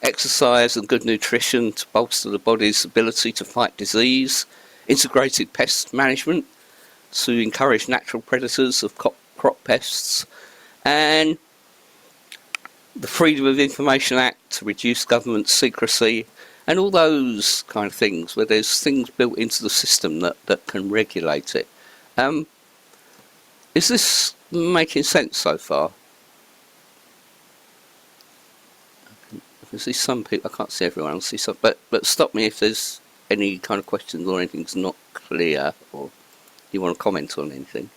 exercise and good nutrition to bolster the body's ability to fight disease, integrated pest management to encourage natural predators of crop pests, and the Freedom of Information Act to reduce government secrecy, and all those kind of things where there's things built into the system that can regulate it. Is this making sense so far? I can see some people, I can't see everyone, I'll see some, but stop me if there's any kind of questions or anything's not clear, or you want to comment on anything.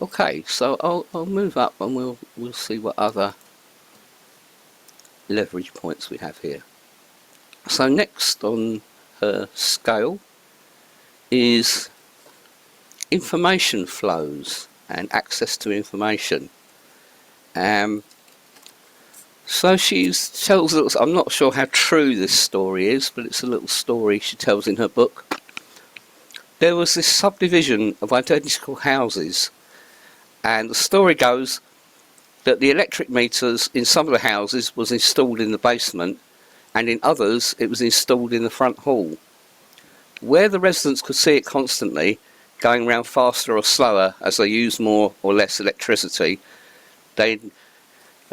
Okay, so I'll move up and we'll see what other leverage points we have here. So next on her scale is information flows and access to information. So she tells us, I'm not sure how true this story is, but it's a little story she tells in her book. There was this subdivision of identical houses, and the story goes that the electric meters in some of the houses was installed in the basement, and in others it was installed in the front hall. Where the residents could see it constantly, going round faster or slower as they used more or less electricity, they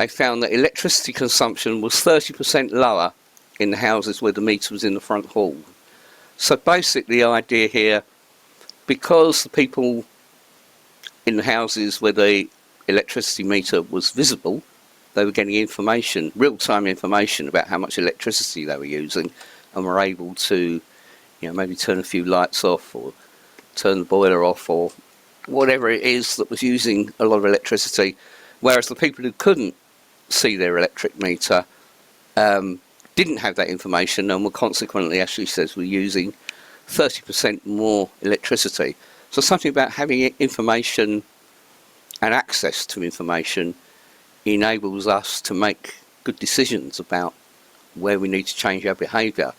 found that electricity consumption was 30% lower in the houses where the meter was in the front hall. So basically the idea here, because the people in the houses where the electricity meter was visible, they were getting information, real-time information about how much electricity they were using, and were able to, you know, maybe turn a few lights off or turn the boiler off or whatever it is that was using a lot of electricity. Whereas the people who couldn't see their electric meter didn't have that information and were consequently, as she says, were using 30% more electricity. So something about having information and access to information enables us to make good decisions about where we need to change our behaviour.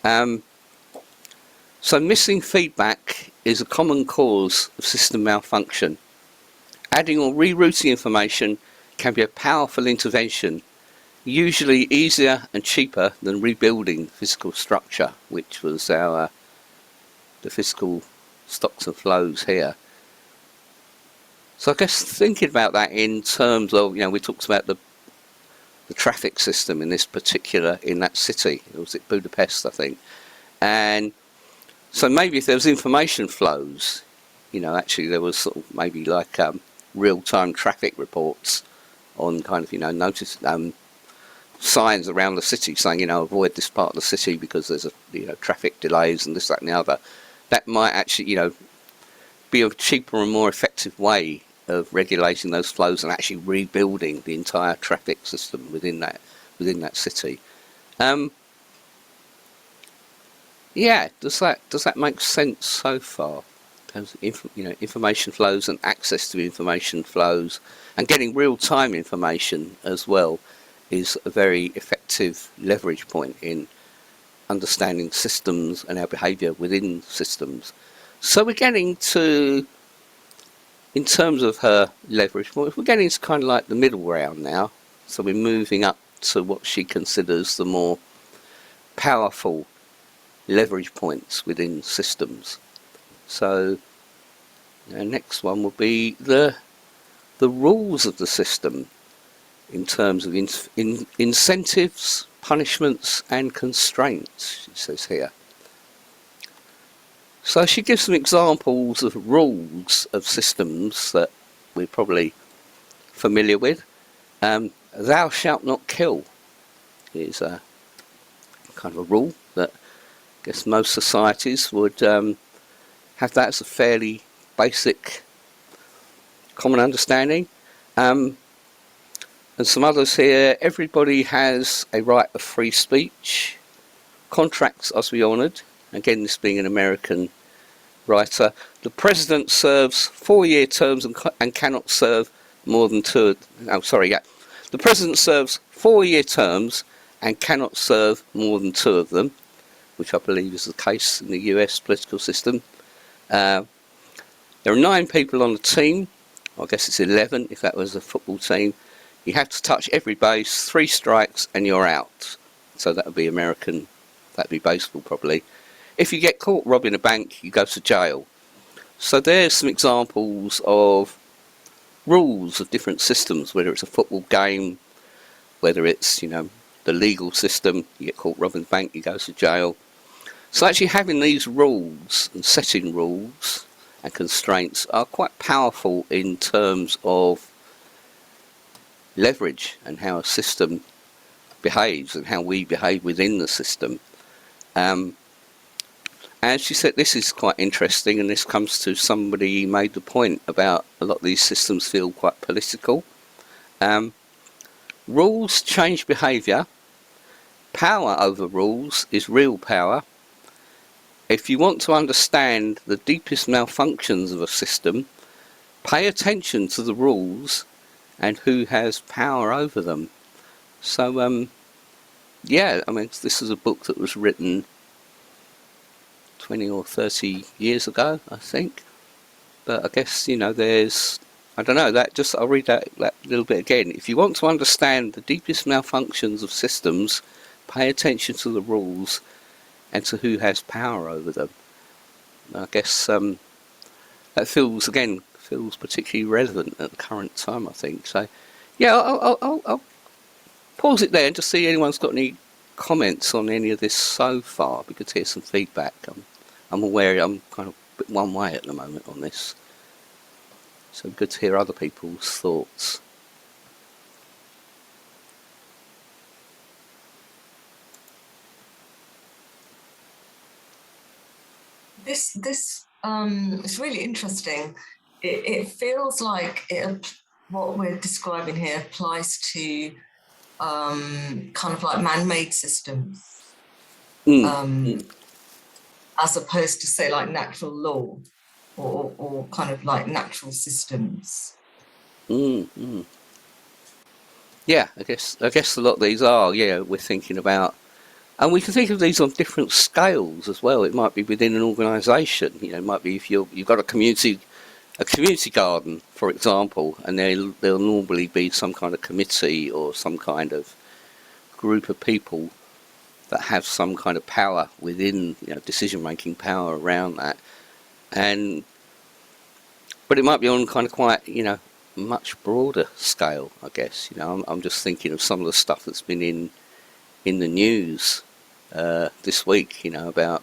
So missing feedback is a common cause of system malfunction. Adding or rerouting information can be a powerful intervention, usually easier and cheaper than rebuilding physical structure, which was the physical stocks and flows here. So I guess thinking about that in terms of, you know, we talked about the traffic system in that city. Was it Budapest, I think? And so maybe if there was information flows, you know, actually there was sort of maybe like real-time traffic reports on kind of, you know, notice signs around the city saying, you know, avoid this part of the city because there's traffic delays and this, that and the other. That might actually, you know, be a cheaper and more effective way of regulating those flows and actually rebuilding the entire traffic system within that city. Yeah, does that make sense so far? Information flows and access to information flows, and getting real-time information as well is a very effective leverage point in understanding systems and our behaviour within systems. So we're getting to, in terms of her leverage point, we're getting to kind of like the middle ground now. So we're moving up to what she considers the more powerful leverage points within systems. So the next one will be the rules of the system in terms of incentives, punishments and constraints, she says here. So she gives some examples of rules of systems that we're probably familiar with. Thou shalt not kill is a kind of a rule that I guess most societies would have that as a fairly basic common understanding. And some others here: everybody has a right of free speech, contracts are to be honoured, again this being an American writer, the president serves 4-year terms and cannot serve more than the president serves 4-year terms and cannot serve more than 2 of them, which I believe is the case in the US political system. There are 9 people on the team. I guess it's 11 if that was a football team. You have to touch every base, 3 strikes and you're out. So that would be American, that would be baseball probably. If you get caught robbing a bank, you go to jail. So there's some examples of rules of different systems, whether it's a football game, whether it's, the legal system, you get caught robbing a bank, you go to jail. So actually having these rules and setting rules and constraints are quite powerful in terms of leverage and how a system behaves and how we behave within the system. And she said this is quite interesting, and this comes to somebody who made the point about a lot of these systems feel quite political. Rules change behaviour. Power over rules is real power. If you want to understand the deepest malfunctions of a system, pay attention to the rules and who has power over them. So, yeah, I mean, this is a book that was written 20 or 30 years ago, I think. But I guess, there's, I don't know, I'll read that little bit again. If you want to understand the deepest malfunctions of systems, pay attention to the rules and to who has power over them. I guess that feels particularly relevant at the current time, I think. So, yeah, I'll pause it there and just see if anyone's got any comments on any of this so far. It'd be good to hear some feedback. I'm aware I'm kind of a bit one way at the moment on this. So good to hear other people's thoughts. This is really interesting. It feels like what we're describing here applies to kind of like man-made systems, as opposed to say like natural law or kind of like natural systems. Yeah, I guess a lot of these are. Yeah, we're thinking about. And we can think of these on different scales as well. It might be within an organisation. It might be if you've got a community garden, for example, and there'll normally be some kind of committee or some kind of group of people that have some kind of power within, decision-making power around that. But it might be on kind of quite, much broader scale, I guess. I'm just thinking of some of the stuff that's been in the news this week, about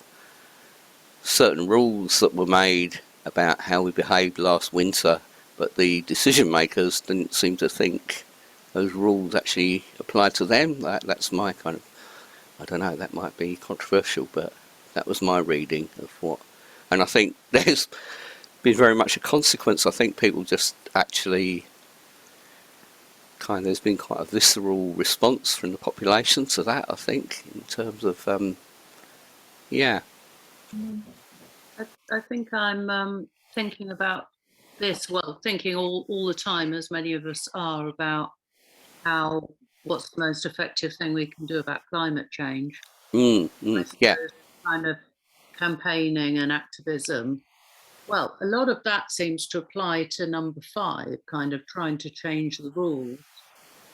certain rules that were made about how we behaved last winter, but the decision makers didn't seem to think those rules actually applied to them. That's my kind of, I don't know, that might be controversial, but that was my reading of what. And I think there's been very much a consequence. I think people just actually there's been quite a visceral response from the population to that, I think, in terms of yeah. I think I'm thinking about this, well, thinking all the time, as many of us are, about what's the most effective thing we can do about climate change. Yeah. Kind of campaigning and activism. Well, a lot of that seems to apply to number 5, kind of trying to change the rules.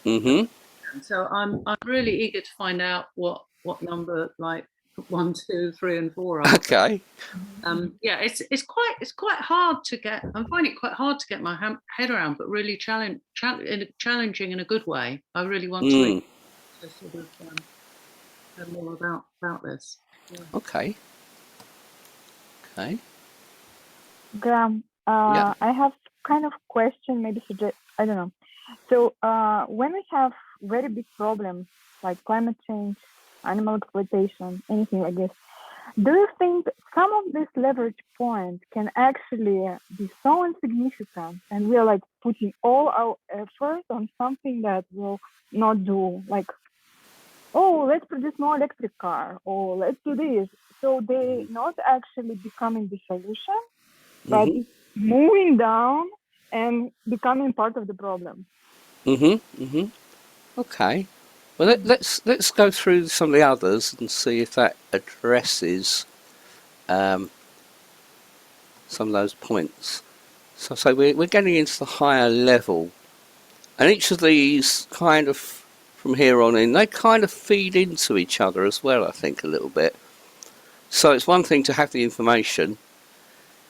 Mm-hmm. And so I'm really eager to find out what number, like 1, 2, 3, and 4 are. Okay. Yeah, it's quite hard to get. I'm finding it quite hard to get my head around, but really challenging in a good way. I really want to sort of learn more about this. Yeah. Okay. Graham, Yeah. I have kind of question, maybe suggest, I don't know. So when we have very big problems like climate change, animal exploitation, anything like this, do you think some of these leverage points can actually be so insignificant and we are like putting all our effort on something that will not do, like, oh, let's produce more electric car, or let's do this. So they not actually becoming the solution, but it's moving down and becoming part of the problem. Okay. Well, let's go through some of the others and see if that addresses some of those points. So we're getting into the higher level, and each of these kind of from here on in, they kind of feed into each other as well, I think, a little bit. So it's one thing to have the information,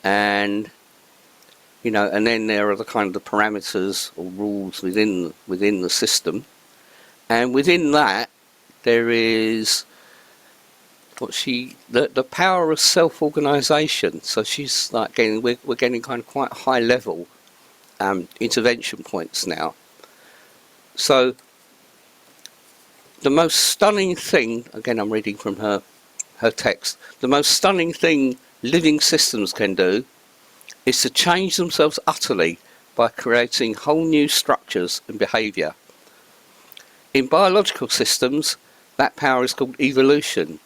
and and then there are the kind of the parameters or rules within the system, and within that there is the power of self-organisation. So she's like we're getting kind of quite high level intervention points now. So the most stunning thing, again I'm reading from her text, the most stunning thing living systems can do is to change themselves utterly by creating whole new structures and behaviour. In biological systems, that power is called evolution.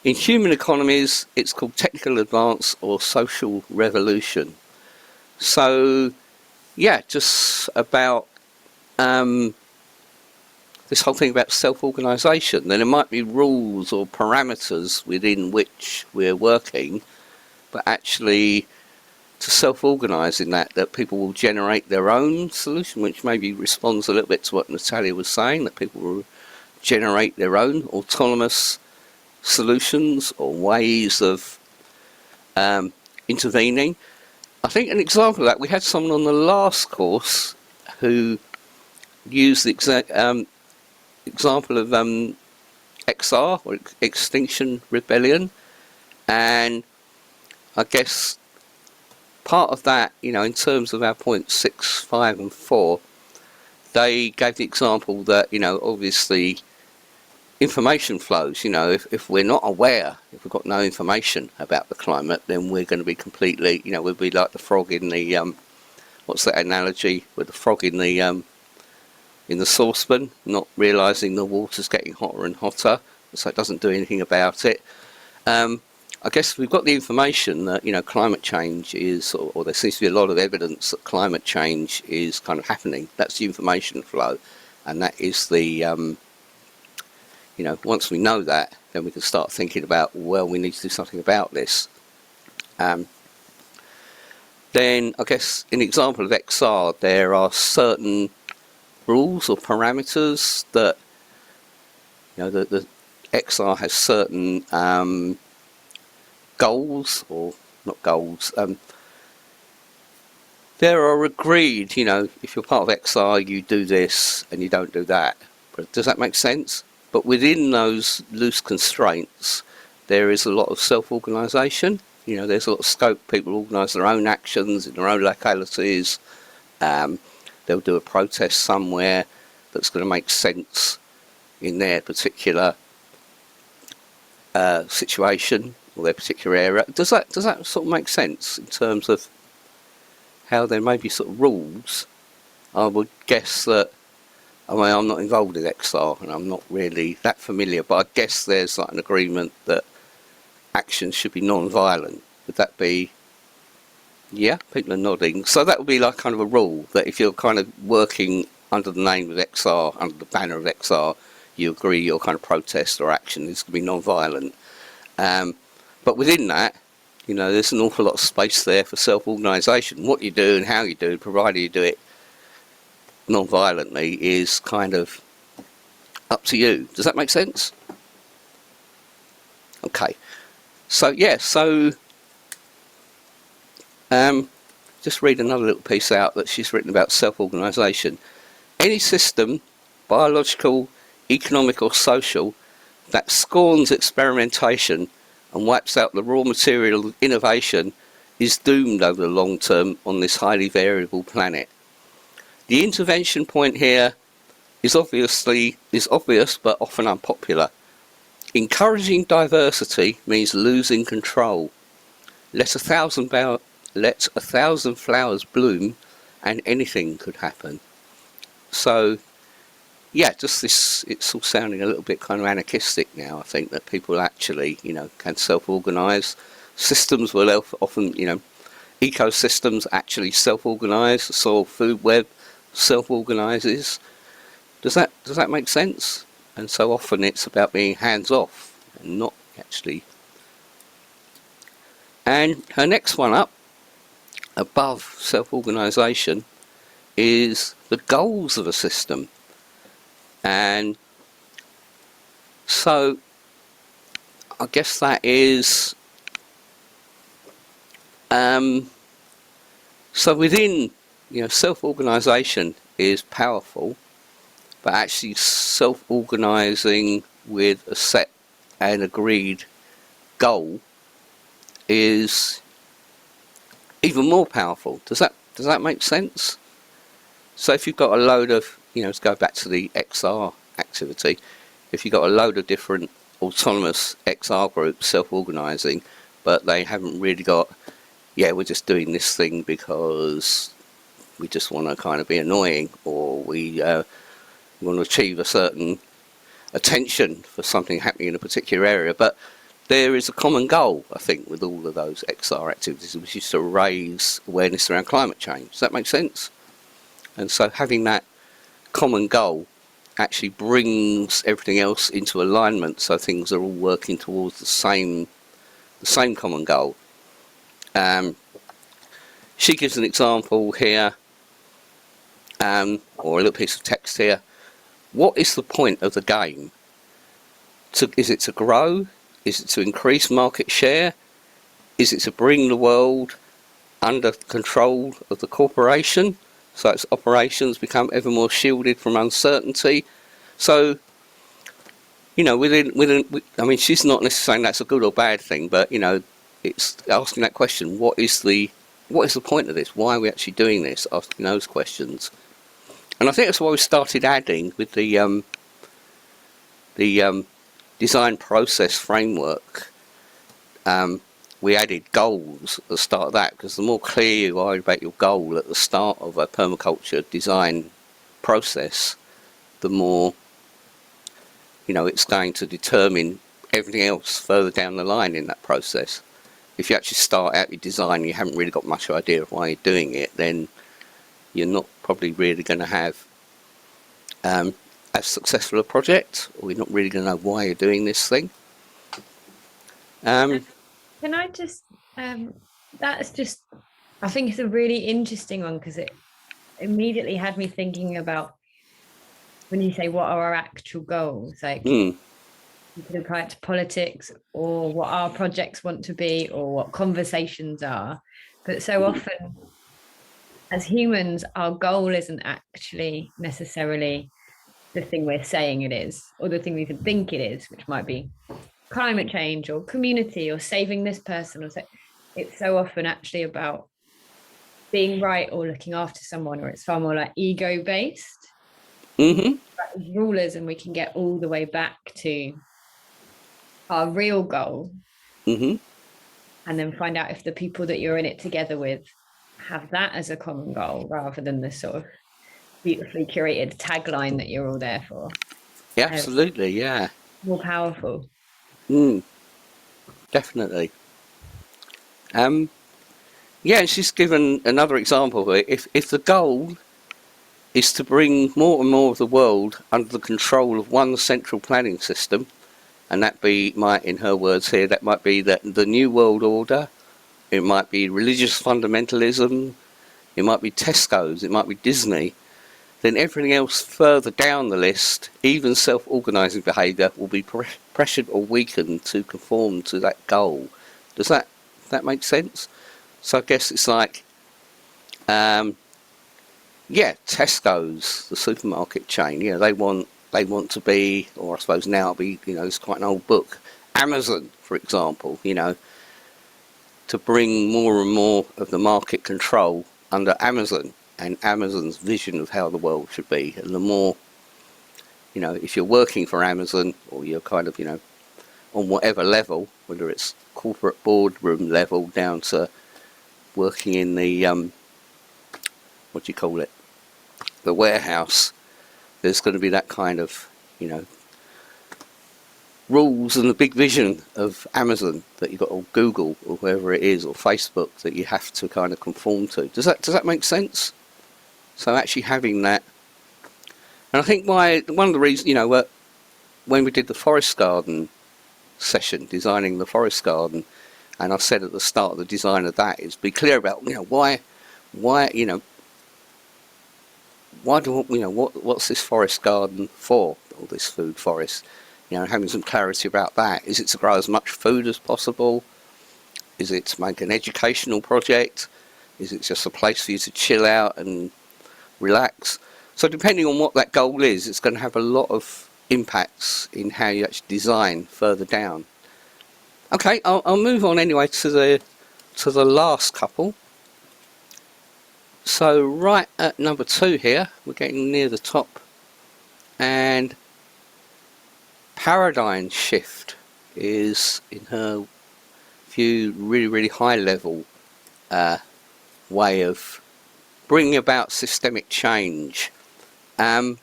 In human economies, it's called technical advance or social revolution. So, yeah, just about this whole thing about self-organisation. Then there might be rules or parameters within which we're working, but actually to self-organise in that people will generate their own solution, which maybe responds a little bit to what Natalia was saying, that people will generate their own autonomous solutions or ways of intervening. I think an example of that, we had someone on the last course who used the example of XR, or Extinction Rebellion, and I guess part of that, in terms of our points 6, 5 and 4, they gave the example that, obviously information flows. If we're not aware, if we've got no information about the climate, then we're going to be completely, we'll be like the frog in the, what's that analogy, with the frog in the saucepan, not realising the water's getting hotter and hotter, so it doesn't do anything about it. I guess we've got the information that, climate change is, or there seems to be a lot of evidence that climate change is kind of happening. That's the information flow. And that is the, once we know that, then we can start thinking about, well, we need to do something about this. Then, I guess, in the example of XR, there are certain rules or parameters that, the XR has certain goals, or not goals, there are agreed, if you're part of XR, you do this and you don't do that. But does that make sense? But within those loose constraints, there is a lot of self-organisation. There's a lot of scope. People organise their own actions in their own localities. They'll do a protest somewhere that's going to make sense in their particular situation or their particular area. Does that sort of make sense in terms of how there may be sort of rules, I would guess that, I mean, I'm not involved in XR and I'm not really that familiar, but I guess there's like an agreement that actions should be non-violent. Would that be, yeah, people are nodding. So that would be like kind of a rule that if you're kind of working under the name of XR, under the banner of XR, you agree your kind of protest or action is going to be non-violent. But within that, you know, there's an awful lot of space there for self-organisation. What you do and how you do, provided you do it non-violently, is kind of up to you. Does that make sense? Okay. So, yeah, so just read another little piece out that she's written about self-organisation. Any system, biological, economic or social, that scorns experimentation and wipes out the raw material of innovation is doomed over the long term on this highly variable planet. The intervention point here is obvious but often unpopular. Encouraging diversity means losing control. Let a thousand flowers bloom and anything could happen. So yeah, just this, it's all sounding a little bit kind of anarchistic now. I think that people actually, you know, can self-organise. Systems will often, you know, ecosystems actually self-organise. The soil food web self-organises. Does that make sense? And so often it's about being hands-off and not actually. And her next one up, above self-organisation, is the goals of a system. And so I guess that is so within, you know, self-organisation is powerful, but actually self-organising with a set and agreed goal is even more powerful. Does that make sense? So if you've got a load of, you know, let's go back to the XR activity. If you've got a load of different autonomous XR groups self-organising, but they haven't really got, yeah, we're just doing this thing because we just want to kind of be annoying, or we want to achieve a certain attention for something happening in a particular area. But there is a common goal, I think, with all of those XR activities, which is to raise awareness around climate change. Does that make sense? And so having that common goal actually brings everything else into alignment, so things are all working towards the same common goal. She gives an example here, or a little piece of text here. What is the point of the game? Is it to grow? Is it to increase market share? Is it to bring the world under control of the corporation, so its operations become ever more shielded from uncertainty? So, you know, I mean, she's not necessarily saying that's a good or bad thing, but, you know, it's asking that question: what is the point of this? Why are we actually doing this? Asking those questions, and I think that's why we started adding with the design process framework. We added goals at the start of that, because the more clear you are about your goal at the start of a permaculture design process, the more, you know, it's going to determine everything else further down the line in that process. If you actually start out your design and you haven't really got much idea of why you're doing it, then you're not probably really going to have as successful a project, or you're not really going to know why you're doing this thing. Can I just, that's just, I think it's a really interesting one, because it immediately had me thinking about when you say what are our actual goals, like you could apply it to politics, or what our projects want to be, or what conversations are. But so often as humans, our goal isn't actually necessarily the thing we're saying it is, or the thing we can think it is, which might be climate change or community or saving this person, or so. It's so often actually about being right or looking after someone, or it's far more like ego based rulers, and we can get all the way back to our real goal, and then find out if the people that you're in it together with have that as a common goal rather than the sort of beautifully curated tagline that you're all there for. Yeah, absolutely, yeah. More powerful. Definitely. Yeah, and she's given another example here. If the goal is to bring more and more of the world under the control of one central planning system, and that might, in her words here, that might be the New World Order, it might be religious fundamentalism, it might be Tesco's, it might be Disney, then everything else further down the list, even self-organising behaviour, will be pressured or weakened to conform to that goal. Does that make sense? So I guess it's like, yeah, Tesco's, the supermarket chain, you know, they want to be, or I suppose now it'll be, you know, it's quite an old book. Amazon, for example, you know, to bring more and more of the market control under Amazon and Amazon's vision of how the world should be. And the more, you know, if you're working for Amazon or you're kind of, you know, on whatever level, whether it's corporate boardroom level down to working in the, what do you call it, the warehouse, there's going to be that kind of, you know, rules and the big vision of Amazon that you've got, or Google or whoever it is, or Facebook, that you have to kind of conform to. Does that make sense? So actually having that, and I think one of the reasons, you know, when we did the forest garden session, designing the forest garden, and I said at the start of the design of that is be clear about, you know, why, you know, why do, you know, what's this forest garden for, or this food forest? You know, having some clarity about that. Is it to grow as much food as possible? Is it to make an educational project? Is it just a place for you to chill out and relax? So depending on what that goal is, it's going to have a lot of impacts in how you actually design further down. Okay, I'll move on anyway to the last couple. So right at number 2 here, we're getting near the top, and paradigm shift is, in her view, really high level way of bringing about systemic change. So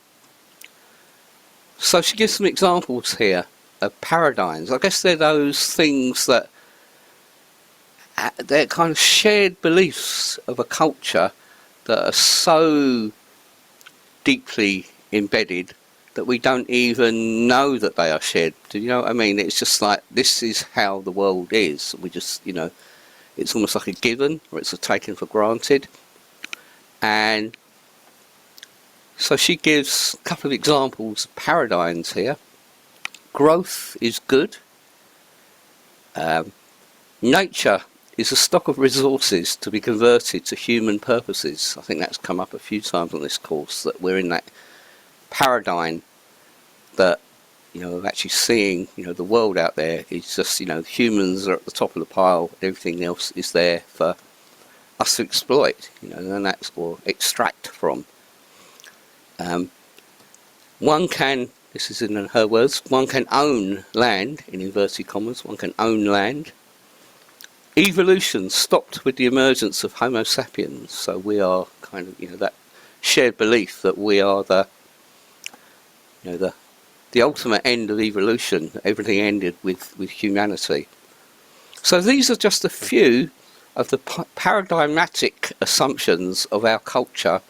she gives some examples here of paradigms. I guess they're those things that they're kind of shared beliefs of a culture that are so deeply embedded that we don't even know that they are shared. Do you know what I mean? It's just like, this is how the world is. We just, you know, it's almost like a given, or it's a taken for granted. And so she gives a couple of examples of paradigms here. Growth is good. Nature is a stock of resources to be converted to human purposes. I think that's come up a few times on this course, that we're in that paradigm that, you know, of actually seeing, you know, the world out there is just, you know, humans are at the top of the pile, everything else is there for us to exploit, you know, and that's, or extract from. One can, this is in her words, one can own land, in inverted commas, one can own land. Evolution stopped with the emergence of Homo sapiens, so we are kind of, you know, that shared belief that we are the, you know, the ultimate end of evolution. Everything ended with humanity. So these are just a few of the paradigmatic assumptions of our culture,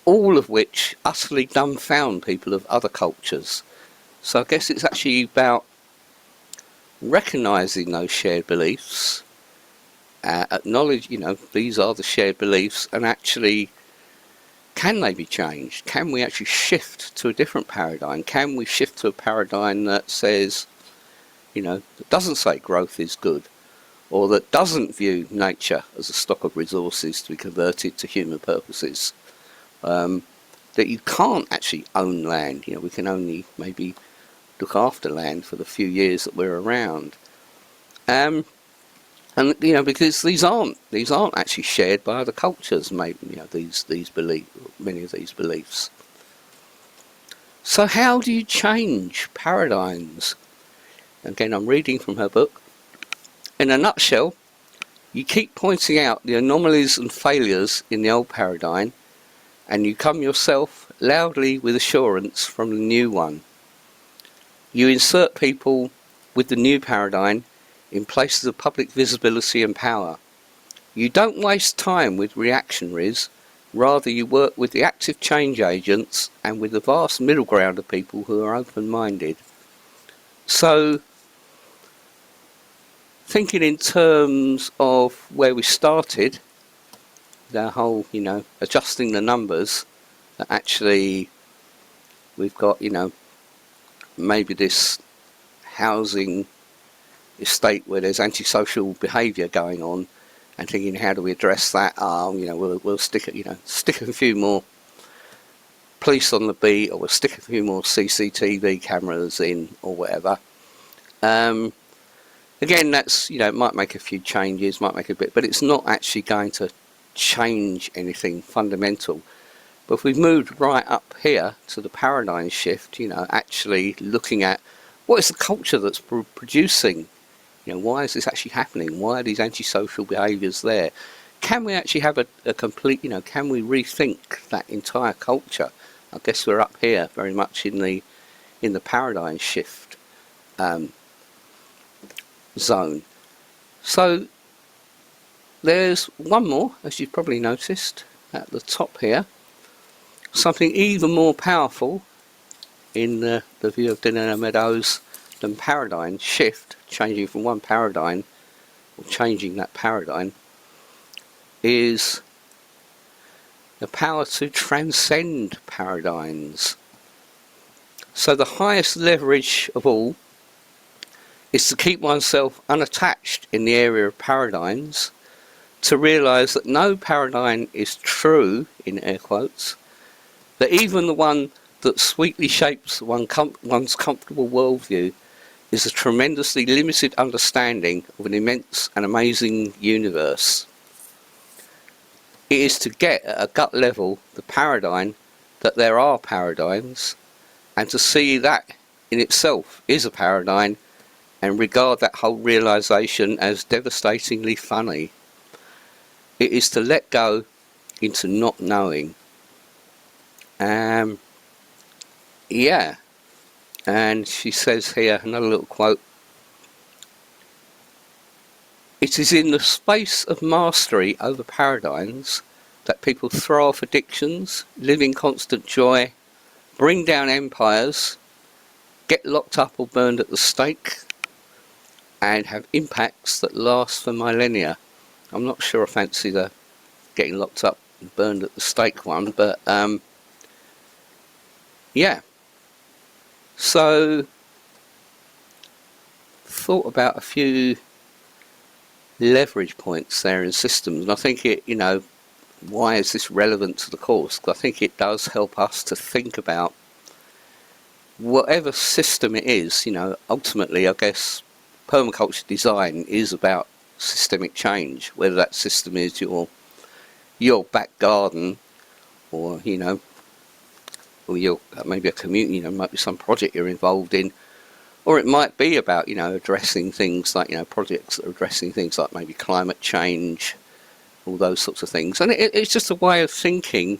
all of which utterly dumbfound people of other cultures. So I guess it's actually about recognising those shared beliefs, acknowledge, you know, these are the shared beliefs, and actually, can they be changed? Can we actually shift to a different paradigm? Can we shift to a paradigm that says, you know, that doesn't say growth is good, or that doesn't view nature as a stock of resources to be converted to human purposes? That you can't actually own land. You know, we can only maybe look after land for the few years that we're around. And you know, because these aren't actually shared by other cultures. Maybe, you know, many of these beliefs. So how do you change paradigms? Again, I'm reading from her book. In a nutshell, You keep pointing out the anomalies and failures in the old paradigm, and you come yourself loudly with assurance from the new one. You insert people with the new paradigm in places of public visibility and power. You don't waste time with reactionaries, rather you work with the active change agents and with the vast middle ground of people who are open-minded. So, thinking in terms of where we started, the whole, adjusting the numbers, that actually we've got, maybe this housing estate where there's antisocial behaviour going on, and thinking, how do we address that? We'll stick a few more police on the beat, or we'll stick a few more CCTV cameras in, or whatever. Again, that's, it might make a few changes, might make a bit, but it's not actually going to change anything fundamental. But if we've moved right up here to the paradigm shift, actually looking at what is the culture that's producing, why is this actually happening? Why are these antisocial behaviours there? Can we actually have a complete, can we rethink that entire culture? I guess we're up here very much in the paradigm shift zone. So there's one more, as you've probably noticed at the top here, something even more powerful in the view of Dinner Meadows than paradigm shift, changing from one paradigm, or changing that paradigm, is the power to transcend paradigms. So the highest leverage of all is to keep oneself unattached in the area of paradigms, to realise that no paradigm is true, in air quotes, that even the one that sweetly shapes one's comfortable worldview is a tremendously limited understanding of an immense and amazing universe. It is to get at a gut level the paradigm that there are paradigms, and to see that in itself is a paradigm, and regard that whole realisation as devastatingly funny. It is to let go into not knowing. Yeah. And she says here, another little quote, "It is in the space of mastery over paradigms that people throw off addictions, live in constant joy, bring down empires, get locked up or burned at the stake, and have impacts that last for millennia." I'm not sure I fancy the getting locked up and burned at the stake one, but yeah. So, thought about a few leverage points there in systems, and I think it, why is this relevant to the course? Because I think it does help us to think about whatever system it is. Ultimately, I guess permaculture design is about systemic change, whether that system is your back garden, or or your maybe a community, might be some project you're involved in, or it might be about addressing things like projects that are addressing things like maybe climate change, all those sorts of things. And it's just a way of thinking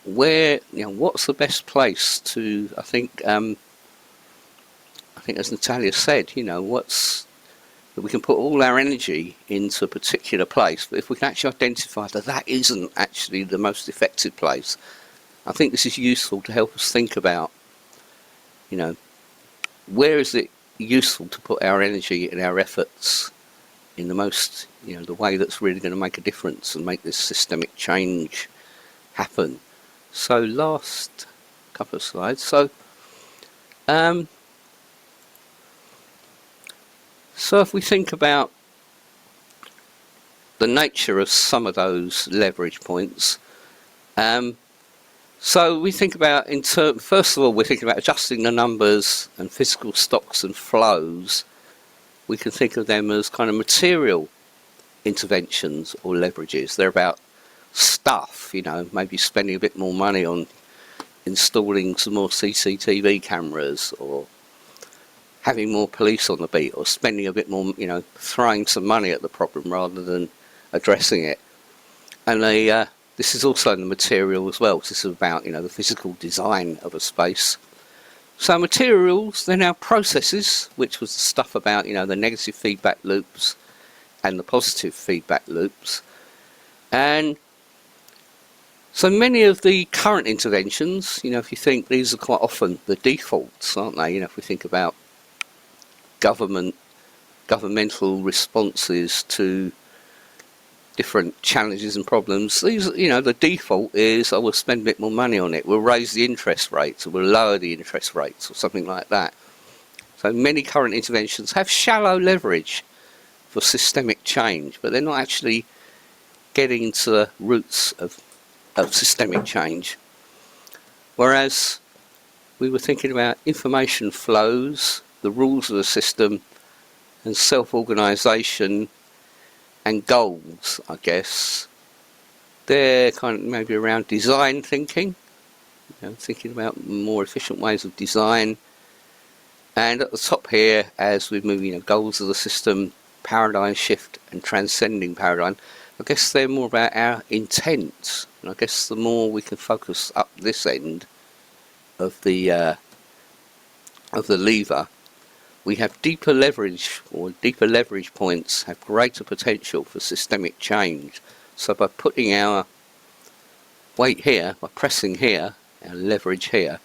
where what's the best place to, I think as Natalia said, what's that we can put all our energy into a particular place, but if we can actually identify that isn't actually the most effective place, I think this is useful to help us think about, where is it useful to put our energy and our efforts in the most, the way that's really going to make a difference and make this systemic change happen. So last couple of slides. So if we think about the nature of some of those leverage points, so we think about, first of all, we're thinking about adjusting the numbers and physical stocks and flows. We can think of them as kind of material interventions or leverages. They're about stuff, maybe spending a bit more money on installing some more CCTV cameras, or having more police on the beat, or spending a bit more, throwing some money at the problem rather than addressing it. And this is also in the material as well. This is about, the physical design of a space. So materials, then our processes, which was the stuff about, the negative feedback loops and the positive feedback loops. And so many of the current interventions, if you think, these are quite often the defaults, aren't they? If we think about governmental responses to different challenges and problems, these, the default is, we'll spend a bit more money on it, we'll raise the interest rates, or we'll lower the interest rates, or something like that. So many current interventions have shallow leverage for systemic change, but they're not actually getting to the roots of systemic change. Whereas we were thinking about information flows, the rules of the system, and self-organisation and goals, I guess. They're kind of maybe around design thinking, thinking about more efficient ways of design. And at the top here, as we move, goals of the system, paradigm shift and transcending paradigm, I guess they're more about our intent. And I guess the more we can focus up this end of the lever, we have deeper leverage, or deeper leverage points have greater potential for systemic change. So by putting our weight here, by pressing here, our leverage here,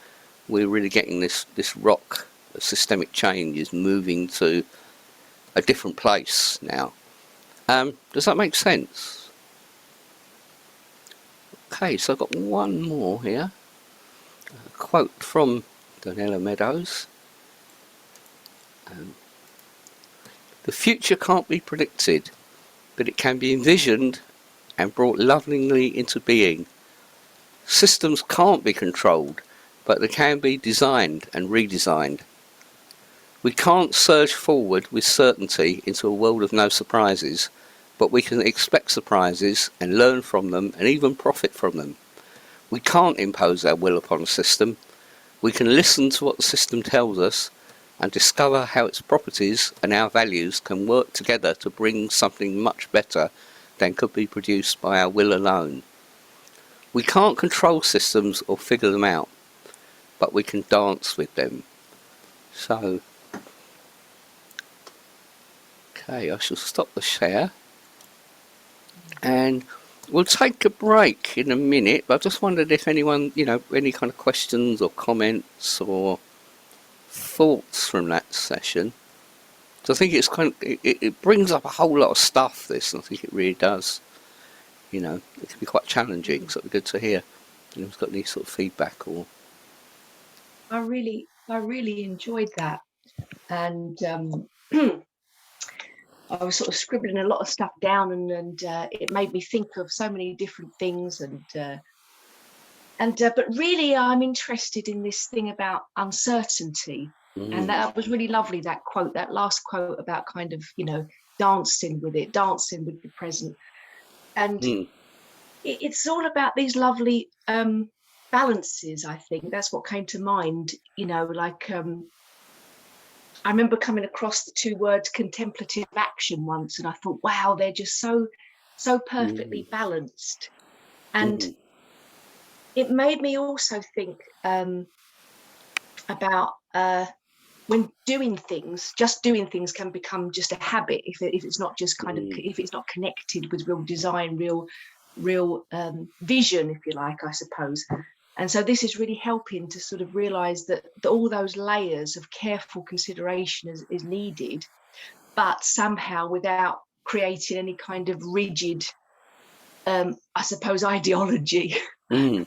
we're really getting this rock of systemic change is moving to a different place now. Does that make sense? Okay, so I've got one more here. A quote from Donella Meadows. The future can't be predicted, but it can be envisioned and brought lovingly into being. Systems can't be controlled, but they can be designed and redesigned. We can't surge forward with certainty into a world of no surprises, but we can expect surprises and learn from them and even profit from them. We can't impose our will upon a system. We can listen to what the system tells us and discover how its properties and our values can work together to bring something much better than could be produced by our will alone. We can't control systems or figure them out, but we can dance with them. So, okay, I shall stop the share. And we'll take a break in a minute, but I just wondered if anyone, any kind of questions or comments or thoughts from that session. So I think it's it brings up a whole lot of stuff, this, and I think it really does. It can be quite challenging, so it'd be good to hear if anyone's got any sort of feedback or... I really enjoyed that. And I was sort of scribbling a lot of stuff down, and it made me think of so many different things. But really, I'm interested in this thing about uncertainty, and that was really lovely. That quote, that last quote about kind of dancing with it, dancing with the present, and it's all about these lovely balances. I think that's what came to mind. I remember coming across the two words contemplative action once, and I thought, wow, they're just so perfectly balanced. And it made me also think about when doing things, just doing things can become just a habit if it's not just kind of, if it's not connected with real design, real vision, if you like, I suppose. And so this is really helping to sort of realize that all those layers of careful consideration is needed, but somehow without creating any kind of rigid, I suppose, ideology. And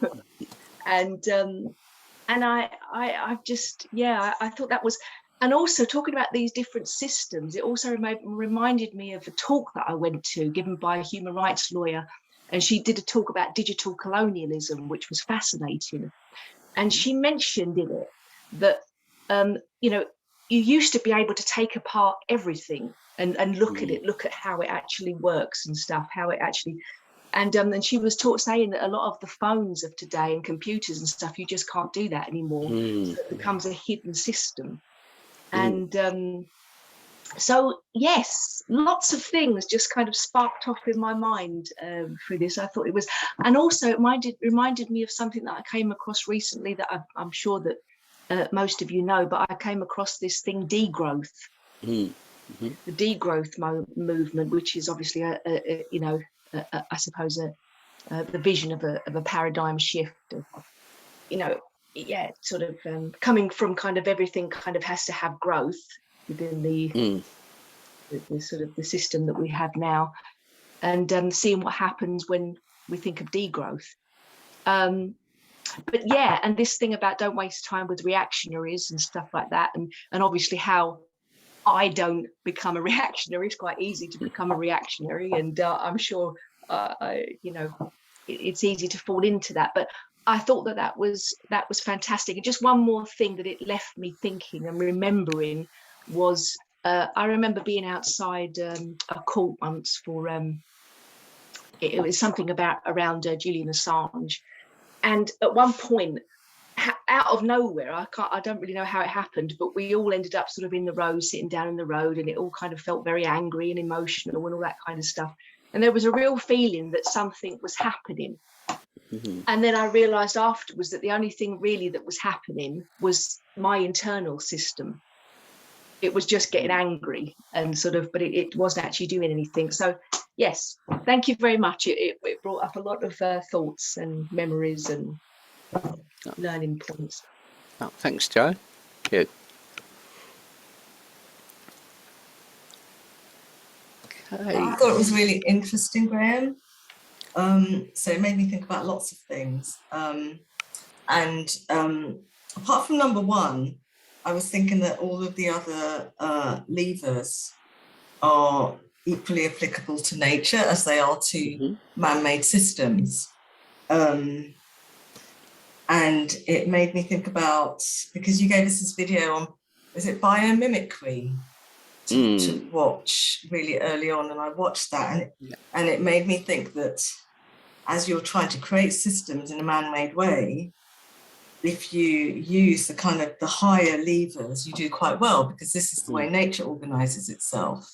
I've just, I thought that was, and also talking about these different systems, it also reminded me of a talk that I went to given by a human rights lawyer. And she did a talk about digital colonialism, which was fascinating. And she mentioned in it that, you used to be able to take apart everything and look at it, look at how it actually works and stuff, how it actually, and she was saying that a lot of the phones of today and computers and stuff, you just can't do that anymore. So it becomes a hidden system. And so, yes, lots of things just kind of sparked off in my mind through this. I thought it was, and also it reminded me of something that I came across recently that I'm sure that most of you know, but I came across this thing, degrowth. The degrowth movement, which is obviously I suppose the vision of a paradigm shift of, sort of coming from kind of everything kind of has to have growth within the sort of the system that we have now, and seeing what happens when we think of degrowth. But yeah, and this thing about don't waste time with reactionaries and stuff like that, and obviously how I don't become a reactionary. It's quite easy to become a reactionary, and I'm sure it's easy to fall into that. But I thought that was fantastic. And just one more thing that it left me thinking and remembering was I remember being outside a court once for it was something around Julian Assange, and at one point, out of nowhere, I don't really know how it happened, but we all ended up sort of in the road, sitting down in the road, and it all kind of felt very angry and emotional and all that kind of stuff. And there was a real feeling that something was happening. And then I realized afterwards that the only thing really that was happening was my internal system. It was just getting angry and sort of, but it wasn't actually doing anything. So yes, thank you very much. It brought up a lot of thoughts and memories and learning points. Oh, thanks, Joe. Good. Okay. I thought it was really interesting, Graham. So it made me think about lots of things. And apart from number one, I was thinking that all of the other levers are equally applicable to nature as they are to man-made systems. And it made me think about, because you gave us this video on, is it biomimicry to watch really early on, and I watched that, and it made me think that as you're trying to create systems in a man-made way, if you use the kind of the higher levers, you do quite well, because this is the way nature organizes itself.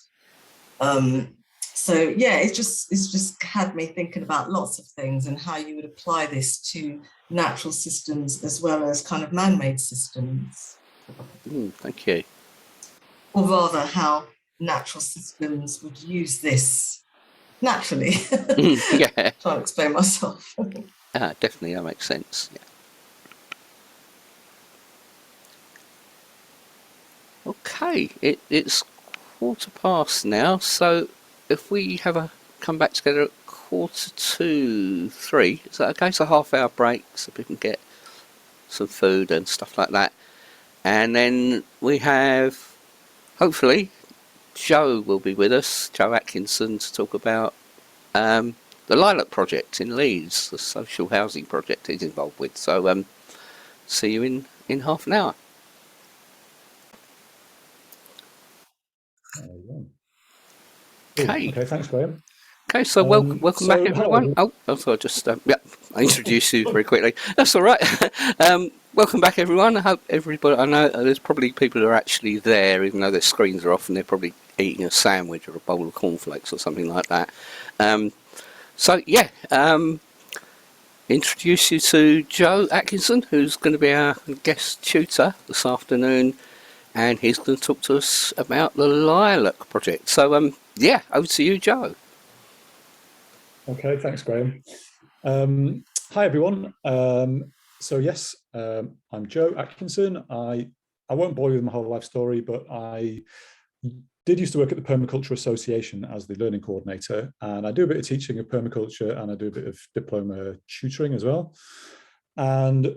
So yeah, it's just had me thinking about lots of things and how you would apply this to natural systems as well as kind of man-made systems. Thank you. Or rather, how natural systems would use this naturally. Yeah. Trying to explain myself. Definitely, that makes sense. Yeah. Okay, it's 1:15 now, so if we have a come back together at 2:45, is that okay? So half-hour break so people can get some food and stuff like that. And then we have, hopefully, Joe will be with us, Joe Atkinson, to talk about the Lilac project in Leeds, the social housing project he's involved with. So see you in half an hour. Okay. Okay, thanks, Graham. Okay, so welcome back, everyone. I just I introduced you very quickly. That's all right. Welcome back, everyone. I hope everybody. I know there's probably people who are actually there, even though their screens are off, and they're probably eating a sandwich or a bowl of cornflakes or something like that. So yeah, introduce you to Joe Atkinson, who's going to be our guest tutor this afternoon, and he's going to talk to us about the Lilac project. So yeah, over to you, Joe. Okay, thanks, Graham. Hi, everyone. So yes, I'm Joe Atkinson. I won't bore you with my whole life story, but I did used to work at the Permaculture Association as the learning coordinator, and I do a bit of teaching of permaculture, and I do a bit of diploma tutoring as well. And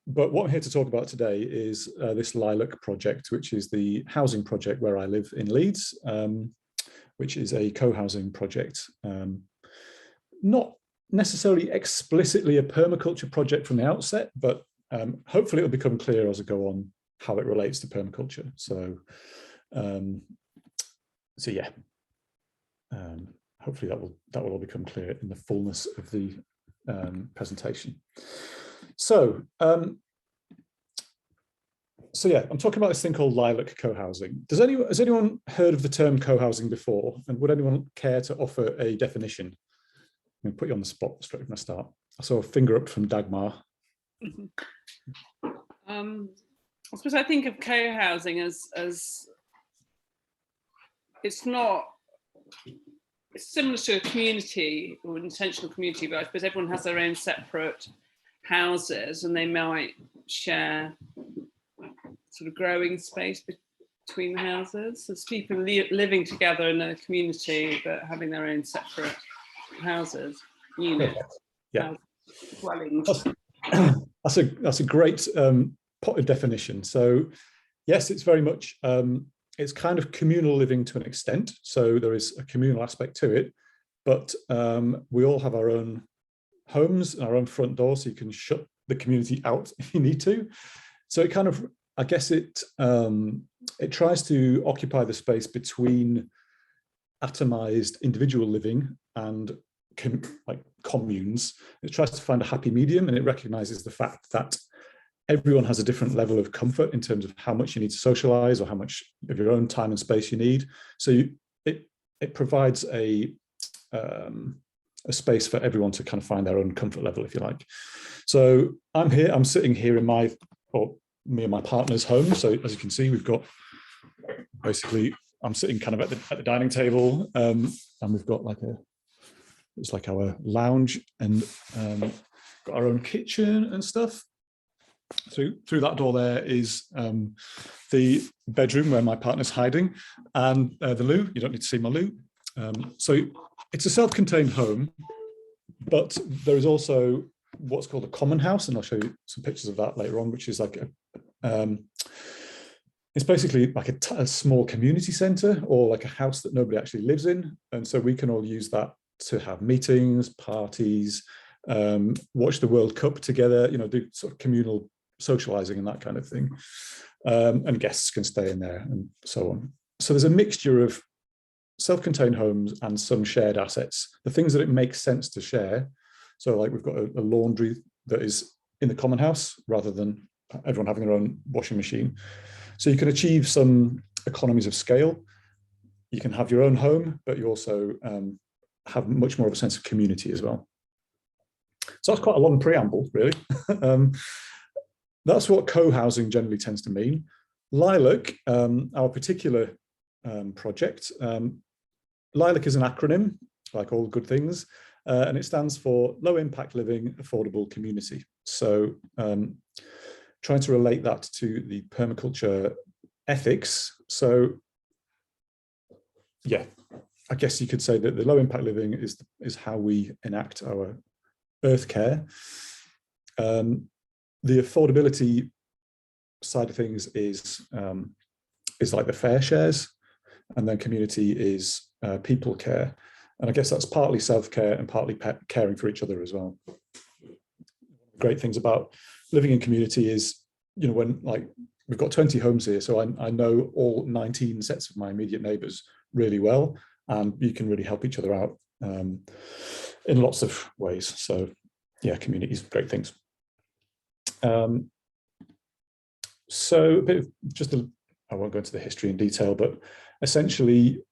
but what I'm here to talk about today is this Lilac project, which is the housing project where I live in Leeds, which is a co-housing project. Not necessarily explicitly a permaculture project from the outset, but hopefully it'll become clear as I go on how it relates to permaculture. So yeah, hopefully that will all become clear in the fullness of the presentation. So So yeah, I'm talking about this thing called lilac co-housing. Has anyone heard of the term co-housing before? And would anyone care to offer a definition? I'm going to put you on the spot straight from the start. I saw a finger up from Dagmar. I suppose I think of co-housing as it's similar to a community or an intentional community, but I suppose everyone has their own separate houses and they might share sort of growing space between the houses. There's people living together in a community but having their own separate houses, units, yeah, dwellings. That's a great potted definition. So yes, it's very much it's kind of communal living to an extent. So there is a communal aspect to it, but we all have our own homes and our own front door, so you can shut the community out if you need to. So it kind of, I guess it tries to occupy the space between atomized individual living and like communes. It tries to find a happy medium, and it recognizes the fact that everyone has a different level of comfort in terms of how much you need to socialize or how much of your own time and space you need. So it provides a space for everyone to kind of find their own comfort level, if you like. So I'm sitting here in me and my partner's home. So as you can see, we've got basically, I'm sitting kind of at the dining table, and we've got it's like our lounge, and got our own kitchen and stuff. So through that door there is the bedroom where my partner's hiding, and the loo. You don't need to see my loo. So it's a self-contained home, but there is also what's called a common house, and I'll show you some pictures of that later on, which is like it's basically like a small community center, or like a house that nobody actually lives in. And so we can all use that to have meetings, parties, watch the World Cup together, do sort of communal socializing and that kind of thing. And guests can stay in there and so on. So there's a mixture of self-contained homes and some shared assets, the things that it makes sense to share. So like we've got a laundry that is in the common house rather than everyone having their own washing machine. So you can achieve some economies of scale. You can have your own home, but you also have much more of a sense of community as well. So that's quite a long preamble, really. That's what co-housing generally tends to mean. Lilac, our particular project, Lilac is an acronym, like all good things, and it stands for Low Impact Living, Affordable Community. So trying to relate that to the permaculture ethics. So yeah, I guess you could say that the low impact living is how we enact our earth care. The affordability side of things is like the fair shares, and then community is people care. And I guess that's partly self-care and partly caring for each other as well. Great things about living in community is, when we've got 20 homes here, so I know all 19 sets of my immediate neighbours really well, and you can really help each other out in lots of ways. So yeah, communities, great things. So a bit of I won't go into the history in detail, but essentially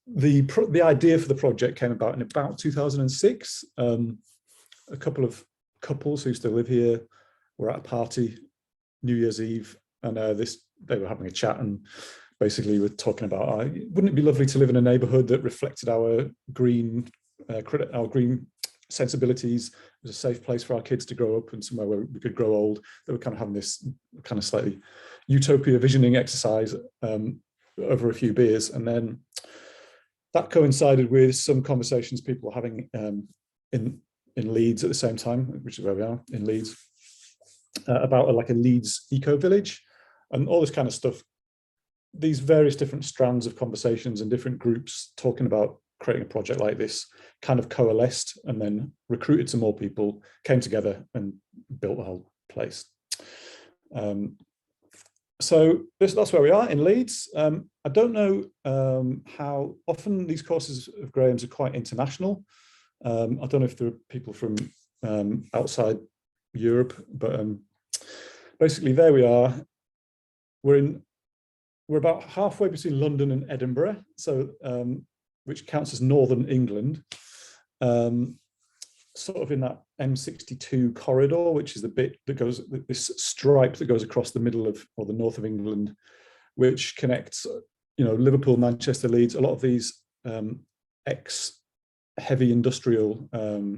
the idea for the project came about in about 2006. A couple of couples who still live here were at a party New Year's Eve, and they were having a chat and basically were talking about, wouldn't it be lovely to live in a neighborhood that reflected our green sensibilities, was a safe place for our kids to grow up and somewhere where we could grow old. They were kind of having this kind of slightly utopia visioning exercise over a few beers, and then that coincided with some conversations people were having in Leeds at the same time, which is where we are in Leeds, about like a Leeds eco village and all this kind of stuff. These various different strands of conversations and different groups talking about creating a project like this kind of coalesced, and then recruited some more people, came together and built the whole place. So that's where we are in Leeds. I don't know how often these courses of Graham's are quite international. I don't know if there are people from outside Europe, but basically there we are. we're about halfway between London and Edinburgh, so which counts as northern England, sort of in that M62 corridor, which is the bit that goes, this stripe that goes across the middle of, or the north of England, which connects, Liverpool, Manchester, Leeds, a lot of these ex-heavy industrial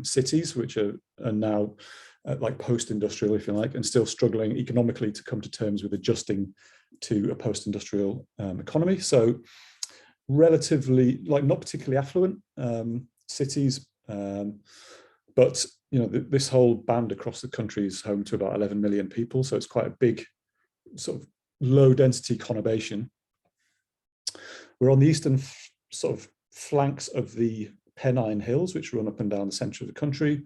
cities, which are now like post-industrial, if you like, and still struggling economically to come to terms with adjusting to a post-industrial economy. So relatively, like, not particularly affluent cities, but this whole band across the country is home to about 11 million people, so it's quite a big sort of low density conurbation. We're on the eastern sort of flanks of the Pennine Hills, which run up and down the centre of the country.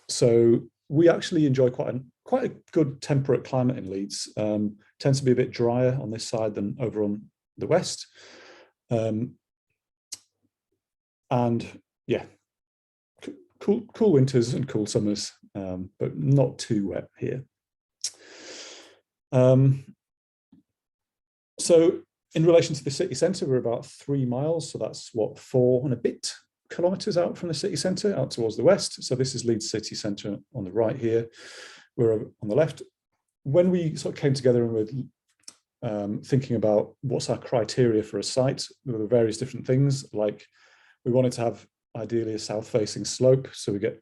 So we actually enjoy quite a good temperate climate in Leeds. Tends to be a bit drier on this side than over on the west. And yeah, cool winters and cool summers, but not too wet here. So in relation to the city centre, we're about 3 miles. So that's what, 4 and a bit kilometres out from the city centre, out towards the west. So this is Leeds city centre on the right here. We're on the left. When we sort of came together and were thinking about what's our criteria for a site, there were various different things. Like, we wanted to have ideally a south-facing slope, so we get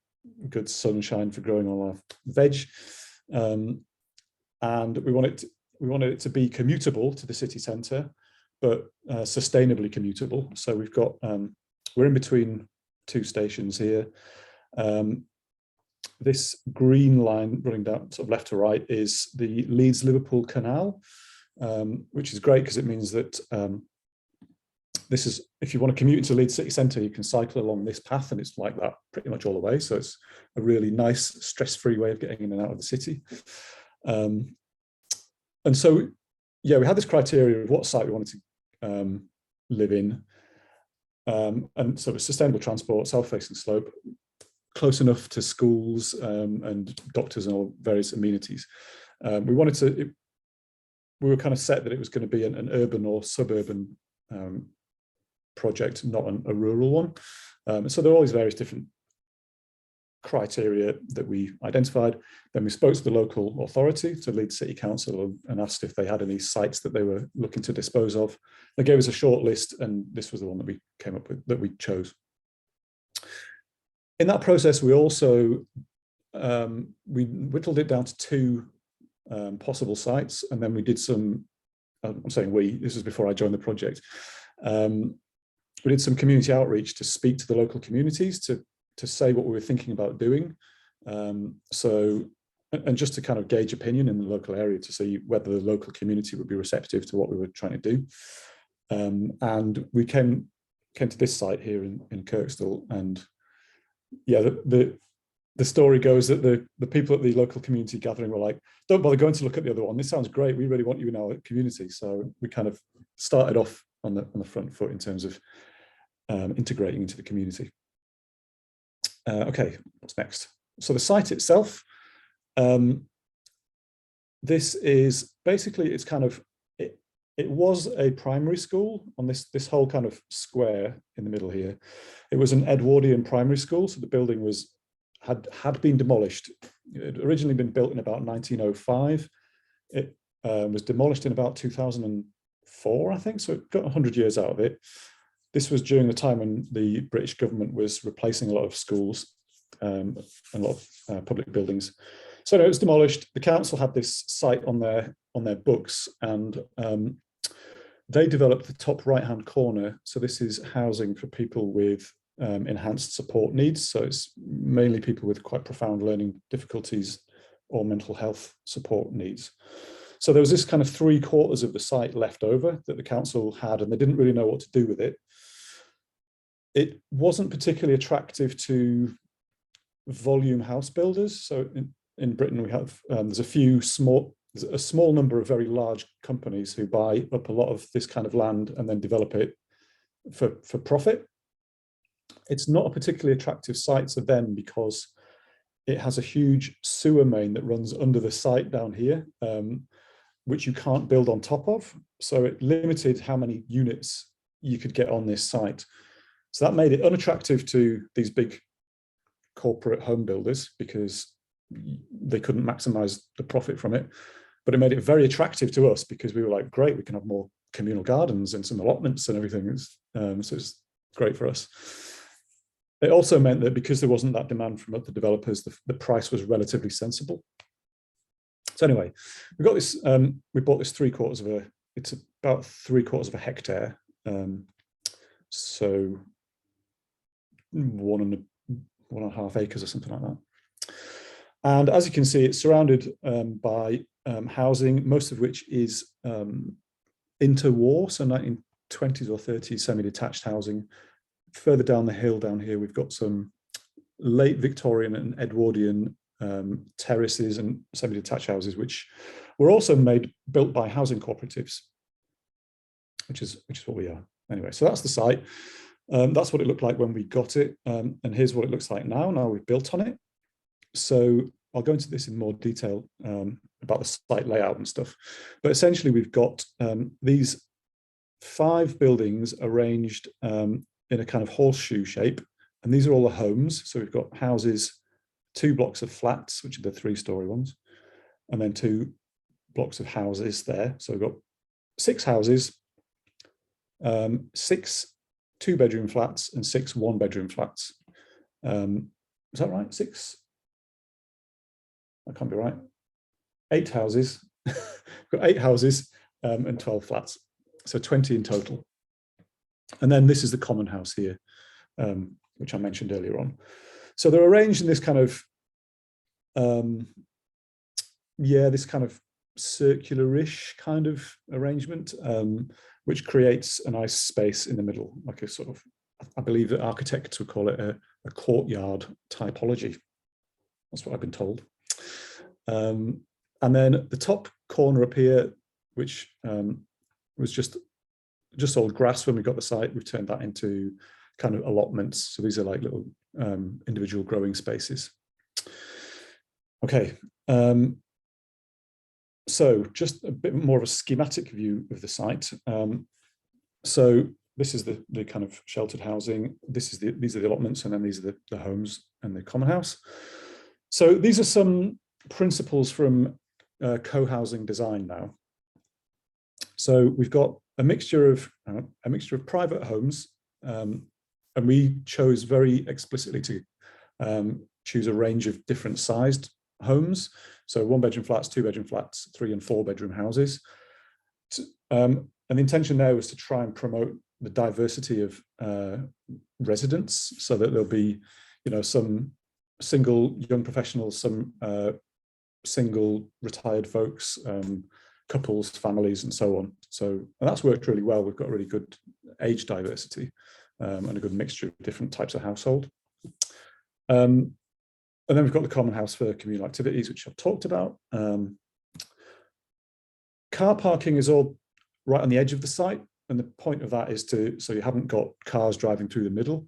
good sunshine for growing all our veg, and we wanted it to be commutable to the city centre, but sustainably commutable. So we've got we're in between 2 stations here. This green line running down sort of left to right is the Leeds-Liverpool Canal, which is great because it means that this is, if you want to commute into Leeds city centre, you can cycle along this path, and it's like that pretty much all the way. So it's a really nice, stress-free way of getting in and out of the city. And so, yeah, we had this criteria of what site we wanted to live in. And so it's sustainable transport, south-facing slope, close enough to schools and doctors and all various amenities. We were kind of set that it was going to be an urban or suburban project, not a rural one. So there are all these various different criteria that we identified. Then we spoke to the local authority, to Leeds City Council, and asked if they had any sites that they were looking to dispose of. They gave us a short list, and this was the one that we came up with, that we chose. In that process, we also we whittled it down to 2 possible sites, and then we did some, I'm saying we, this was before I joined the project, we did some community outreach to speak to the local communities, to say what we were thinking about doing. And just to kind of gauge opinion in the local area to see whether the local community would be receptive to what we were trying to do. And we came to this site here in Kirkstall, and yeah, the story goes that the people at the local community gathering were like, don't bother going to look at the other one. This sounds great. We really want you in our community. So we kind of started off on the front foot in terms of integrating into the community. Okay, what's next? So the site itself, this is basically, it's kind of, it was a primary school on this whole kind of square in the middle here. It was an Edwardian primary school, so the building had been demolished. It had originally been built in about 1905. It was demolished in about 2004, I think, so it got 100 years out of it. This was during the time when the British government was replacing a lot of schools and a lot of public buildings. So no, it was demolished. The council had this site on their books, and they developed the top right-hand corner. So this is housing for people with enhanced support needs. So it's mainly people with quite profound learning difficulties or mental health support needs. So there was this kind of 3/4 of the site left over that the council had, and they didn't really know what to do with it. It wasn't particularly attractive to volume house builders. So in Britain, we have, there's a small number of very large companies who buy up a lot of this kind of land and then develop it for profit. It's not a particularly attractive site to them because it has a huge sewer main that runs under the site down here. which you can't build on top of. So it limited how many units you could get on this site. So that made it unattractive to these big corporate home builders because they couldn't maximize the profit from it. But it made it very attractive to us because we were like, great, we can have more communal gardens and some allotments and everything. So it's great for us. It also meant that because there wasn't that demand from other developers, the price was relatively sensible. So anyway, we got this. We bought this it's about 3/4 of a hectare. So 1.5 acres or something like that. And as you can see, it's surrounded by housing, most of which is interwar, so 1920s or 30s semi-detached housing. Further down the hill down here, we've got some late Victorian and Edwardian terraces and semi-detached houses, which were also built by housing cooperatives, which is what we are. Anyway, so that's the site. That's what it looked like when we got it, and here's what it looks like now we've built on it. So I'll go into this in more detail about the site layout and stuff. But essentially, we've got these 5 buildings arranged in a kind of horseshoe shape. And these are all the homes. So we've got houses, 2 blocks of flats, which are the 3-story ones, and then 2 blocks of houses there. So we've got 6 houses, 6 2-bedroom flats and 6 1-bedroom flats. Is that right? 6? That can't be right. 8 houses. We've got 8 houses and 12 flats. So 20 in total. And then this is the common house here, which I mentioned earlier on. So they're arranged in this kind of, this kind of circular-ish kind of arrangement, which creates a nice space in the middle, like a sort of, I believe that architects would call it a courtyard typology. That's what I've been told. And then the top corner up here, which was just old grass when we got the site, we've turned that into kind of allotments. So these are like little individual growing spaces. Okay. So just a bit more of a schematic view of the site. So this is the kind of sheltered housing. These are the allotments, and then these are the homes and the common house. So these are some principles from co-housing design now. So we've got a mixture of private homes, and we chose very explicitly to choose a range of different sized homes. So 1-bedroom flats, 2-bedroom flats, 3 and 4-bedroom houses. And the intention there was to try and promote the diversity of residents, so that there'll be, some single young professionals, some single retired folks, couples, families, and so on. And that's worked really well. We've got really good age diversity and a good mixture of different types of household. And then we've got the common house for communal activities, which I've talked about. Car parking is all right on the edge of the site. And the point of that is so you haven't got cars driving through the middle.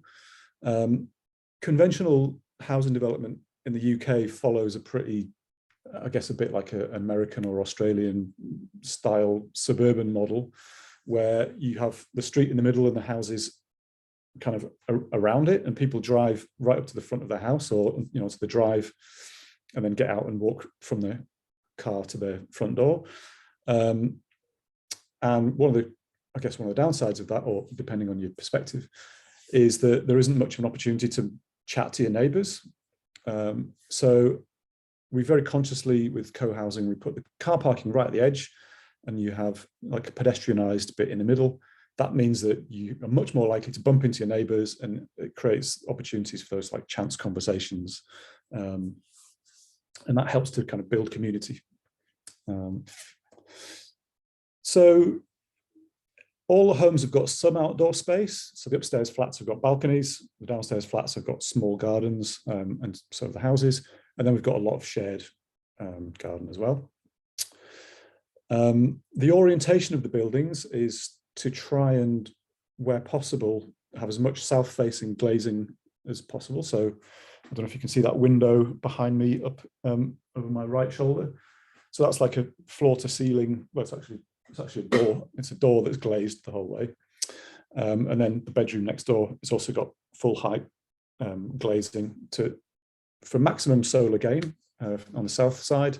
Conventional housing development in the UK follows a pretty, I guess, a bit like an American or Australian style suburban model, where you have the street in the middle and the houses kind of around it, and people drive right up to the front of their house, or to the drive, and then get out and walk from the car to their front door. And one of the downsides of that, or depending on your perspective, is that there isn't much of an opportunity to chat to your neighbours. So we very consciously, with co-housing, we put the car parking right at the edge, and you have like a pedestrianised bit in the middle. That means that you are much more likely to bump into your neighbours, and it creates opportunities for those like chance conversations. And that helps to kind of build community. So all the homes have got some outdoor space. So the upstairs flats have got balconies, the downstairs flats have got small gardens, and so have the houses. And then we've got a lot of shared garden as well. The orientation of the buildings is to try and, where possible, have as much south-facing glazing as possible. So I don't know if you can see that window behind me up over my right shoulder. So that's like a floor to ceiling. Well, it's actually a door. It's a door that's glazed the whole way. And then the bedroom next door, it's also got full height glazing for maximum solar gain on the south side.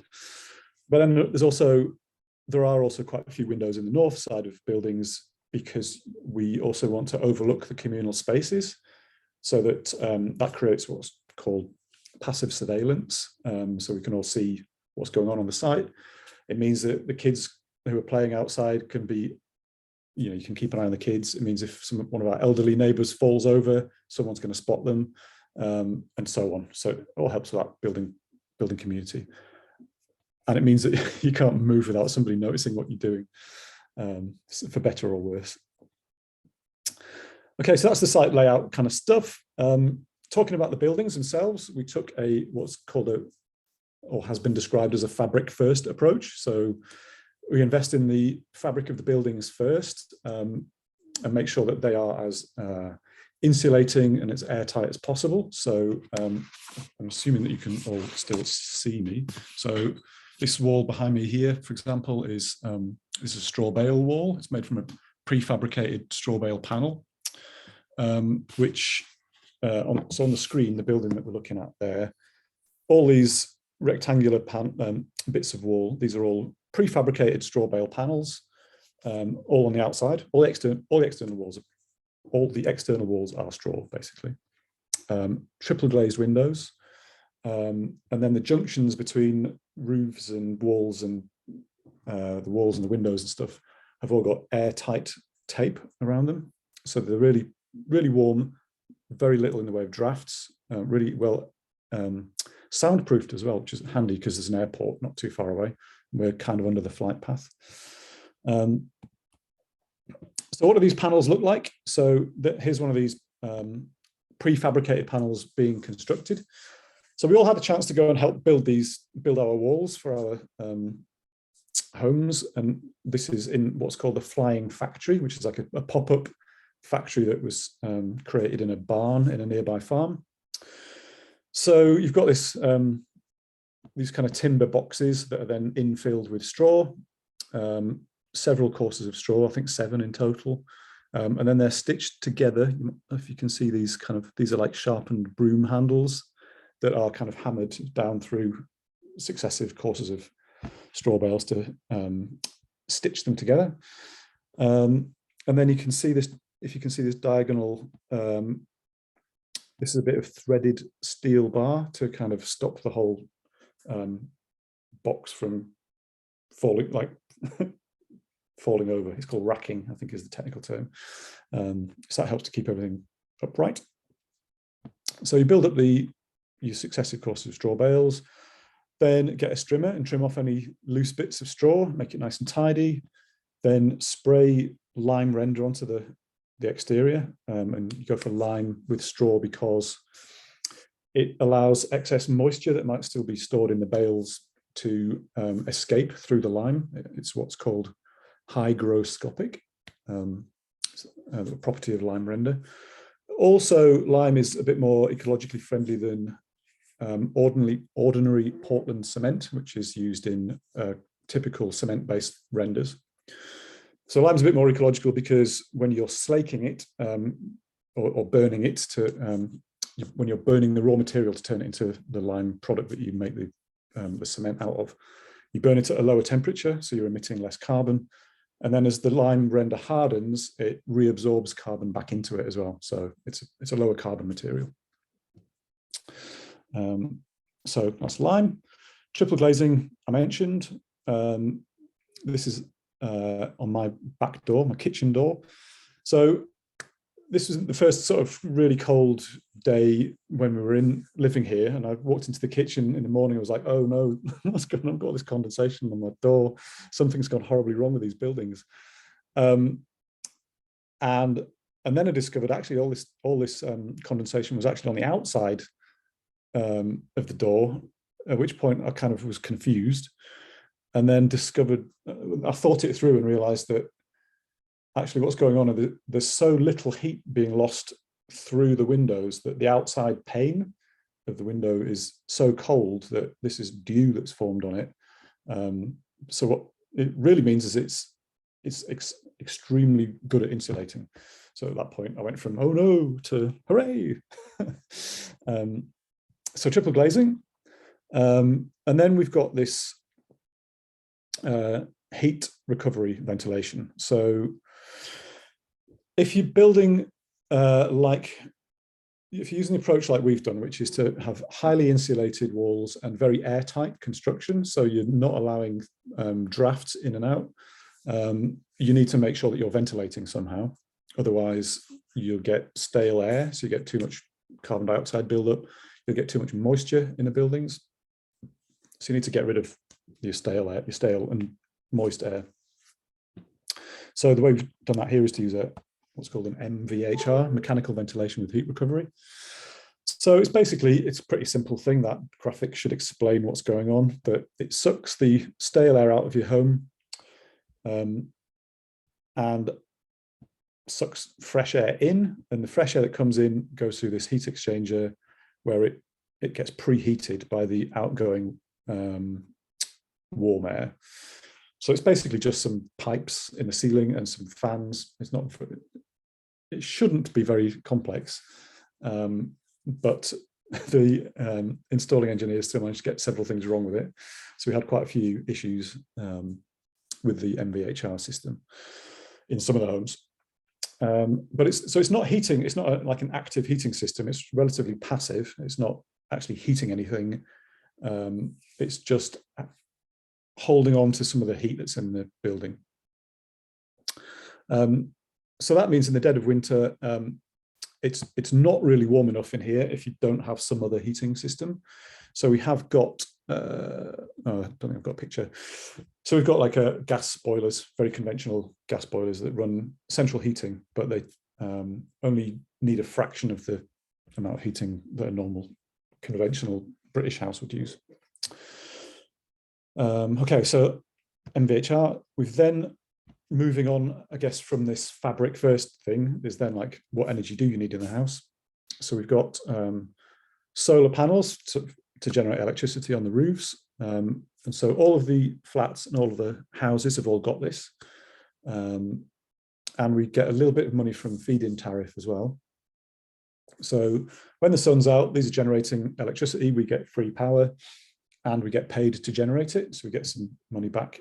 But then there are also quite a few windows in the north side of buildings, because we also want to overlook the communal spaces, so that that creates what's called passive surveillance. So we can all see what's going on the site. It means that the kids who are playing outside can be, you can keep an eye on the kids. It means if one of our elderly neighbours falls over, someone's going to spot them, and so on. So it all helps with that building community. And it means that you can't move without somebody noticing what you're doing, for better or worse. Okay, so that's the site layout kind of stuff. Talking about the buildings themselves, we took what's called or has been described as a fabric first approach. So we invest in the fabric of the buildings first, and make sure that they are as insulating and as airtight as possible. So I'm assuming that you can all still see me. So this wall behind me here, for example, is a straw bale wall. It's made from a prefabricated straw bale panel, which so on the screen, the building that we're looking at there, all these rectangular bits of wall, these are all prefabricated straw bale panels, all on the outside. All the external walls are straw, basically. Triple glazed windows, and then the junctions between roofs and walls, and the walls and the windows and stuff have all got airtight tape around them, so they're really, really warm, very little in the way of drafts, really well soundproofed as well, which is handy because there's an airport not too far away. We're kind of under the flight path. So what do these panels look like? So here's one of these prefabricated panels being constructed. So we all had a chance to go and help build our walls for our homes. And this is in what's called the Flying Factory, which is like a pop-up factory that was created in a barn in a nearby farm. So you've got these kind of timber boxes that are then infilled with straw, several courses of straw, I think 7 in total. And then they're stitched together. If you can see these are like sharpened broom handles that are kind of hammered down through successive courses of straw bales to stitch them together. And then you can see this, if you can see this diagonal, this is a bit of threaded steel bar to kind of stop the whole box from falling over. It's called racking, I think is the technical term. So that helps to keep everything upright. So you build up your successive courses of straw bales, then get a strimmer and trim off any loose bits of straw, make it nice and tidy, then spray lime render onto the exterior, and you go for lime with straw because it allows excess moisture that might still be stored in the bales to escape through the lime. It's what's called hygroscopic, the property of lime render. Also, lime is a bit more ecologically friendly than ordinary Portland cement, which is used in typical cement-based renders. So lime's a bit more ecological because when you're slaking it or burning it when you're burning the raw material to turn it into the lime product that you make the cement out of, you burn it at a lower temperature, so you're emitting less carbon. And then as the lime render hardens, it reabsorbs carbon back into it as well. So it's a lower carbon material. So that's lime. Triple glazing, I mentioned. This is on my back door, my kitchen door. So this was the first sort of really cold day when we were living here, and I walked into the kitchen in the morning. I was like, oh no, what's going on? I've got all this condensation on my door. Something's gone horribly wrong with these buildings. And then I discovered actually all this condensation was actually on the outside of the door, at which point I kind of was confused, and then discovered, I thought it through and realized that actually what's going on, there's so little heat being lost through the windows that the outside pane of the window is so cold that this is dew that's formed on it, So what it really means is it's extremely good at insulating. So at that point, I went from oh no to hooray. So triple glazing, and then we've got this heat recovery ventilation. So if you're building if you're using the approach like we've done, which is to have highly insulated walls and very airtight construction, so you're not allowing drafts in and out, you need to make sure that you're ventilating somehow. Otherwise, you'll get stale air, so you get too much carbon dioxide buildup. You'll get too much moisture in the buildings. So you need to get rid of your stale air, your stale and moist air. So the way we've done that here is to use what's called an MVHR, mechanical ventilation with heat recovery. So it's a pretty simple thing. That graphic should explain what's going on, but it sucks the stale air out of your home and sucks fresh air in, and the fresh air that comes in goes through this heat exchanger where it gets preheated by the outgoing warm air. So it's basically just some pipes in the ceiling and some fans. It shouldn't be very complex, but the installing engineers still managed to get several things wrong with it. So we had quite a few issues with the MVHR system in some of the homes. But it's not heating. It's not like an active heating system. It's relatively passive. It's not actually heating anything. It's just holding on to some of the heat that's in the building. So that means in the dead of winter, it's not really warm enough in here if you don't have some other heating system. So we have got, I don't think I've got a picture. So we've got like gas boilers, very conventional gas boilers that run central heating, but they only need a fraction of the amount of heating that a normal conventional British house would use. Okay, so MVHR, we've then moving on, I guess, from this fabric first thing is then like, what energy do you need in the house? So we've got solar panels to generate electricity on the roofs. And so all of the flats and all of the houses have all got this. And we get a little bit of money from feed-in tariff as well. So when the sun's out, these are generating electricity, we get free power and we get paid to generate it. So we get some money back.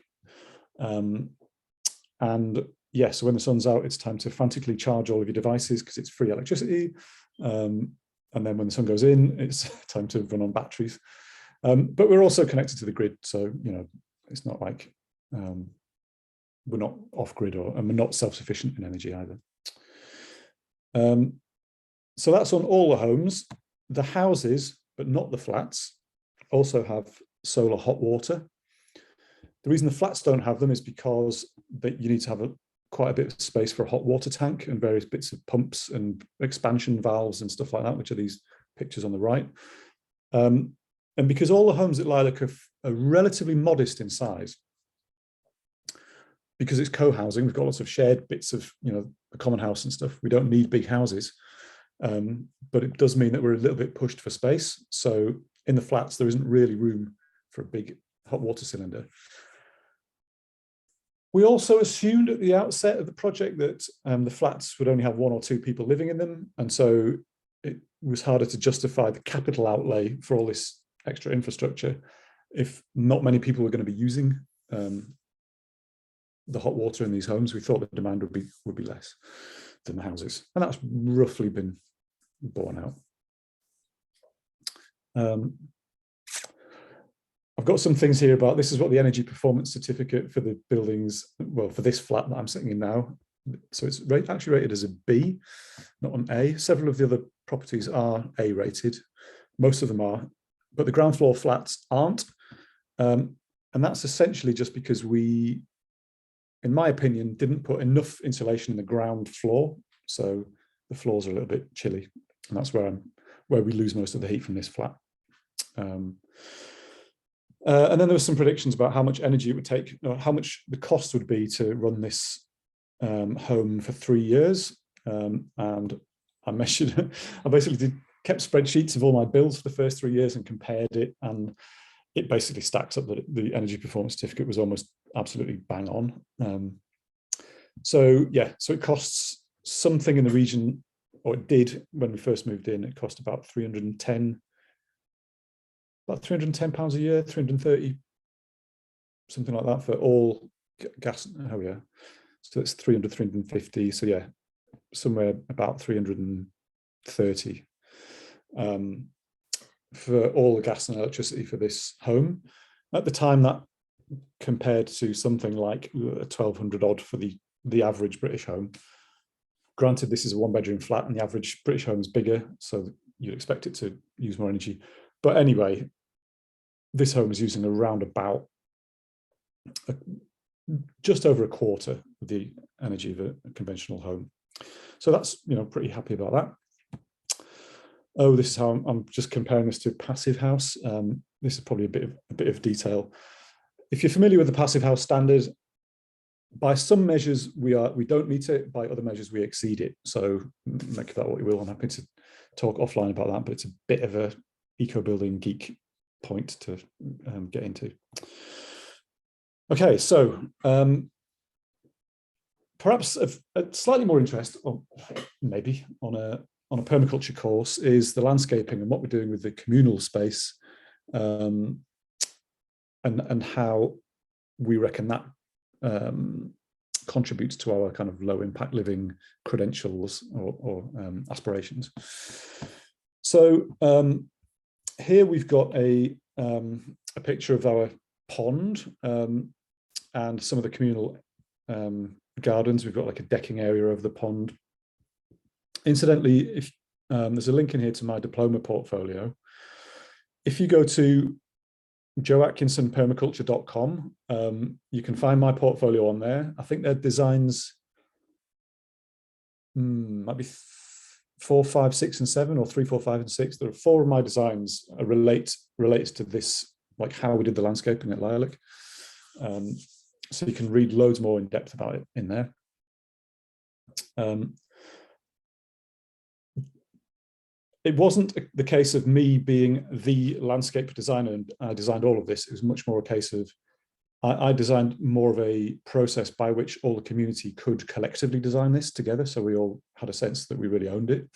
And yeah, so when the sun's out, it's time to frantically charge all of your devices because it's free electricity. And then when the sun goes in, it's time to run on batteries. But we're also connected to the grid. So, you know, it's not like we're not off grid and we're not self-sufficient in energy either. So that's on all the homes. The houses, but not the flats, also have solar hot water. The reason the flats don't have them is because you need to have quite a bit of space for a hot water tank and various bits of pumps and expansion valves and stuff like that, which are these pictures on the right. And because all the homes at Lilac are relatively modest in size, because it's co-housing, we've got lots of shared bits of, you know, the common house and stuff. We don't need big houses, but it does mean that we're a little bit pushed for space. So in the flats, there isn't really room for a big hot water cylinder. We also assumed at the outset of the project that the flats would only have 1 or 2 people living in them. And so it was harder to justify the capital outlay for all this extra infrastructure if not many people were going to be using the hot water in these homes. We thought the demand would be less than the houses. And that's roughly been borne out. I've got some things here about, this is what the energy performance certificate for the buildings, well, for this flat that I'm sitting in now. So it's actually rated as a B, not an A. Several of the other properties are A rated. Most of them are, but the ground floor flats aren't. And that's essentially just because we, in my opinion, didn't put enough insulation in the ground floor. So the floors are a little bit chilly. And that's where we lose most of the heat from this flat. And then there were some predictions about how much energy it would take, how much the cost would be to run this home for 3 years. And I measured, I basically kept spreadsheets of all my bills for the first 3 years and compared it. And it basically stacks up that the energy performance certificate was almost absolutely bang on. So yeah, so it costs something in the region, or it did when we first moved in. It cost about £310 a year, 330, something like that for all gas. Oh yeah, so it's 300, 350. So yeah, somewhere about 330 for all the gas and electricity for this home. At the time, that compared to something like 1,200 odd for the average British home. Granted, this is a one-bedroom flat and the average British home is bigger, so you'd expect it to use more energy. But anyway, this home is using around about just over a quarter of the energy of a conventional home. So that's, pretty happy about that. Oh, this is how I'm just comparing this to passive house. This is probably a bit of detail. If you're familiar with the passive house standard, by some measures we don't meet it, by other measures we exceed it. So make of that what you will. I'm happy to talk offline about that, but it's a bit of a eco-building geek point to get into. Okay, so perhaps a slightly more interest, or maybe on a permaculture course, is the landscaping and what we're doing with the communal space, and how we reckon that contributes to our kind of low impact living credentials or aspirations. So here we've got a picture of our pond and some of the communal gardens. We've got like a decking area of the pond. Incidentally, if there's a link in here to my diploma portfolio. If you go to joeatkinsonpermaculture.com, you can find my portfolio on there. I think their designs might be 4, 5, 6, and 7, or 3, 4, 5, and 6. There are 4 of my designs relates to this, like how we did the landscaping at Lilac. So you can read loads more in depth about it in there. It wasn't the case of me being the landscape designer and I designed all of this. It was much more a case of I designed more of a process by which all the community could collectively design this together. So we all had a sense that we really owned it.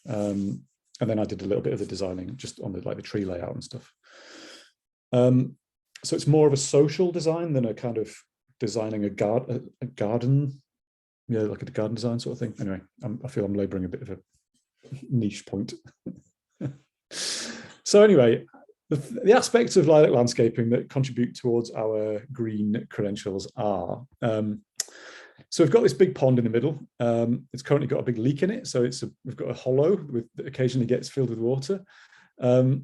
And then I did a little bit of the designing just on the tree layout and stuff. So it's more of a social design than a kind of designing a garden, like a garden design sort of thing. Anyway, I feel I'm laboring a bit of a niche point. So anyway, the aspects of Lilac landscaping that contribute towards our green credentials are, so we've got this big pond in the middle. It's currently got a big leak in it, so we've got a hollow that occasionally gets filled with water. So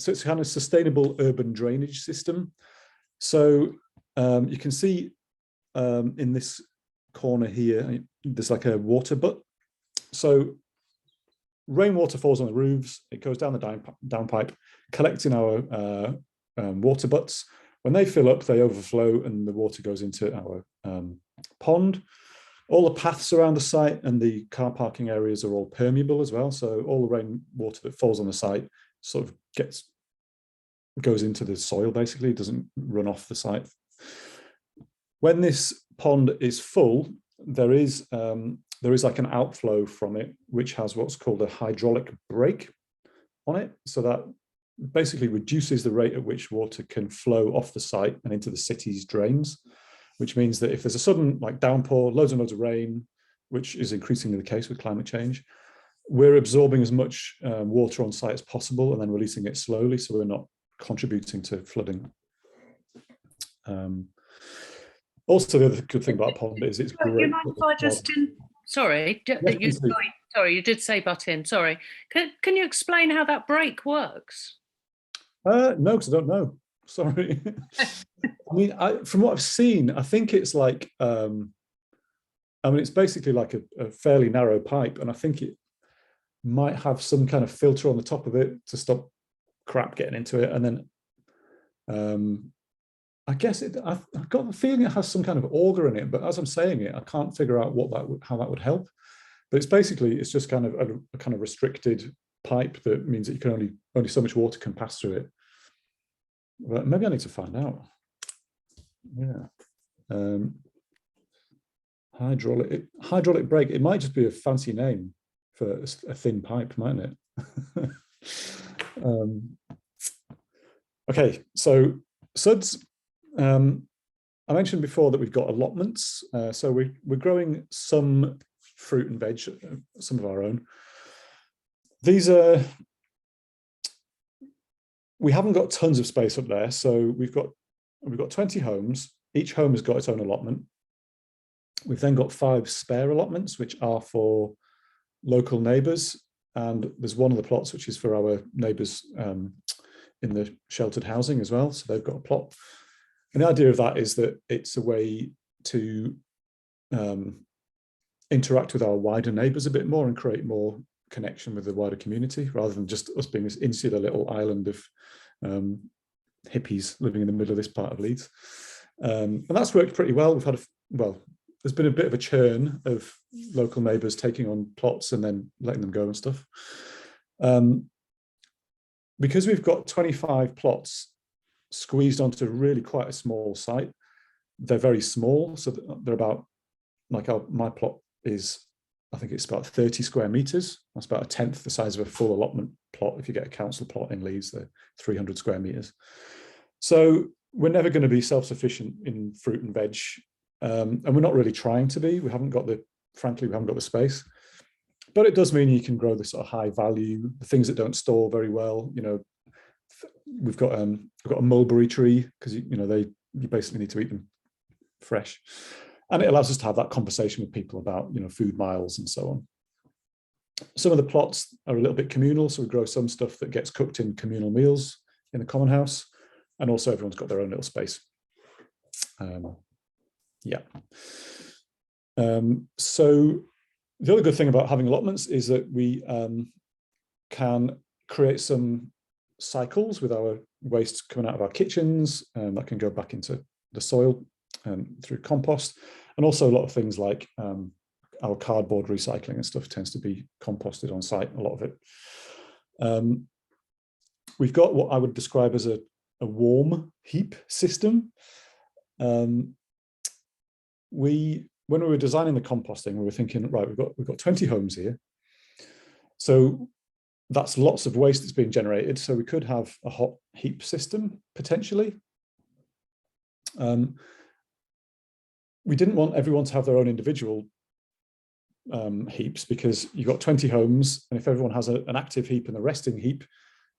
it's a kind of sustainable urban drainage system. So you can see in this corner here, there's like a water butt. So rainwater falls on the roofs, it goes down the downpipe, collecting our water butts. When they fill up, they overflow and the water goes into our pond. All the paths around the site and the car parking areas are all permeable as well. So all the rainwater that falls on the site sort of goes into the soil, basically. It doesn't run off the site. When this pond is full, there is like an outflow from it, which has what's called a hydraulic brake on it. So that basically reduces the rate at which water can flow off the site and into the city's drains, which means that if there's a sudden downpour, loads and loads of rain, which is increasingly the case with climate change, we're absorbing as much water on site as possible and then releasing it slowly, so we're not contributing to flooding. Also, the other good thing about a pond is it's great. You mind if I just sorry, you did say butt in. Sorry, can you explain how that brake works? No, because I don't know. Sorry. I mean, from what I've seen, I think it's like, it's basically like a fairly narrow pipe, and I think it might have some kind of filter on the top of it to stop crap getting into it, and then I guess I've got the feeling it has some kind of auger in it, but as I'm saying it, I can't figure out how that would help. But it's just kind of a kind of restricted pipe that means that you can only so much water can pass through it. Well, maybe I need to find out. Yeah. Hydraulic brake. It might just be a fancy name for a thin pipe, mightn't it? Okay, so SUDs. I mentioned before that we've got allotments. So we're growing some fruit and veg, some of our own. These are, we haven't got tons of space up there. So we've got 20 homes. Each home has got its own allotment. We've then got 5 spare allotments, which are for local neighbours. And there's one of the plots which is for our neighbours in the sheltered housing as well. So they've got a plot. And the idea of that is that it's a way to interact with our wider neighbours a bit more and create more connection with the wider community, rather than just us being this insular little island of hippies living in the middle of this part of Leeds. And that's worked pretty well. We've had there's been a bit of a churn of local neighbours taking on plots and then letting them go and stuff. Because we've got 25 plots squeezed onto really quite a small site, they're very small. So they're about, like my plot is, I think it's about 30 square meters. That's about a tenth the size of a full allotment plot. If you get a council plot in Leeds, they're 300 square meters. So we're never going to be self-sufficient in fruit and veg. And we're not really trying to be. Frankly, we haven't got the space. But it does mean you can grow the sort of high value, the things that don't store very well. You know, we've got a mulberry tree, because you basically need to eat them fresh. And it allows us to have that conversation with people about, food miles and so on. Some of the plots are a little bit communal, so we grow some stuff that gets cooked in communal meals in the common house, and also everyone's got their own little space. So the other good thing about having allotments is that we can create some cycles with our waste coming out of our kitchens, and that can go back into the soil through compost, and also a lot of things like our cardboard recycling and stuff tends to be composted on site, a lot of it. We've got what I would describe as a warm heap system. When we were designing the composting, we were thinking, right, we've got 20 homes here, so that's lots of waste that's being generated. So we could have a hot heap system potentially. We didn't want everyone to have their own individual heaps, because you've got 20 homes, and if everyone has an active heap and a resting heap,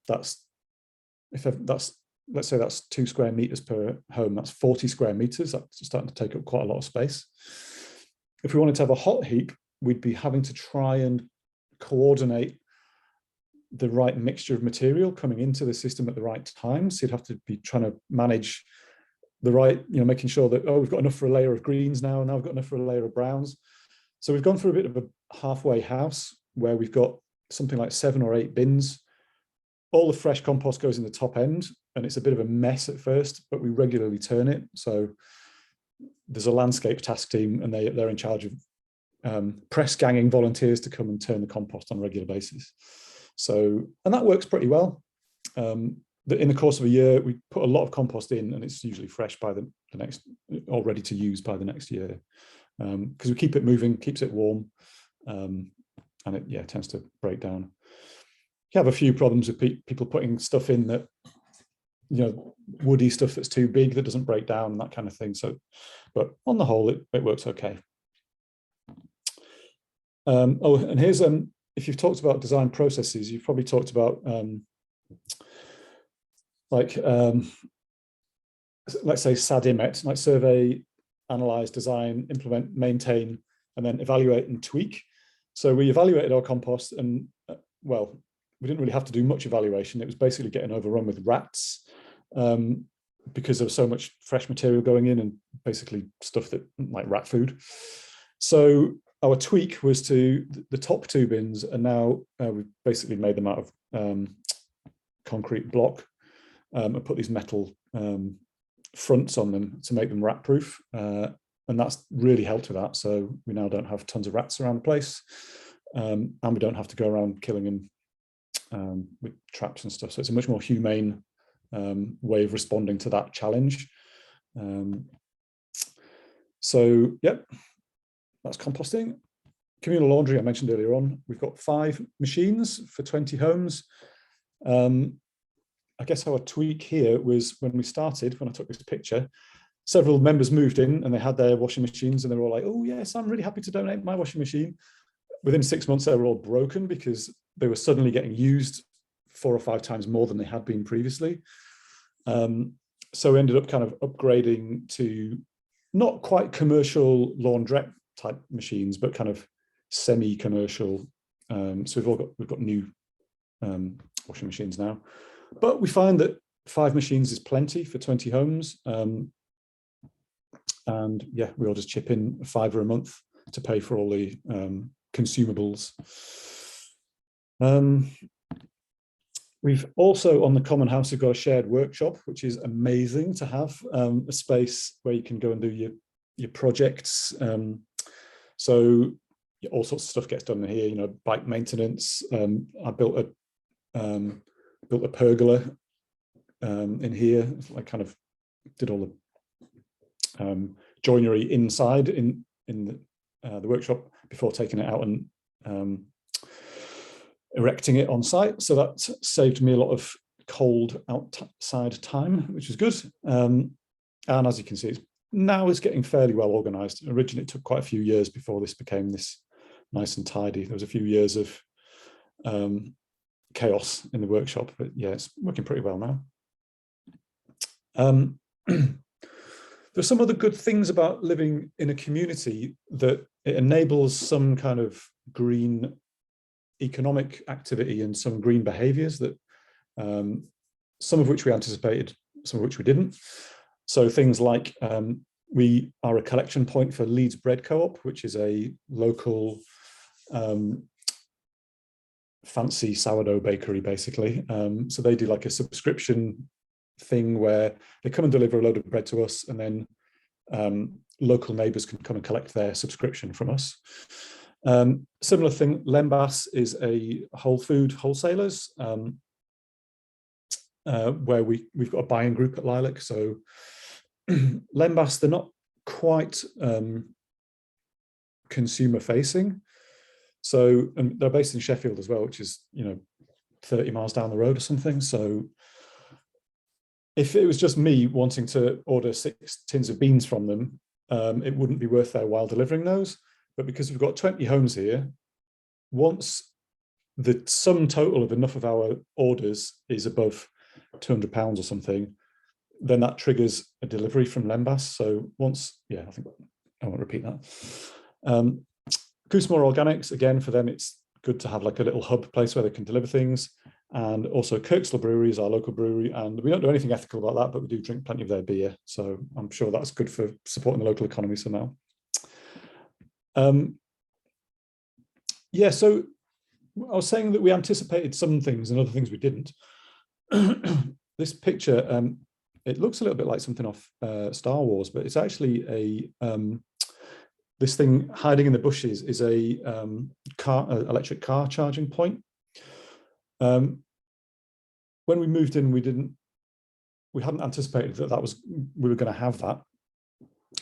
let's say that's 2 square meters per home, that's 40 square meters. That's starting to take up quite a lot of space. If we wanted to have a hot heap, we'd be having to try and coordinate the right mixture of material coming into the system at the right time. So you'd have to be trying to manage the right, making sure that, we've got enough for a layer of greens now we've got enough for a layer of browns. So we've gone through a bit of a halfway house where we've got something like 7 or 8 bins. All the fresh compost goes in the top end, and it's a bit of a mess at first, but we regularly turn it. So there's a landscape task team, and they're in charge of press ganging volunteers to come and turn the compost on a regular basis. So, and that works pretty well. In the course of a year, we put a lot of compost in, and it's usually fresh by the next, or ready to use by the next year, because we keep it moving, keeps it warm, and it tends to break down. You have a few problems with people putting stuff in that, woody stuff that's too big that doesn't break down and that kind of thing. So, but on the whole, it works okay. And here's if you've talked about design processes, you've probably talked about let's say SADIMET, like survey, analyze, design, implement, maintain, and then evaluate and tweak. So we evaluated our compost, and we didn't really have to do much evaluation. It was basically getting overrun with rats, because there was so much fresh material going in, and basically stuff that like rat food. So our tweak was to the top 2 bins, and now we've basically made them out of concrete block, and put these metal fronts on them to make them rat proof, and that's really helped with that. So we now don't have tons of rats around the place, and we don't have to go around killing them with traps and stuff. So it's a much more humane way of responding to that challenge. So, yep, that's composting. Communal laundry, I mentioned earlier on. We've got 5 machines for 20 homes. I guess our tweak here was when we started, when I took this picture, several members moved in and they had their washing machines and they were all like, oh yes, I'm really happy to donate my washing machine. Within 6 months, they were all broken because they were suddenly getting used 4 or 5 times more than they had been previously. So we ended up kind of upgrading to not quite commercial laundrette type machines, but kind of semi-commercial. So we've got new washing machines now. But we find that 5 machines is plenty for 20 homes. And yeah, we all just chip in £5 a month to pay for all the consumables. We've also, on the Common House, we've got a shared workshop, which is amazing to have a space where you can go and do your projects. So all sorts of stuff gets done in here, you know, bike maintenance. I built a pergola in here. I kind of did all the joinery inside in the workshop before taking it out and erecting it on site. So that saved me a lot of cold outside time, which is good. And as you can see, it's getting fairly well organized. Originally, it took quite a few years before this became this nice and tidy. There was a few years of chaos in the workshop, but yeah, it's working pretty well now. There's some other good things about living in a community, that it enables some kind of green economic activity and some green behaviors that some of which we anticipated, some of which we didn't. So things like we are a collection point for Leeds Bread Co-op, which is a local fancy sourdough bakery, basically. So they do like a subscription thing where they come and deliver a load of bread to us, and then local neighbours can come and collect their subscription from us. Similar thing, Lembas is a whole food wholesalers where we've got a buying group at Lilac. So Lembas, they're not quite consumer facing. So, and they're based in Sheffield as well, which is, 30 miles down the road or something. So if it was just me wanting to order 6 tins of beans from them, it wouldn't be worth their while delivering those. But because we've got 20 homes here, once the sum total of enough of our orders is above £200 or something, then that triggers a delivery from Lembas. So once, I think I won't repeat that. Coosmore Organics, again, for them, it's good to have like a little hub place where they can deliver things. And also Kirkstall Brewery is our local brewery, and we don't do anything ethical about that, but we do drink plenty of their beer. So I'm sure that's good for supporting the local economy somehow. So I was saying that we anticipated some things and other things we didn't. This picture, it looks a little bit like something off Star Wars, but it's actually this thing hiding in the bushes is a electric car charging point. When we moved in, we hadn't anticipated that we were going to have that.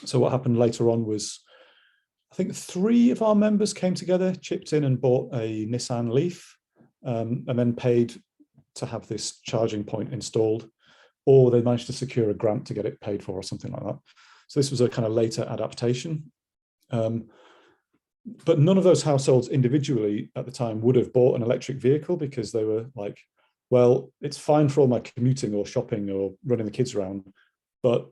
So what happened later on was, I think 3 of our members came together, chipped in and bought a Nissan Leaf, and then paid to have this charging point installed, or they managed to secure a grant to get it paid for or something like that. So this was a kind of later adaptation. But none of those households individually at the time would have bought an electric vehicle, because they were like, well, it's fine for all my commuting or shopping or running the kids around, but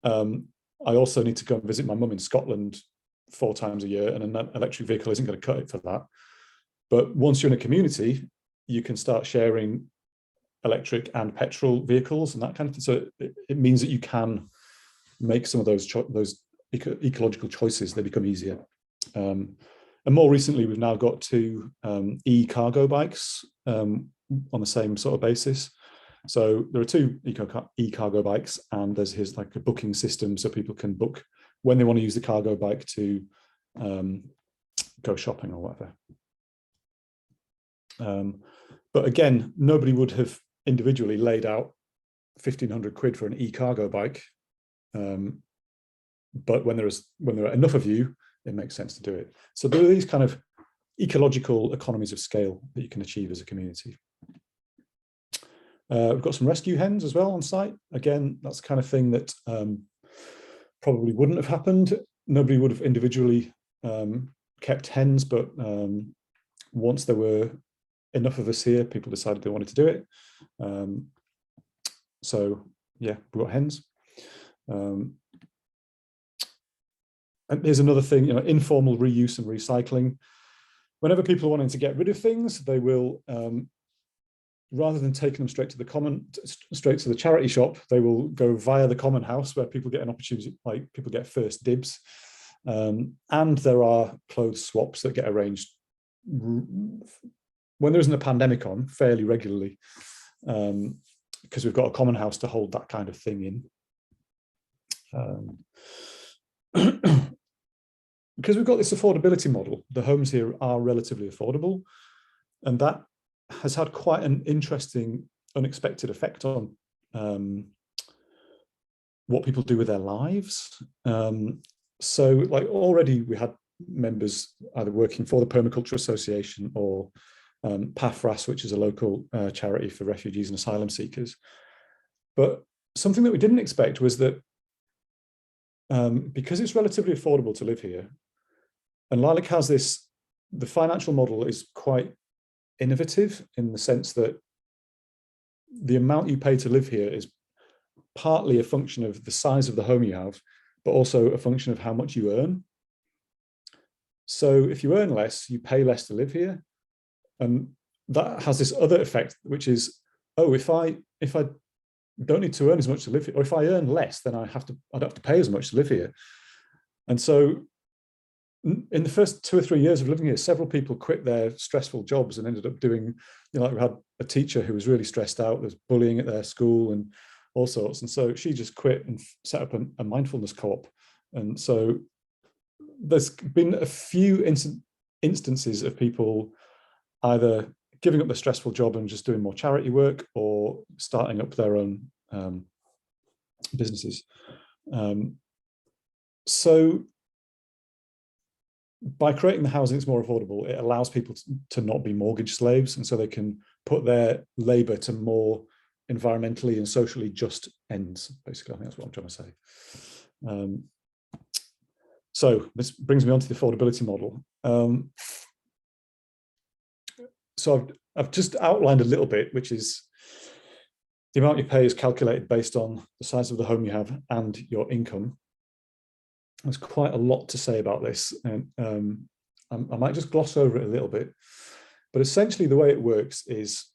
I also need to go and visit my mum in Scotland 4 times a year, and an electric vehicle isn't going to cut it for that. But once you're in a community, you can start sharing electric and petrol vehicles and that kind of thing. So it means that you can make some of those ecological choices. They become easier. And more recently, we've now got 2 e-cargo bikes on the same sort of basis. So there are 2 e-cargo bikes, and there's like a booking system so people can book when they want to use the cargo bike to go shopping or whatever. But again, nobody would have individually laid out 1,500 quid for an e-cargo bike. But when there are enough of you, it makes sense to do it. So there are these kind of ecological economies of scale that you can achieve as a community. We've got some rescue hens as well on site. Again, that's the kind of thing that probably wouldn't have happened. Nobody would have individually kept hens, but once there were enough of us here, people decided they wanted to do it. So yeah, we've got hens. And here's another thing, you know, informal reuse and recycling. Whenever people are wanting to get rid of things, they will, rather than taking them straight to the charity shop, they will go via the common house where people get an opportunity, like people get first dibs. And there are clothes swaps that get arranged when there isn't a pandemic on fairly regularly, because we've got a common house to hold that kind of thing in. Because we've got this affordability model, the homes here are relatively affordable, and that has had quite an interesting, unexpected effect on what people do with their lives. So like already we had members either working for the Permaculture Association or PAFRAS, which is a local charity for refugees and asylum seekers. But something that we didn't expect was that because it's relatively affordable to live here, and Lilac has this, the financial model is quite innovative in the sense that the amount you pay to live here is partly a function of the size of the home you have, but also a function of how much you earn. So if you earn less, you pay less to live here. And that has this other effect, which is, oh, if I don't need to earn as much to live here, or if I earn less, then I'd have to pay as much to live here. And so in the first 2 or 3 years of living here, several people quit their stressful jobs and ended up doing, you know, like we had a teacher who was really stressed out, there was bullying at their school and all sorts. And so she just quit and set up a mindfulness co-op. And so there's been a few instances of people either giving up their stressful job and just doing more charity work, or starting up their own businesses. So by creating the housing that's more affordable, it allows people to not be mortgage slaves, and so they can put their labour to more environmentally and socially just ends, basically. I think that's what I'm trying to say. So this brings me on to the affordability model. So I've just outlined a little bit, which is the amount you pay is calculated based on the size of the home you have and your income. There's quite a lot to say about this, and I might just gloss over it a little bit. But essentially the way it works is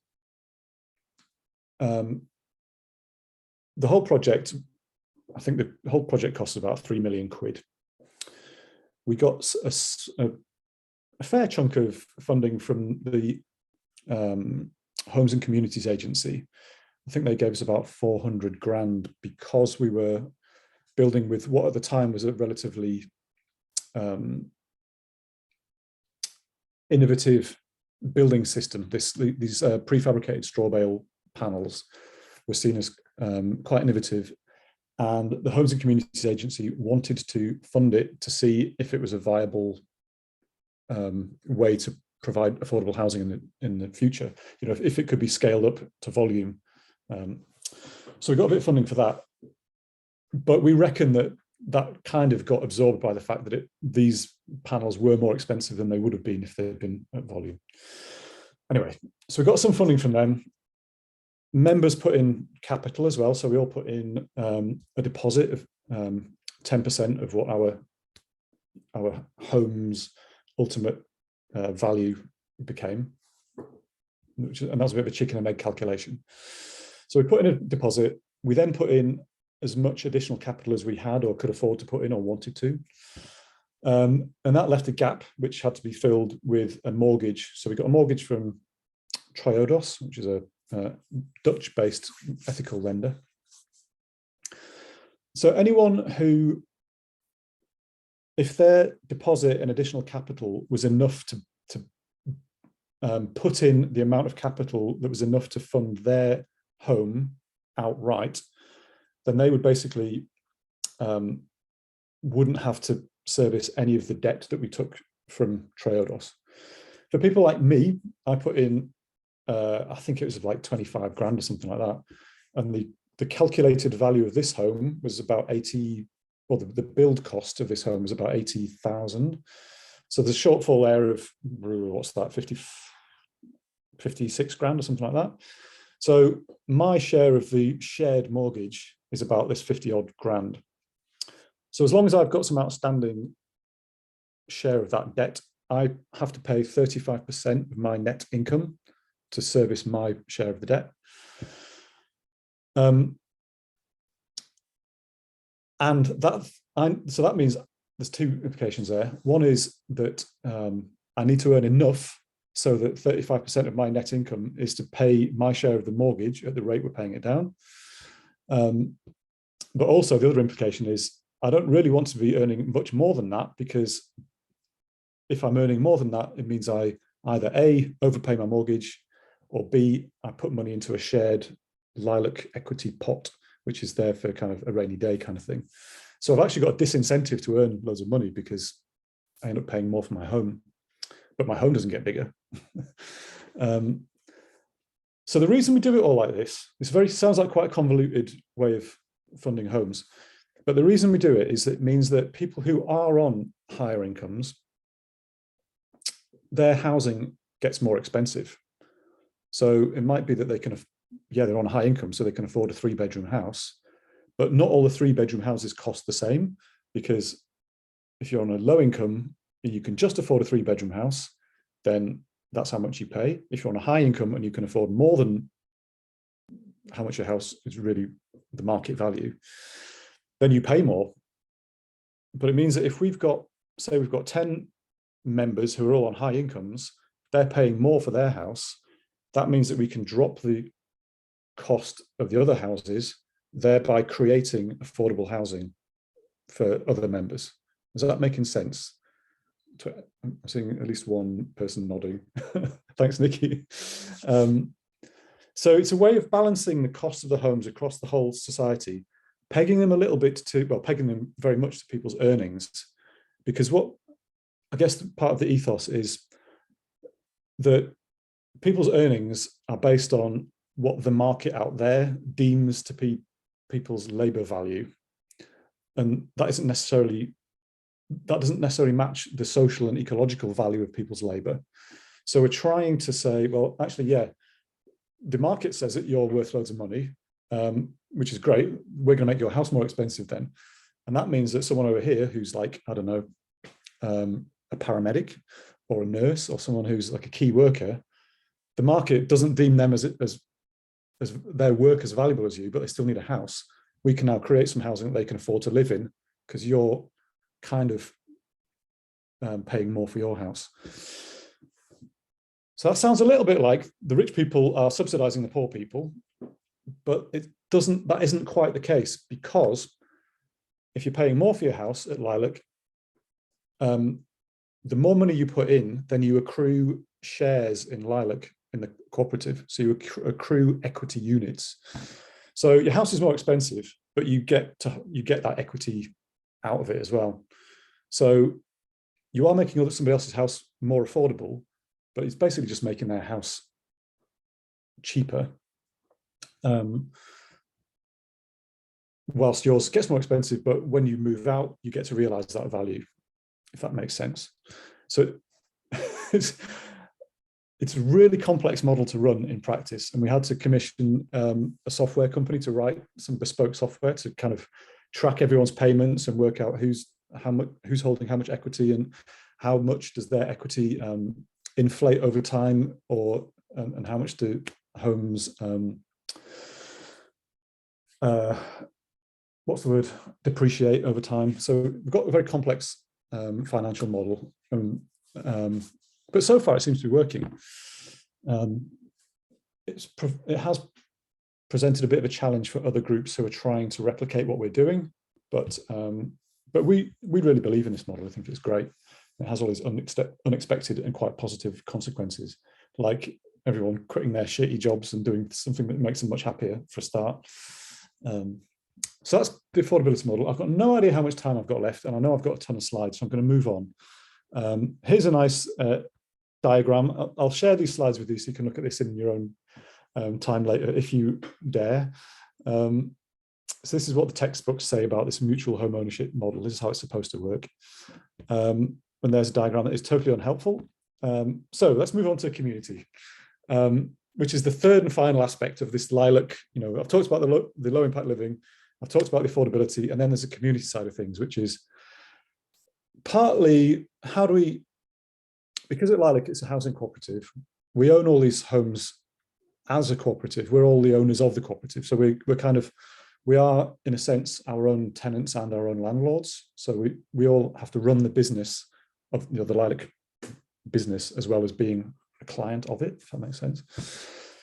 the whole project, I think the whole project costs about 3 million quid. We got a fair chunk of funding from the Homes and Communities Agency. I think they gave us about 400 grand because we were building with what at the time was a relatively innovative building system. These prefabricated straw bale panels were seen as quite innovative, and the Homes and Communities Agency wanted to fund it to see if it was a viable way to provide affordable housing in the future, you know, if it could be scaled up to volume. So we got a bit of funding for that, but we reckon that kind of got absorbed by the fact that these panels were more expensive than they would have been if they'd been at volume. Anyway, so we got some funding from them. Members put in capital as well, so we all put in a deposit of 10% of what our home's ultimate value became, and that was a bit of a chicken and egg calculation. So we put in a deposit. We then put in as much additional capital as we had or could afford to put in or wanted to. And that left a gap which had to be filled with a mortgage. So we got a mortgage from Triodos, which is a Dutch-based ethical lender. So anyone who, if their deposit and additional capital was enough to put in the amount of capital that was enough to fund their home outright, then they would basically wouldn't have to service any of the debt that we took from Triodos. For people like me, I put in, I think it was like 25 grand or something like that. And the calculated value of this home was about 80, well, the build cost of this home was about 80,000. So the shortfall there of, what's that, 56 grand or something like that. So my share of the shared mortgage is about this 50 odd grand. So as long as I've got some outstanding share of that debt, I have to pay 35% of my net income to service my share of the debt. So that means there's two implications there. One is that I need to earn enough so that 35% of my net income is to pay my share of the mortgage at the rate we're paying it down. But also the other implication is I don't really want to be earning much more than that, because if I'm earning more than that, it means I either A, overpay my mortgage, or B, I put money into a shared Lilac equity pot, which is there for kind of a rainy day kind of thing. So I've actually got a disincentive to earn loads of money because I end up paying more for my home, but my home doesn't get bigger. So the reason we do it all like this, sounds like quite a convoluted way of funding homes, but the reason we do it is that it means that people who are on higher incomes, their housing gets more expensive. So it might be that they can, they're on a high income, so they can afford a 3-bedroom house, but not all the 3-bedroom houses cost the same, because if you're on a low income, you can just afford a 3-bedroom house, then that's how much you pay. If you're on a high income and you can afford more than how much your house is really the market value, then you pay more. But it means that if we've got, say we've got 10 members who are all on high incomes, they're paying more for their house. That means that we can drop the cost of the other houses, thereby creating affordable housing for other members. Is that making sense? I'm seeing at least one person nodding. Thanks, Nikki. So it's a way of balancing the cost of the homes across the whole society, pegging them a little bit to, well, pegging them very much to people's earnings, because what I guess part of the ethos is that people's earnings are based on what the market out there deems to be people's labor value. And that doesn't necessarily match the social and ecological value of people's labor. So we're trying to say, well, actually, yeah, the market says that you're worth loads of money, which is great. We're going to make your house more expensive then. And that means that someone over here who's like, I don't know, a paramedic or a nurse or someone who's like a key worker, the market doesn't deem them as their work as valuable as you, but they still need a house. We can now create some housing that they can afford to live in because you're kind of paying more for your house. So that sounds a little bit like the rich people are subsidizing the poor people, but that isn't quite the case, because if you're paying more for your house at Lilac, the more money you put in, then you accrue shares in Lilac in the cooperative. So you accrue equity units. So your house is more expensive, but you get that equity out of it as well. So you are making somebody else's house more affordable, but it's basically just making their house cheaper. Whilst yours gets more expensive, but when you move out, you get to realize that value, if that makes sense. So it's a really complex model to run in practice. And we had to commission a software company to write some bespoke software to kind of track everyone's payments and work out who's holding how much equity and how much does their equity inflate over time, and how much do homes depreciate over time. So we've got a very complex financial model, but so far it seems to be working. It has presented a bit of a challenge for other groups who are trying to replicate what we're doing, but we really believe in this model. I think it's great. It has all these unexpected and quite positive consequences. Like everyone quitting their shitty jobs and doing something that makes them much happier for a start. So that's the affordability model. I've got no idea how much time I've got left, and I know I've got a ton of slides, so I'm going to move on. Here's a nice diagram. I'll share these slides with you so you can look at this in your own time later, if you dare. So this is what the textbooks say about this mutual home ownership model. This is how it's supposed to work. And there's a diagram that is totally unhelpful. So let's move on to community, which is the third and final aspect of this lilac. I've talked about the low impact living, I've talked about the affordability, and then there's a community side of things, which is partly how do we, because at Lilac it's a housing cooperative, we own all these homes as a cooperative. We're all the owners of the cooperative. So we are, in a sense, our own tenants and our own landlords. So we all have to run the business of the Lilac business as well as being a client of it, if that makes sense.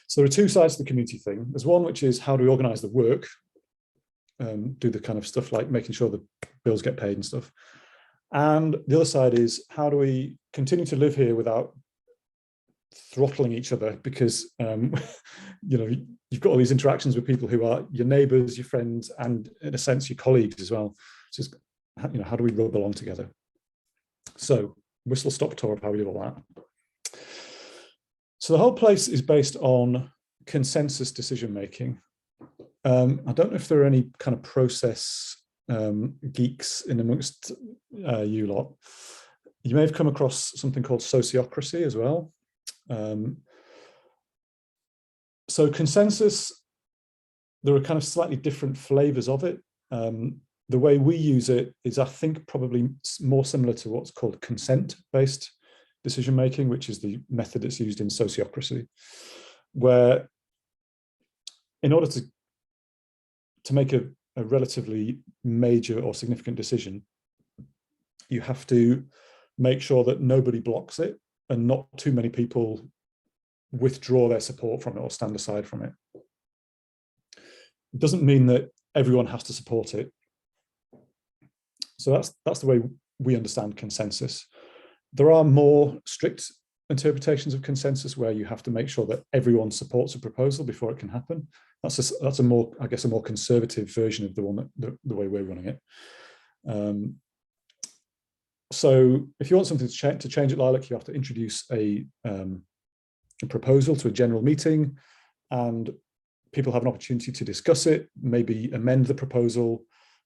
So there are two sides to the community thing. There's one which is how do we organize the work, do the kind of stuff like making sure the bills get paid and stuff. And the other side is how do we continue to live here without throttling each other, because you've got all these interactions with people who are your neighbors, your friends, and in a sense your colleagues as well. So it's, how do we rub along together? So whistle stop tour of how we do all that. So the whole place is based on consensus decision making. I don't know if there are any kind of process geeks in amongst you lot. You may have come across something called sociocracy as well. So consensus, there are kind of slightly different flavors of it. The way we use it is, I think, probably more similar to what's called consent-based decision-making, which is the method that's used in sociocracy, where in order to make a relatively major or significant decision, you have to make sure that nobody blocks it and not too many people withdraw their support from it or stand aside from it. It doesn't mean that everyone has to support it. So that's the way we understand consensus. There are more strict interpretations of consensus where you have to make sure that everyone supports a proposal before it can happen. That's a more, I guess, a more conservative version of the one that the way we're running it. So if you want something to change at Lilac, you have to introduce a proposal to a general meeting, and people have an opportunity to discuss it, maybe amend the proposal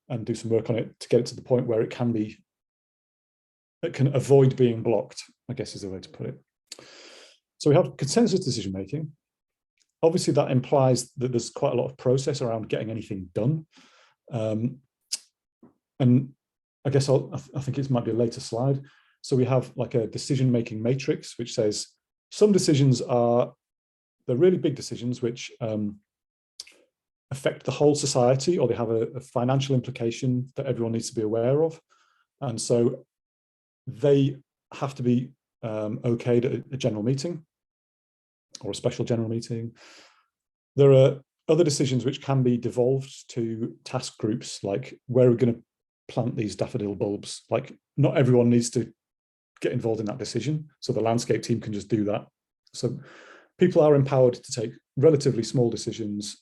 and do some work on it to get it to the point where it can avoid being blocked, I guess is the way to put it. So we have consensus decision making. Obviously that implies that there's quite a lot of process around getting anything done. And I guess I think it might be a later slide. So we have like a decision-making matrix, which says some decisions they're really big decisions, which affect the whole society, or they have a financial implication that everyone needs to be aware of. And so they have to be okayed at a general meeting or a special general meeting. There are other decisions which can be devolved to task groups, like where we're going to plant these daffodil bulbs. Like not everyone needs to get involved in that decision, so the landscape team can just do that. So people are empowered to take relatively small decisions,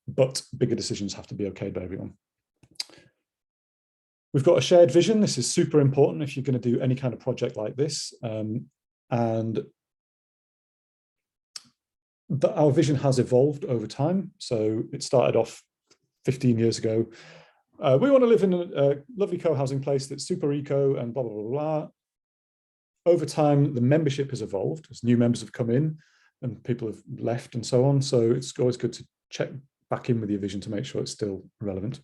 but bigger decisions have to be okayed by everyone. We've got a shared vision. This is super important if you're going to do any kind of project like this. And our vision has evolved over time. So it started off 15 years ago. We want to live in a lovely co-housing place that's super eco and blah, blah, blah, blah. Over time, the membership has evolved as new members have come in and people have left and so on. So it's always good to check back in with your vision to make sure it's still relevant.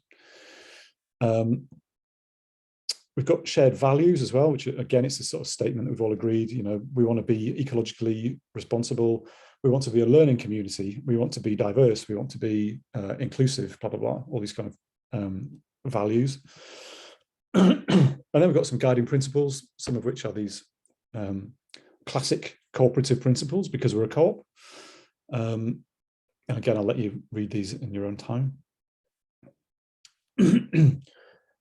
We've got shared values as well, which again, it's a sort of statement that we've all agreed, we want to be ecologically responsible. We want to be a learning community. We want to be diverse. We want to be inclusive, blah, blah, blah, all these kind of values. And then we've got some guiding principles, some of which are these classic cooperative principles because we're a co-op. And again, I'll let you read these in your own time. We've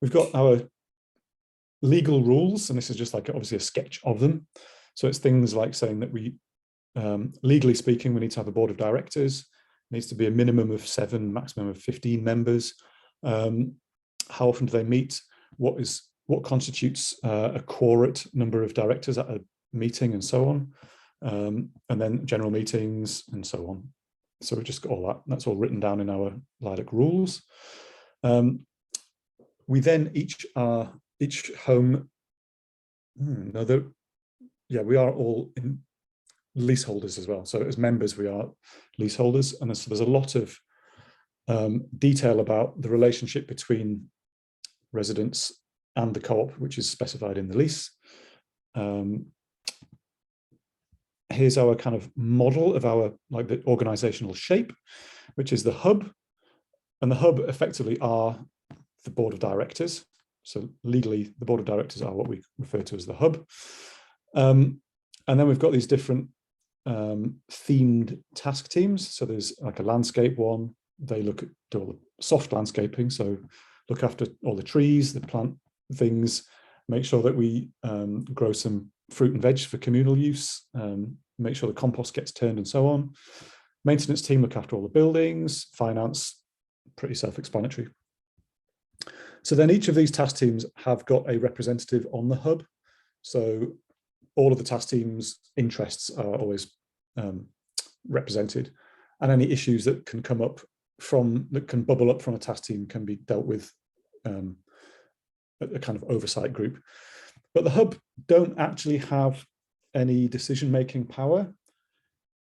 got our legal rules, and this is just like obviously a sketch of them. So it's things like saying that we legally speaking, we need to have a board of directors. It needs to be a minimum of 7, maximum of 15 members. How often do they meet? What constitutes a quorate number of directors at a meeting, and so on. And then general meetings and so on. So we've just got all that. That's all written down in our Lilac rules. We then each home. We are all in leaseholders as well. So as members, we are leaseholders, and so there's a lot of detail about the relationship between residents and the co-op, which is specified in the lease. Here's our kind of model of our the organizational shape, which is the hub, and the hub effectively are the board of directors. So legally, the board of directors are what we refer to as the hub. And then we've got these different themed task teams. So there's like a landscape one. They do all the soft landscaping. So look after all the trees, the plant things, make sure that we grow some fruit and veg for communal use, make sure the compost gets turned and so on. Maintenance team look after all the buildings, finance, pretty self-explanatory. So then each of these task teams have got a representative on the hub. So all of the task teams' interests are always represented, and any issues that can come up that can bubble up from a task team can be dealt with a kind of oversight group. But the hub don't actually have any decision-making power.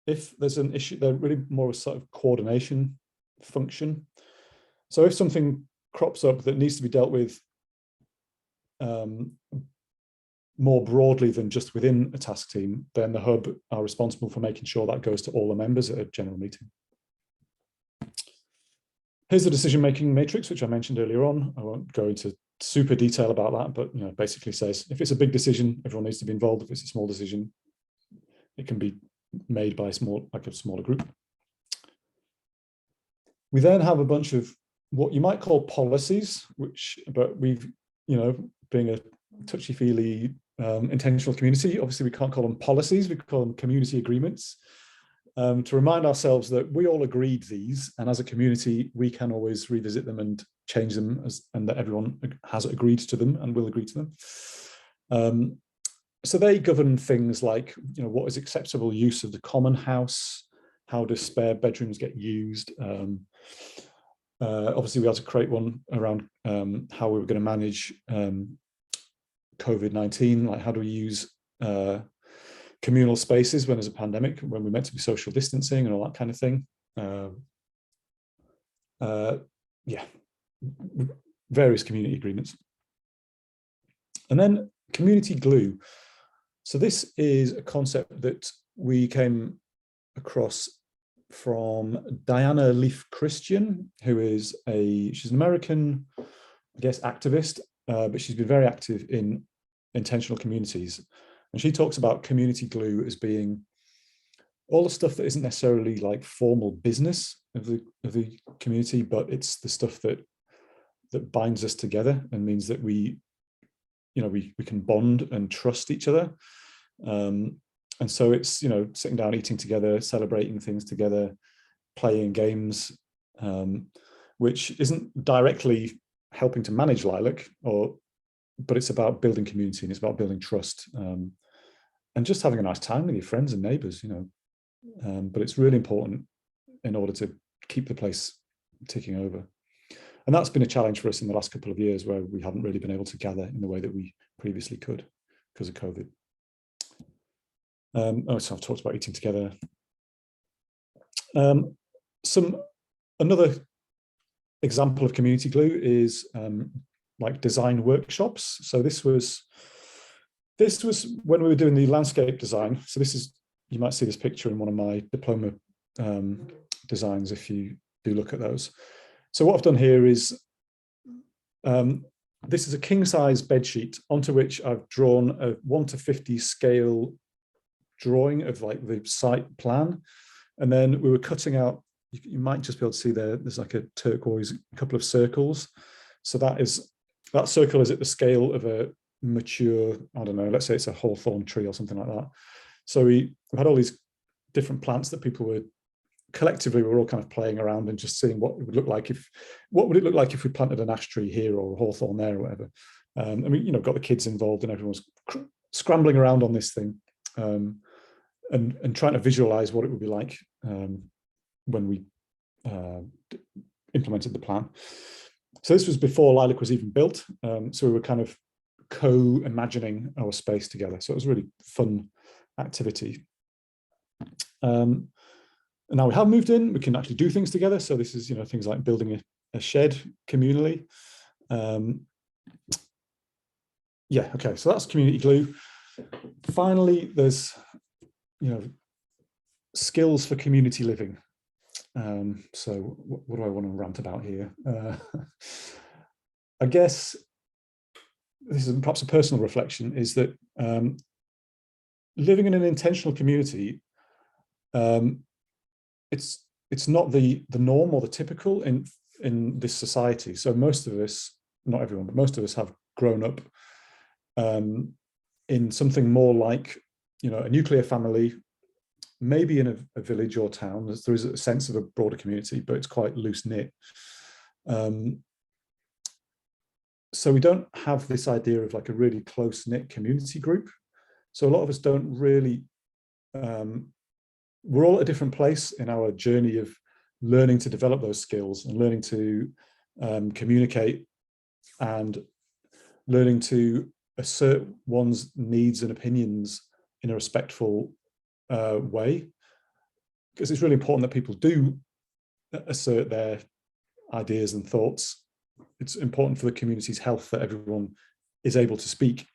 If there's an issue, they're really more a sort of coordination function. So if something crops up that needs to be dealt with more broadly than just within a task team, then the hub are responsible for making sure that goes to all the members at a general meeting. Here's the decision-making matrix, which I mentioned earlier on. I won't go into super detail about that, but basically says if it's a big decision, everyone needs to be involved. If it's a small decision, it can be made by a smaller group. We then have a bunch of what you might call policies, but we've, being a touchy-feely intentional community, obviously we can't call them policies, we call them community agreements, to remind ourselves that we all agreed these, and as a community, we can always revisit them and change them, and that everyone has agreed to them and will agree to them. So they govern things like, what is acceptable use of the common house, how do spare bedrooms get used. Obviously, we had to create one around how we were going to manage COVID-19, like how do we use communal spaces when there's a pandemic, when we're meant to be social distancing and all that kind of thing. Various community agreements. And then community glue. So this is a concept that we came across from Diana Leaf Christian, who is she's an American, I guess, activist, but she's been very active in intentional communities. And she talks about community glue as being all the stuff that isn't necessarily like formal business of the community, but it's the stuff that binds us together and means that we can bond and trust each other. And so it's, sitting down, eating together, celebrating things together, playing games, which isn't directly helping to manage Lilac, but it's about building community and it's about building trust, and just having a nice time with your friends and neighbors, but it's really important in order to keep the place ticking over. And that's been a challenge for us in the last couple of years, where we haven't really been able to gather in the way that we previously could because of COVID. So I've talked about eating together. Another example of community glue is like design workshops. So this was when we were doing the landscape design. So you might see this picture in one of my diploma designs if you do look at those. So what I've done here is, this is a king-size bed sheet onto which I've drawn a 1:50 scale drawing of like the site plan. And then we were cutting out, you might just be able to see there's like a turquoise couple of circles. So that circle is at the scale of a mature, I don't know, let's say it's a hawthorn tree or something like that. So we've had all these different plants that people were collectively, we're all kind of playing around and just seeing what it would look like what would it look like if we planted an ash tree here or a hawthorn there or whatever. And we, got the kids involved and everyone was scrambling around on this thing, and trying to visualize what it would be like when we implemented the plan. So this was before Lilac was even built. So we were kind of co-imagining our space together. So it was a really fun activity. And now we have moved in, we can actually do things together. So this is, things like building a shed communally. Yeah, okay, so that's community glue. Finally, there's, skills for community living. So what do I want to rant about here? I guess this is perhaps a personal reflection, is that living in an intentional community, it's not the norm or the typical in this society. So most of us, not everyone, but most of us have grown up in something more like, a nuclear family, maybe in a village or town. There is a sense of a broader community, but it's quite loose knit. So we don't have this idea of like a really close knit community group. So a lot of us don't really, we're all at a different place in our journey of learning to develop those skills and learning to communicate and learning to assert one's needs and opinions in a respectful way. Because it's really important that people do assert their ideas and thoughts. It's important for the community's health that everyone is able to speak,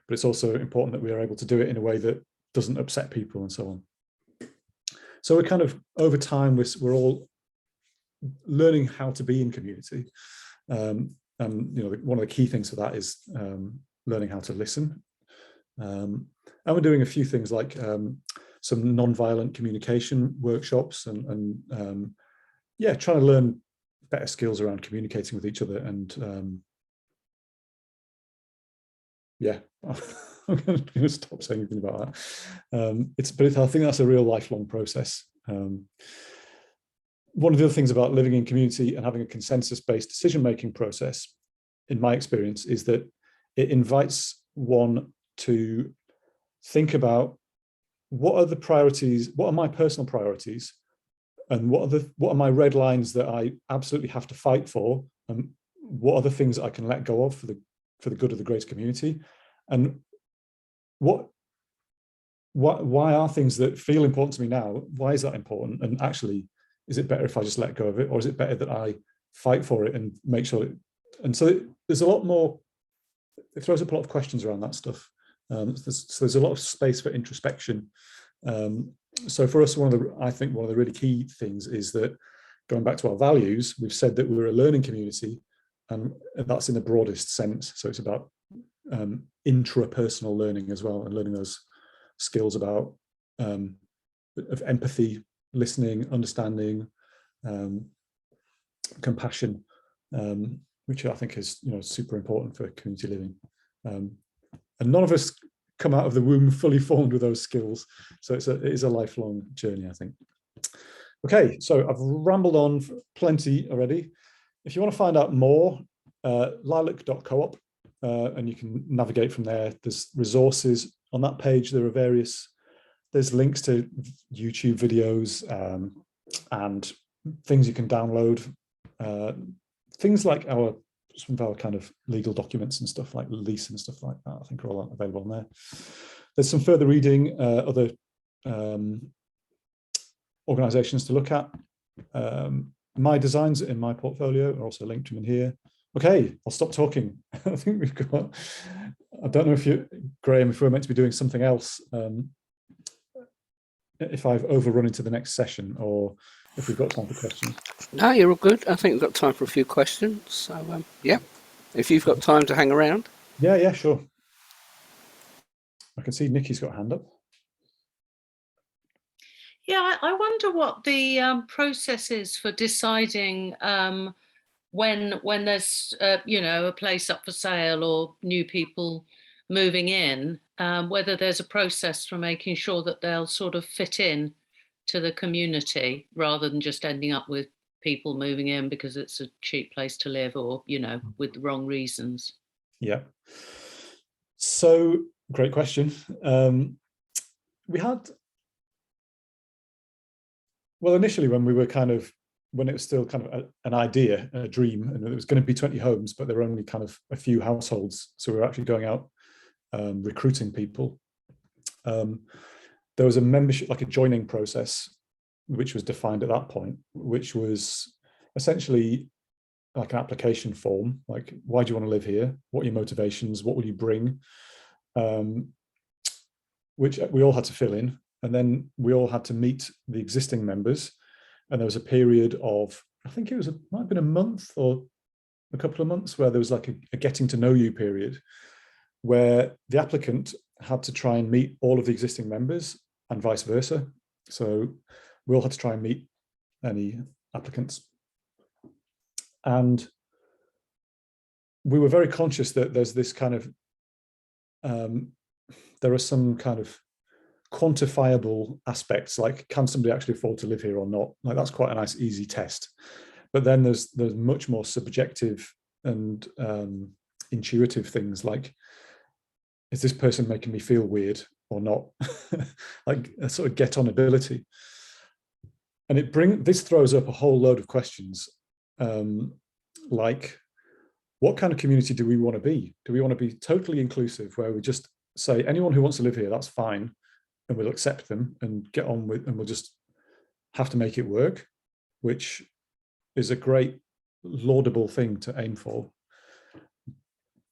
but it's also important that we are able to do it in a way that doesn't upset people and so on. So we're kind of, over time, we're all learning how to be in community. And one of the key things for that is learning how to listen. And we're doing a few things like some non-violent communication workshops and yeah, trying to learn better skills around communicating with each other. And yeah, I'm going to stop saying anything about that. But I think that's a real lifelong process. One of the other things about living in community and having a consensus-based decision-making process, in my experience, is that it invites one to think about what are the priorities, what are my personal priorities, and what are my red lines that I absolutely have to fight for, and what are the things that I can let go of for the good of the greater community, and why are things that feel important to me now, why is that important, and actually, is it better if I just let go of it, or is it better that I fight for it and make sure that, and so there's a lot more, it throws up a lot of questions around that stuff. So there's a lot of space for introspection. So for us, I think one of the really key things is that, going back to our values, we've said that we're a learning community, and that's in the broadest sense. So it's about intrapersonal learning as well, and learning those skills about of empathy, listening, understanding, compassion, which I think is super important for community living. And none of us come out of the womb fully formed with those skills. So it is a lifelong journey, I think. Okay, so I've rambled on for plenty already. If you want to find out more, lilac.coop, and you can navigate from there. There's resources on that page. There's links to YouTube videos and things you can download. Things like some of our kind of legal documents and stuff, like lease and stuff like that, I think are all available on there. There's some further reading, other organizations to look at. My designs in my portfolio are also linked to them in here. Okay, I'll stop talking. I think we've got, I don't know if Graham, if we're meant to be doing something else, if I've overrun into the next session, or if we've got time for questions. No, you're all good. I think we've got time for a few questions. So, yeah, if you've got time to hang around. Yeah, sure. I can see Nikki's got a hand up. Yeah, I wonder what the process is for deciding when there's a place up for sale or new people moving in, whether there's a process for making sure that they'll sort of fit in to the community rather than just ending up with people moving in because it's a cheap place to live, or, you know, with the wrong reasons? Yeah. So great question. We had, well, initially when we were when it was still kind of an idea, a dream, and it was going to be 20 homes, but there were only kind of a few households. So we were actually going out recruiting people. There was a membership, like a joining process, which was defined at that point, which was essentially like an application form, like, why do you want to live here? What are your motivations? What will you bring? Which we all had to fill in. And then we all had to meet the existing members. And there was a period of, I think it might have been a month or a couple of months, where there was like a getting to know you period, where the applicant had to try and meet all of the existing members and vice versa. So we all had to try and meet any applicants. And we were very conscious that there's this kind of, there are some kind of quantifiable aspects, like, can somebody actually afford to live here or not? Like, that's quite a nice, easy test. But then there's much more subjective and intuitive things, like, is this person making me feel weird or not? Like a sort of get on ability. And this throws up a whole load of questions, like, what kind of community do we want to be? Do we want to be totally inclusive, where we just say anyone who wants to live here, that's fine, and we'll accept them and get on with, and we'll just have to make it work, which is a great laudable thing to aim for.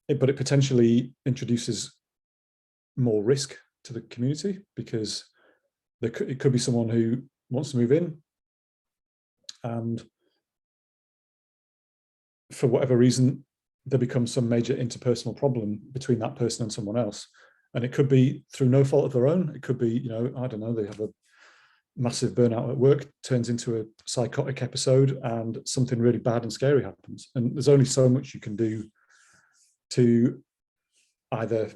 But it potentially introduces more risk to the community, because it could be someone who wants to move in, and for whatever reason, there becomes some major interpersonal problem between that person and someone else. And it could be through no fault of their own. It could be, you know, I don't know, they have a massive burnout at work, turns into a psychotic episode, and something really bad and scary happens. And there's only so much you can do to either,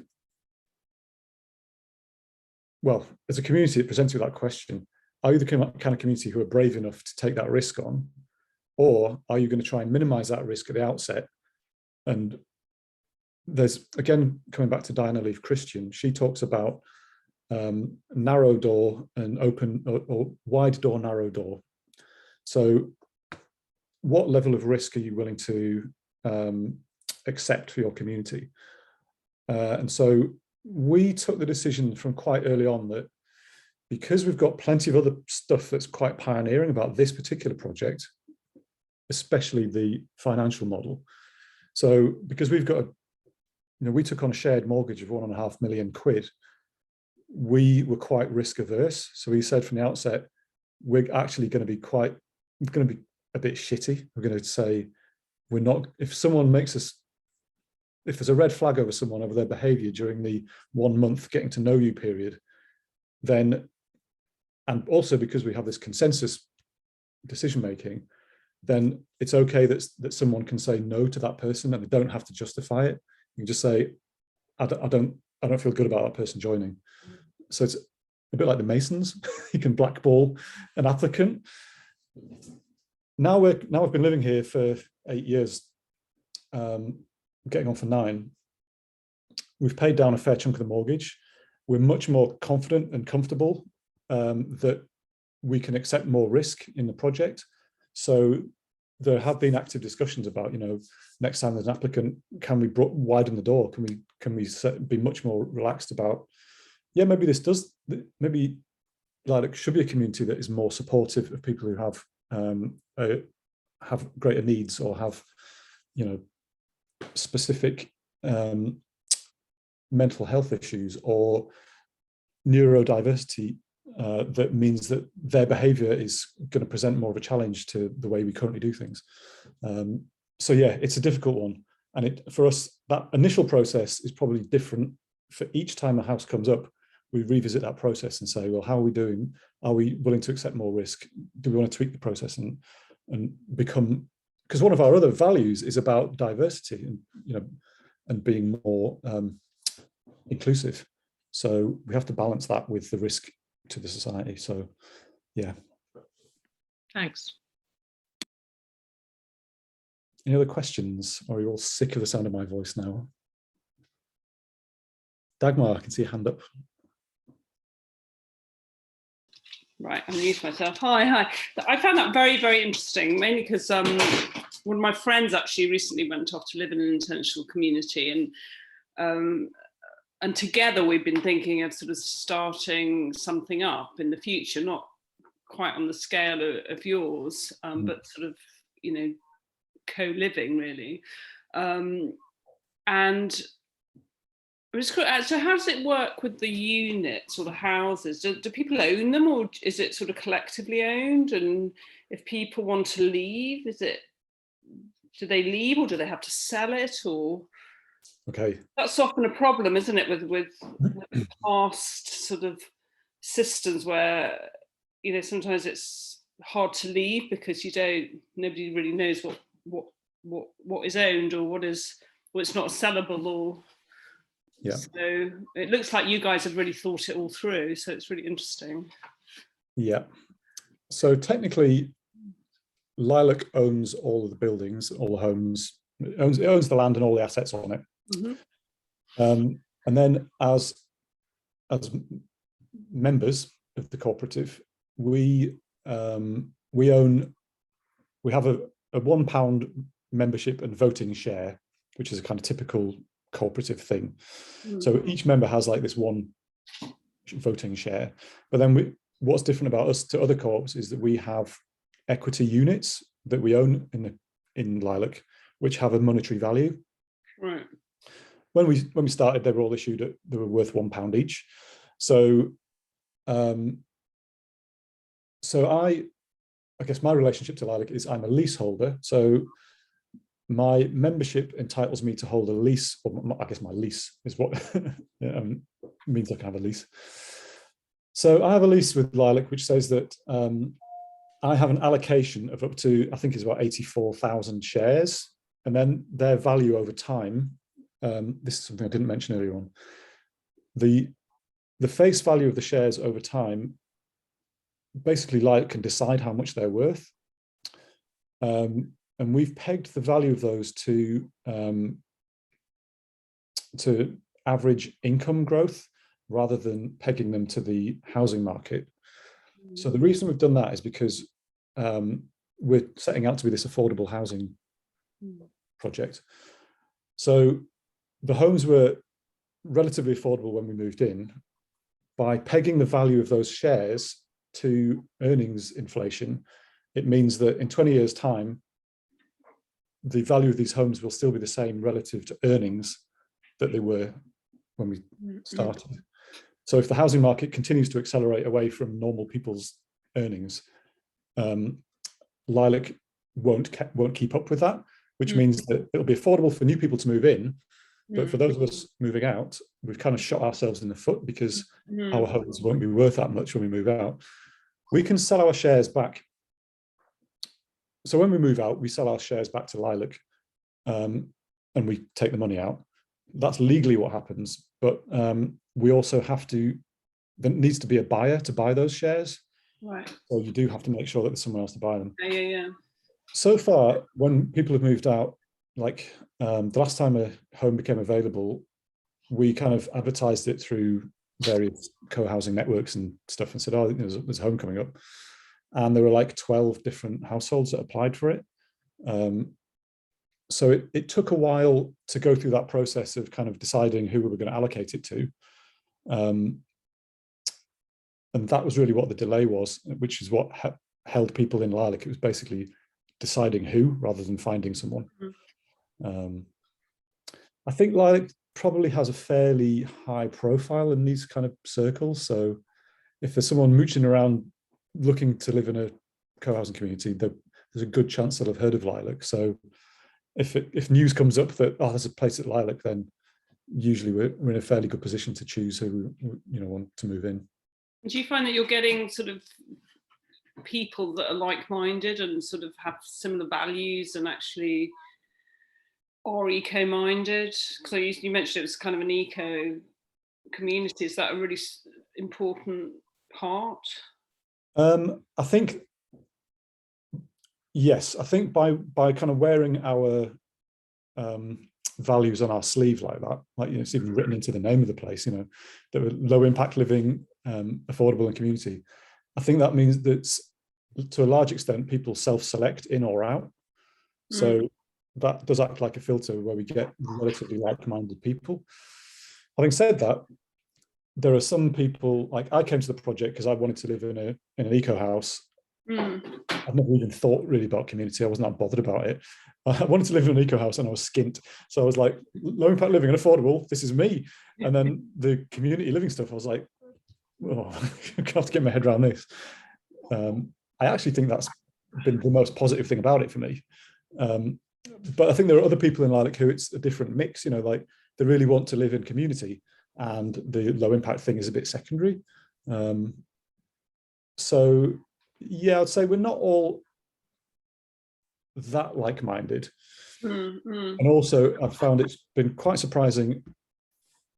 well, as a community, it presents you that question: are you the kind of community who are brave enough to take that risk on? Or are you going to try and minimize that risk at the outset? And there's, again, coming back to Diana Leaf Christian, she talks about narrow door and open, or wide door, narrow door. So what level of risk are you willing to accept for your community? And so we took the decision from quite early on that, because we've got plenty of other stuff that's quite pioneering about this particular project, especially the financial model. So because we've got, we took on a shared mortgage of £1.5 million. We were quite risk averse. So we said from the outset, we're actually going to be a bit shitty. We're going to say, we're not, if someone makes us, if there's a red flag over someone, over their behavior during the 1 month getting to know you period, then, and also because we have this consensus decision making, then it's okay that someone can say no to that person, and they don't have to justify it. You can just say, I don't feel good about that person joining. So it's a bit like the Masons. You can blackball an applicant. Now I've been living here for 8 years, getting on for 9. We've paid down a fair chunk of the mortgage. We're much more confident and comfortable that we can accept more risk in the project. So there have been active discussions about, next time there's an applicant, can we widen the door? Can we be much more relaxed about, maybe maybe Lilac should be a community that is more supportive of people who have greater needs, or have, specific mental health issues or neurodiversity, that means that their behavior is going to present more of a challenge to the way we currently do things. So yeah, it's a difficult one. And for us, that initial process is probably different. For each time a house comes up, we revisit that process and say, well, how are we doing? Are we willing to accept more risk? Do we want to tweak the process and become, because one of our other values is about diversity and being more inclusive. So we have to balance that with the risk to the society. So Yeah. Thanks. Any other questions? Or are you all sick of the sound of my voice now? Dagmar, I can see a hand up. Right, I'm mute myself. Hi. I found that very, very interesting, mainly because one of my friends actually recently went off to live in an intentional community, and together we've been thinking of sort of starting something up in the future, not quite on the scale of yours, but sort of, you know, co-living really. And so how does it work with the units or the houses? Do people own them, or is it sort of collectively owned? And if people want to leave, do they leave, or do they have to sell it? Or Okay. that's often a problem, isn't it, with past sort of systems where, you know, sometimes it's hard to leave because nobody really knows what is owned or what's not sellable, or Yeah. so it looks like you guys have really thought it all through, so it's really interesting. Yeah. So technically, Lilac owns all of the buildings, all the homes. It owns the land and all the assets on it. And then as members of the cooperative, we have a £1 membership and voting share, which is a kind of typical cooperative thing. So each member has like this one voting share. But then what's different about us to other co-ops is that we have equity units that we own in Lilac, which have a monetary value. Right. When we started, they were all issued they were worth £1 each. So I guess my relationship to Lilac is I'm a leaseholder. So my membership entitles me to hold a lease, or I guess my lease is what means I can have a lease. So I have a lease with Lilac, which says that I have an allocation of up to, I think it's about 84,000 shares, and then their value over time, this is something I didn't mention earlier on, the face value of the shares over time, basically Lilac can decide how much they're worth. And we've pegged the value of those to average income growth rather than pegging them to the housing market. So the reason we've done that is because we're setting out to be this affordable housing project. So the homes were relatively affordable when we moved in. By pegging the value of those shares to earnings inflation, it means that in 20 years' time, the value of these homes will still be the same relative to earnings that they were when we started. So if the housing market continues to accelerate away from normal people's earnings, Lilac won't keep up with that, which means that it'll be affordable for new people to move in, but for those of us moving out, we've kind of shot ourselves in the foot because our homes won't be worth that much when we move out. We can sell our shares back. So when we move out, we sell our shares back to Lilac, and we take the money out. That's legally what happens, but we also have to, there needs to be a buyer to buy those shares. Right. So you do have to make sure that there's someone else to buy them. Yeah. So far, when people have moved out, like the last time a home became available, we kind of advertised it through various co-housing networks and stuff and said, oh, there's a home coming up. And there were like 12 different households that applied for it. So it took a while to go through that process of kind of deciding who we were going to allocate it to. And that was really what the delay was, which is what held people in Lilac. It was basically deciding who rather than finding someone. I think Lilac probably has a fairly high profile in these kind of circles. So if there's someone mooching around looking to live in a co-housing community, there's a good chance they'll have heard of Lilac. So if news comes up that, oh, there's a place at Lilac, then usually we're in a fairly good position to choose who want to move in. Do you find that you're getting sort of people that are like-minded and sort of have similar values and actually are eco-minded? Because you mentioned it was kind of an eco community. Is that a really important part? I think, yes, I think by kind of wearing our values on our sleeve like that, like, you know, it's even written into the name of the place, you know, that we're low impact living, affordable and community. I think that means that to a large extent, people self-select in or out. So that does act like a filter where we get relatively like-minded people. Having said that, there are some people, like I came to the project because I wanted to live in an eco house. I've never even thought really about community. I wasn't that bothered about it. I wanted to live in an eco house and I was skint. So I was like, low impact living and affordable, this is me. And then the community living stuff, I was like, oh, I have to get my head around this. I actually think that's been the most positive thing about it for me. But I think there are other people in Lilac who it's a different mix, you know, like they really want to live in community and the low impact thing is a bit secondary. So yeah, I'd say we're not all that like-minded. And also I've found it's been quite surprising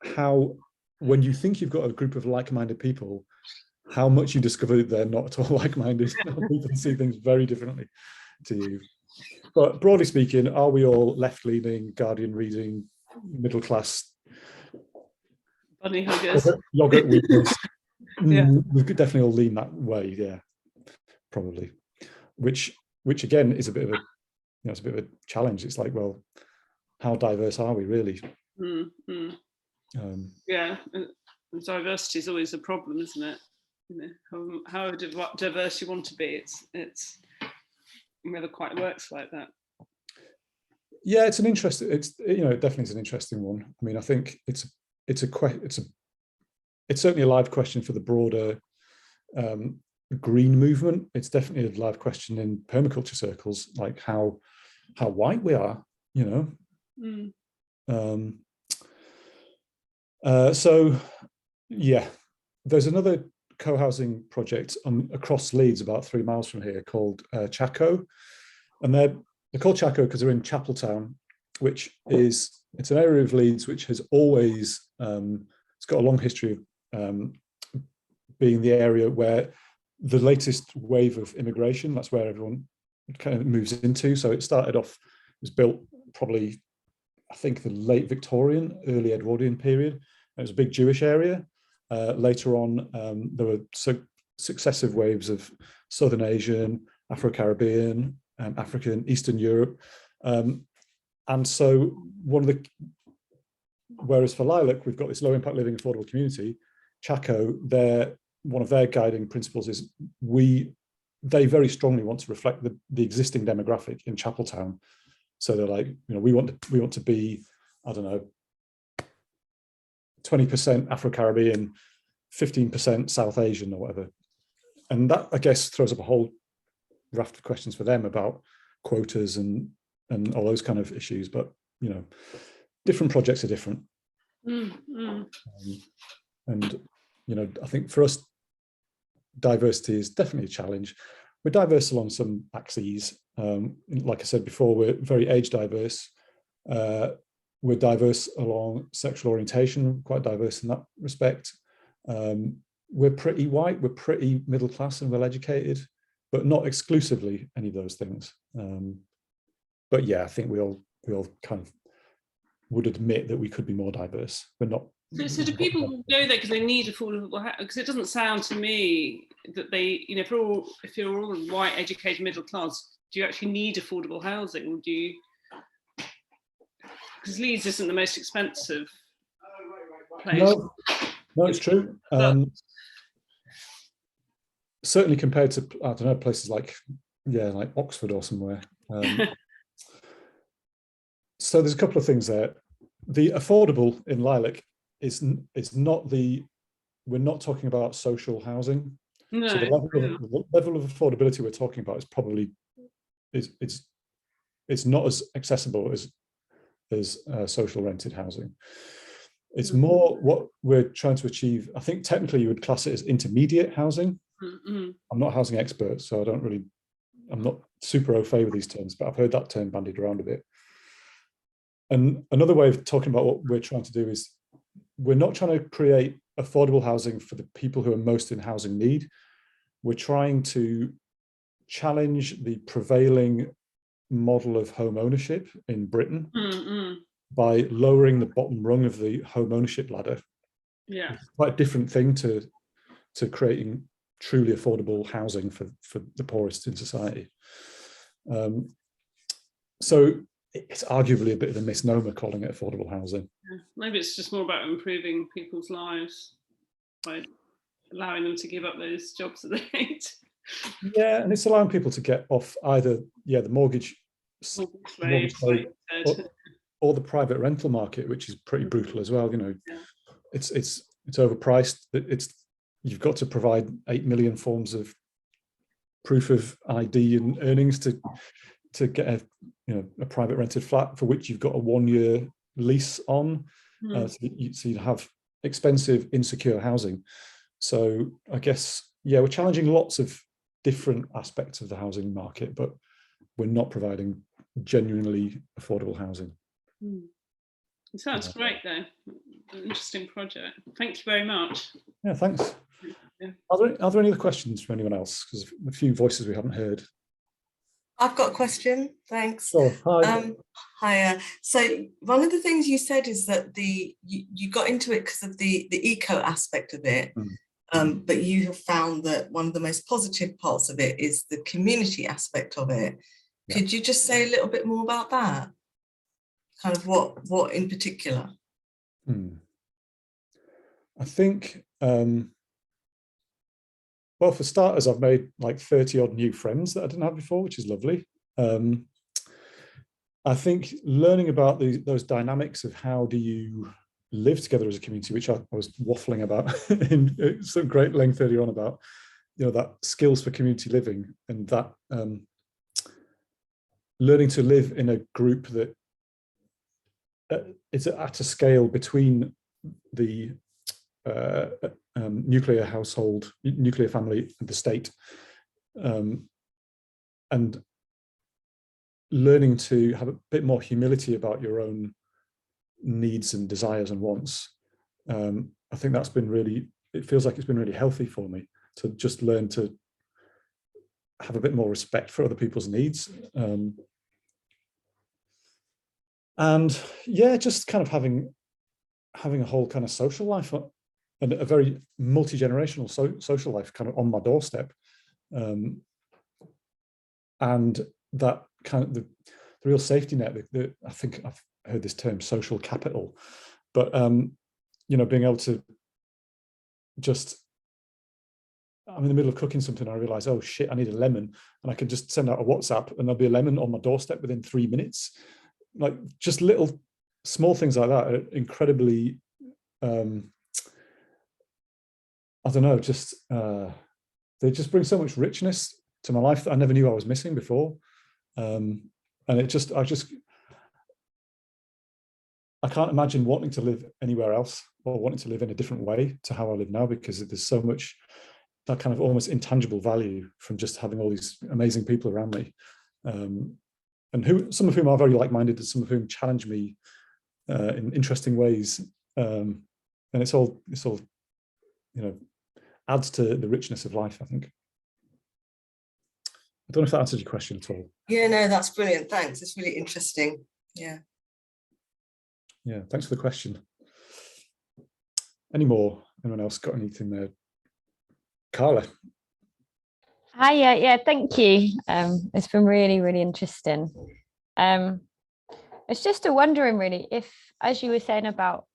how, when you think you've got a group of like-minded people, how much you discover they're not at all like-minded. People see things very differently to you. But broadly speaking, are we all left-leaning, Guardian reading, middle-class, bunny huggers, yogurt weakness? Yeah. We could definitely all lean that way, yeah, probably. Which again is a bit of a, you know, it's a bit of a challenge. It's like, well, how diverse are we really? Yeah, and diversity is always a problem, isn't it? You know, how diverse you want to be, it's never quite works like that. Yeah, it's an interesting. You know, it definitely is an interesting one. I mean, I think it's certainly a live question for the broader green movement. It's definitely a live question in permaculture circles, like how white we are, you know. So yeah, there's another co-housing project across Leeds, about 3 miles from here, called Chaco, and they're called Chaco because they're in Chapeltown, which is, it's an area of Leeds which has always it's got a long history of being the area where the latest wave of immigration, that's where everyone kind of moves into. So it started off, it was built probably, I think, the late Victorian, early Edwardian period. It was a big Jewish area. Later on, there were successive waves of Southern Asian, Afro-Caribbean, African, Eastern Europe. And so whereas for Lilac, we've got this low impact living affordable community, Chaco, one of their guiding principles is they very strongly want to reflect the existing demographic in Chapeltown. So they're like, you know, we want to be, I don't know, 20% Afro-Caribbean, 15% South Asian or whatever. And that, I guess, throws up a whole raft of questions for them about quotas and all those kind of issues. But, you know, different projects are different. And, you know, I think for us, diversity is definitely a challenge. We're diverse along some axes. Like I said before, we're very age diverse. We're diverse along sexual orientation, quite diverse in that respect. We're pretty white, we're pretty middle class and well educated, but not exclusively any of those things. But yeah, I think we all kind of would admit that we could be more diverse. We're not. So do people go there because they need affordable housing? Because it doesn't sound to me that they, you know, if you're all white, educated, middle class, do you actually need affordable housing? Or do you? Because Leeds isn't the most expensive place. No, it's true. Certainly compared to, I don't know, places like Oxford or somewhere. So there's a couple of things there. The affordable in Lilac is not we're not talking about social housing. No. So the level of affordability we're talking about is probably it's not as accessible as social rented housing. It's more what we're trying to achieve. I think technically you would class it as intermediate housing. I'm not a housing expert, so I'm not super au fait with these terms, but I've heard that term bandied around a bit. And another way of talking about what we're trying to do is we're not trying to create affordable housing for the people who are most in housing need. we're trying to challenge the prevailing model of home ownership in Britain by lowering the bottom rung of the home ownership ladder. Yeah, it's quite a different thing to creating truly affordable housing for the poorest in society. So it's arguably a bit of a misnomer calling it affordable housing. yeah. Maybe it's just more about improving people's lives by allowing them to give up those jobs that they hate. Yeah, and it's allowing people to get off either the mortgage Slaves, rate, like you said. or the private rental market, which is pretty brutal as well. You know, Yeah. it's overpriced. You've got to provide 8 million forms of proof of ID and earnings to get a private rented flat, for which you've got a 1-year lease on. So you have expensive, insecure housing. So I guess, we're challenging lots of different aspects of the housing market, but we're not providing genuinely affordable housing. It sounds great though. An interesting project. Thank you very much. Yeah, thanks. Yeah. Are there any other questions from anyone else? Because a few voices we haven't heard. I've got a question. Thanks. Oh, hi. Hiya. So one of the things you said is that you got into it because of the eco aspect of it, but you have found that one of the most positive parts of it is the community aspect of it. Yeah. Could you just say a little bit more about that? Kind of what in particular? I think, well, for starters, I've made like 30 odd new friends that I didn't have before, which is lovely. I think learning about those dynamics of how do you live together as a community, which I was waffling about in some great length earlier on about, that skills for community living, and that learning to live in a group that is at a scale between the nuclear family and the state, and learning to have a bit more humility about your own needs and desires and wants. I think that's been it feels like it's been really healthy for me to just learn to have a bit more respect for other people's needs. And just kind of having a whole kind of social life and a very multi-generational social life kind of on my doorstep. And that kind of the real safety net, I think I've heard this term social capital, but being able to I'm in the middle of cooking something, I realize, oh shit, I need a lemon, and I can just send out a WhatsApp and there'll be a lemon on my doorstep within 3 minutes. Like just little small things like that are incredibly, I don't know, they just bring so much richness to my life that I never knew I was missing before. And I can't imagine wanting to live anywhere else or wanting to live in a different way to how I live now, because there's so much that kind of almost intangible value from just having all these amazing people around me, and some of whom are very like-minded, and some of whom challenge me in interesting ways, and it's all adds to the richness of life, I think. I don't know if that answers your question at all. Yeah, no, that's brilliant. Thanks. It's really interesting. Yeah. Yeah, thanks for the question. Anyone else got anything there? Carla. Hi, yeah, thank you. It's been really, really interesting. It's just wondering really if, as you were saying about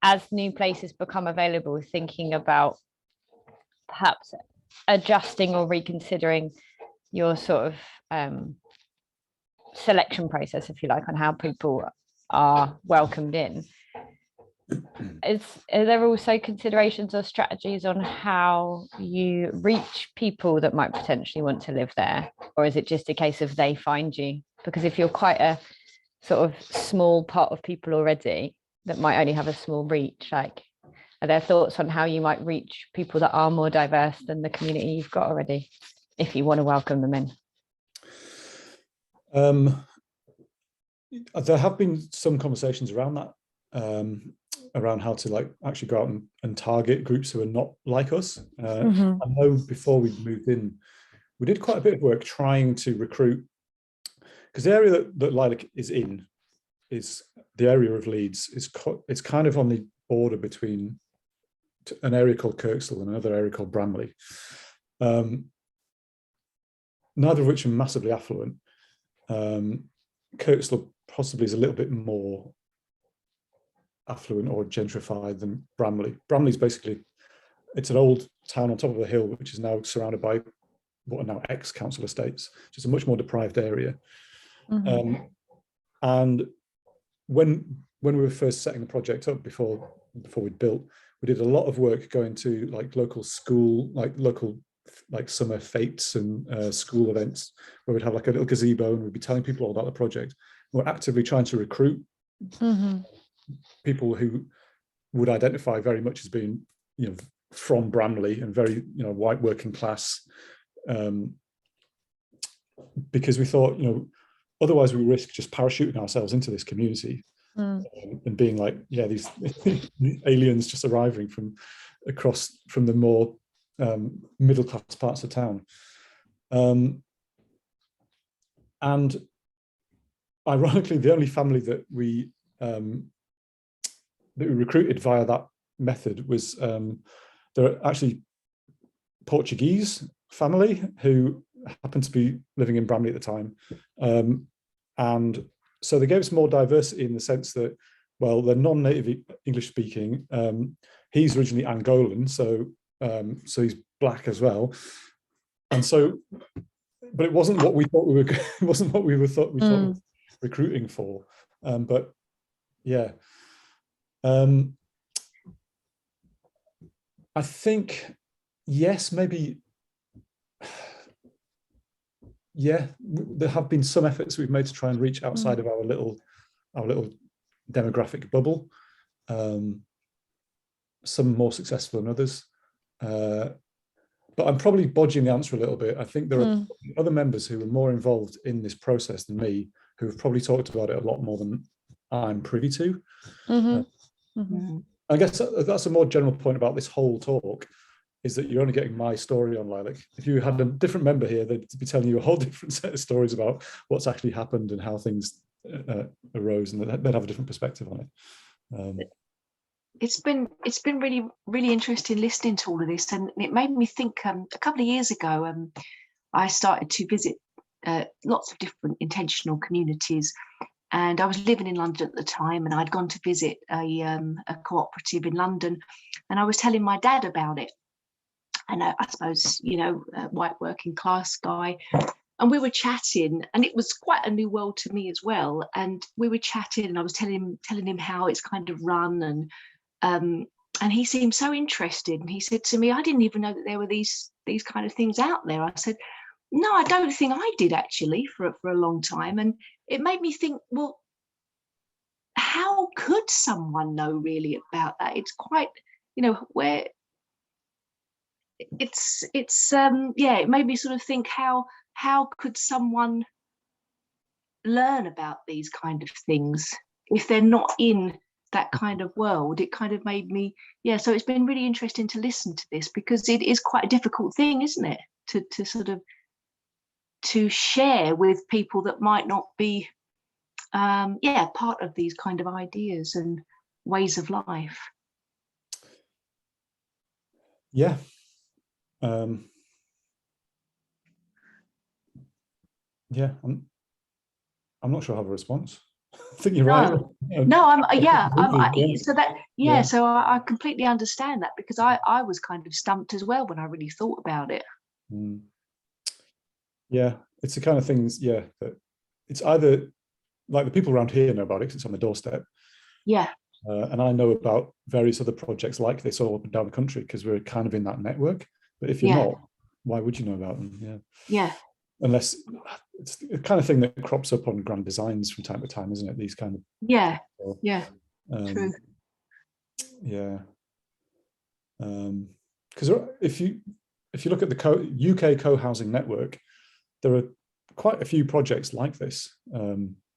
as new places become available, thinking about perhaps adjusting or reconsidering your sort of selection process, if you like, on how people are welcomed in. Are there also considerations or strategies on how you reach people that might potentially want to live there? Or is it just a case of they find you? Because if you're quite a sort of small part of people already that might only have a small reach, like, are there thoughts on how you might reach people that are more diverse than the community you've got already, if you want to welcome them in? There have been some conversations around that. around how to like actually go out and target groups who are not like us. Mhm. I know before we moved in, we did quite a bit of work trying to recruit, because the area that Lilac is in is the area of Leeds. It's kind of on the border between an area called Kirkstall and another area called Bramley, neither of which are massively affluent. Kirkstall possibly is a little bit more affluent or gentrified than Bramley. Bramley's basically, it's an old town on top of a hill, which is now surrounded by what are now ex-council estates, just a much more deprived area. Mhm. And when we were first setting the project up before we'd built, we did a lot of work going to like local summer fetes and school events where we'd have like a little gazebo and we'd be telling people all about the project. We're actively trying to recruit Mhm. people who would identify very much as being, you know, from Bramley and very, you know, white working class, because we thought, you know, otherwise we risk just parachuting ourselves into this community and being like, yeah, these aliens just arriving from across from the more middle class parts of town. And ironically, the only family that we recruited via that method was they're actually Portuguese family who happened to be living in Bramley at the time, and so they gave us more diversity in the sense that, well, they're non-native English speaking. He's originally Angolan, so he's black as well, and so, but it wasn't what we thought we were. It wasn't what we thought we were recruiting for, but yeah. I think, yes, maybe, yeah, there have been some efforts we've made to try and reach outside of our little demographic bubble. Some more successful than others. But I'm probably bodging the answer a little bit. I think there are other members who are more involved in this process than me, who have probably talked about it a lot more than I'm privy to. I guess that's a more general point about this whole talk, is that you're only getting my story on Lilac. If you had a different member here, they'd be telling you a whole different set of stories about what's actually happened and how things arose, and they'd have a different perspective on it. It's been really interesting listening to all of this, and it made me think. A couple of years ago, I started to visit lots of different intentional communities, and I was living in London at the time, and I'd gone to visit a cooperative in London, and I was telling my dad about it. And I suppose, you know, a white working class guy, and we were chatting, and it was quite a new world to me as well. And we were chatting, and I was telling him how it's kind of run, and he seemed so interested. And he said to me, "I didn't even know that there were these kind of things out there." I said, "No, I don't think I did actually for a long time." And it made me think, well, how could someone know really about that? It's quite, you know, where it's yeah, it made me sort of think, how could someone learn about these kind of things if they're not in that kind of world? It kind of made me, yeah, so it's been really interesting to listen to this, because it is quite a difficult thing, isn't it, to sort of to share with people that might not be yeah, part of these kind of ideas and ways of life. Yeah. Yeah, I'm not sure I have a response. I think you're right. No, so that, yeah, Yeah. so I completely understand that, because I was kind of stumped as well when I really thought about it. Yeah, it's the kind of things, yeah, that it's either like the people around here know about it because it's on the doorstep. Yeah. And I know about various other projects like this all up and down the country because we're kind of in that network. But if you're not, why would you know about them? Yeah. Yeah. Unless it's the kind of thing that crops up on grand designs from time to time, isn't it? These kind of. Yeah. Yeah. True. Yeah. Because if you look at the UK co-housing network, there are quite a few projects like this.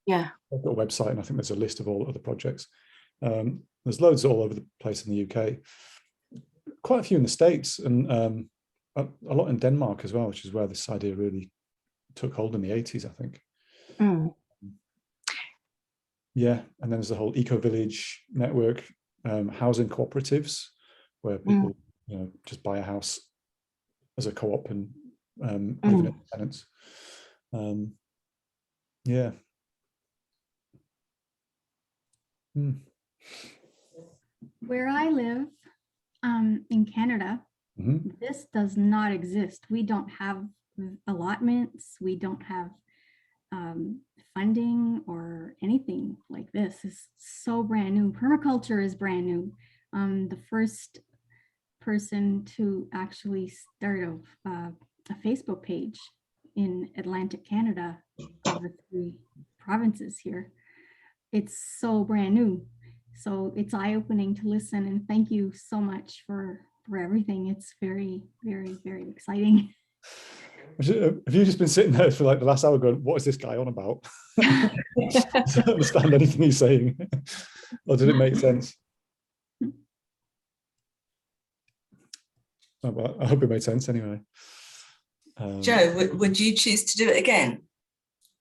Yeah. I've got a website, and I think there's a list of all other projects. there's loads all over the place in the UK, quite a few in the States, and a lot in Denmark as well, which is where this idea really took hold in the 80s, I think. Yeah, and then there's the whole eco-village network, housing cooperatives, where people just buy a house as a co-op and live in it with tenants. Yeah. Where I live in Canada, this does not exist. We don't have allotments. We don't have funding or anything like this. It's so brand new. Permaculture is brand new. The first person to actually start a Facebook page in Atlantic Canada of the 3 provinces here. It's so brand new. So it's eye-opening to listen, and thank you so much for everything. It's very, very, very exciting. Have you just been sitting there for like the last hour going, what is this guy on about? I don't understand anything he's saying. Or did it make sense? Oh, well, I hope it made sense anyway. Joe, would you choose to do it again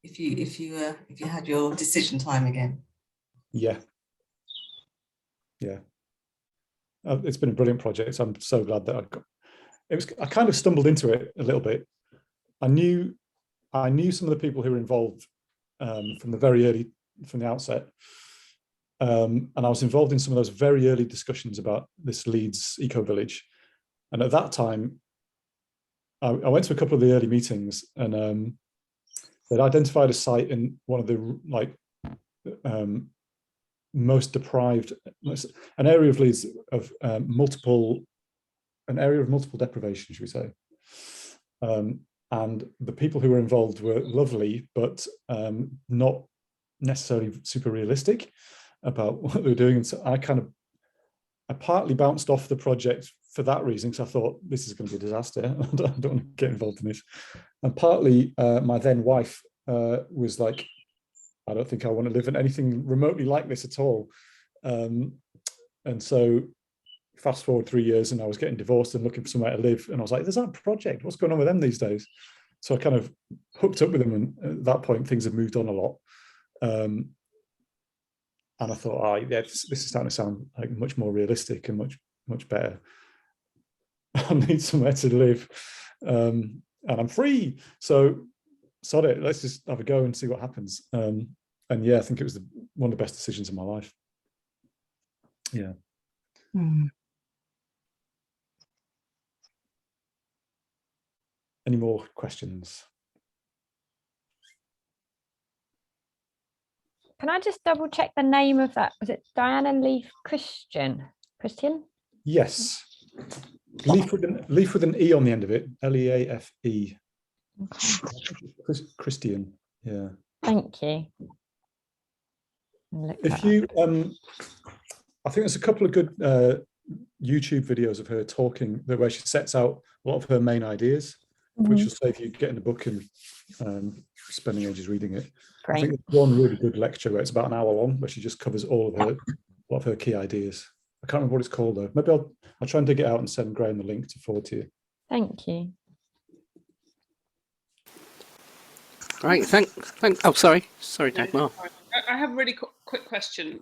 if you had your decision time again? Yeah. It's been a brilliant project. So I'm so glad that I kind of stumbled into it a little bit. I knew some of the people who were involved from the outset. And I was involved in some of those very early discussions about this Leeds eco-village. And at that time, I went to a couple of the early meetings, and they'd identified a site in one of the most deprived, an area of Leeds of multiple deprivation, should we say. And the people who were involved were lovely, but not necessarily super realistic about what they were doing. And so I partly bounced off the project for that reason, because I thought this is going to be a disaster. I don't want to get involved in this. And partly my then wife was like, I don't think I want to live in anything remotely like this at all. And so fast forward 3 years, and I was getting divorced and looking for somewhere to live. And I was like, there's that project. What's going on with them these days? So I kind of hooked up with them. And at that point, things had moved on a lot. And I thought, oh, yeah, this is starting to sound like much more realistic and much better. I need somewhere to live, and I'm free. So sod it, let's just have a go and see what happens. And yeah, I think it was one of the best decisions of my life. Yeah. Any more questions? Can I just double check the name of that? Was it Diana Leaf Christian? Yes. Leaf with an E on the end of it. Leafe. Christian. Yeah. Thank you. If you, I think there's a couple of good YouTube videos of her talking, where she sets out a lot of her main ideas, which will save you getting the book and spending ages reading it. Great. I think there's one really good lecture where it's about an hour long, where she just covers a lot of her key ideas. I can't remember what it's called though. Maybe I'll try and dig it out and send Graham the link to forward to you. Thank you. Great, thanks. Oh, sorry, Dagmar. I have a really quick question.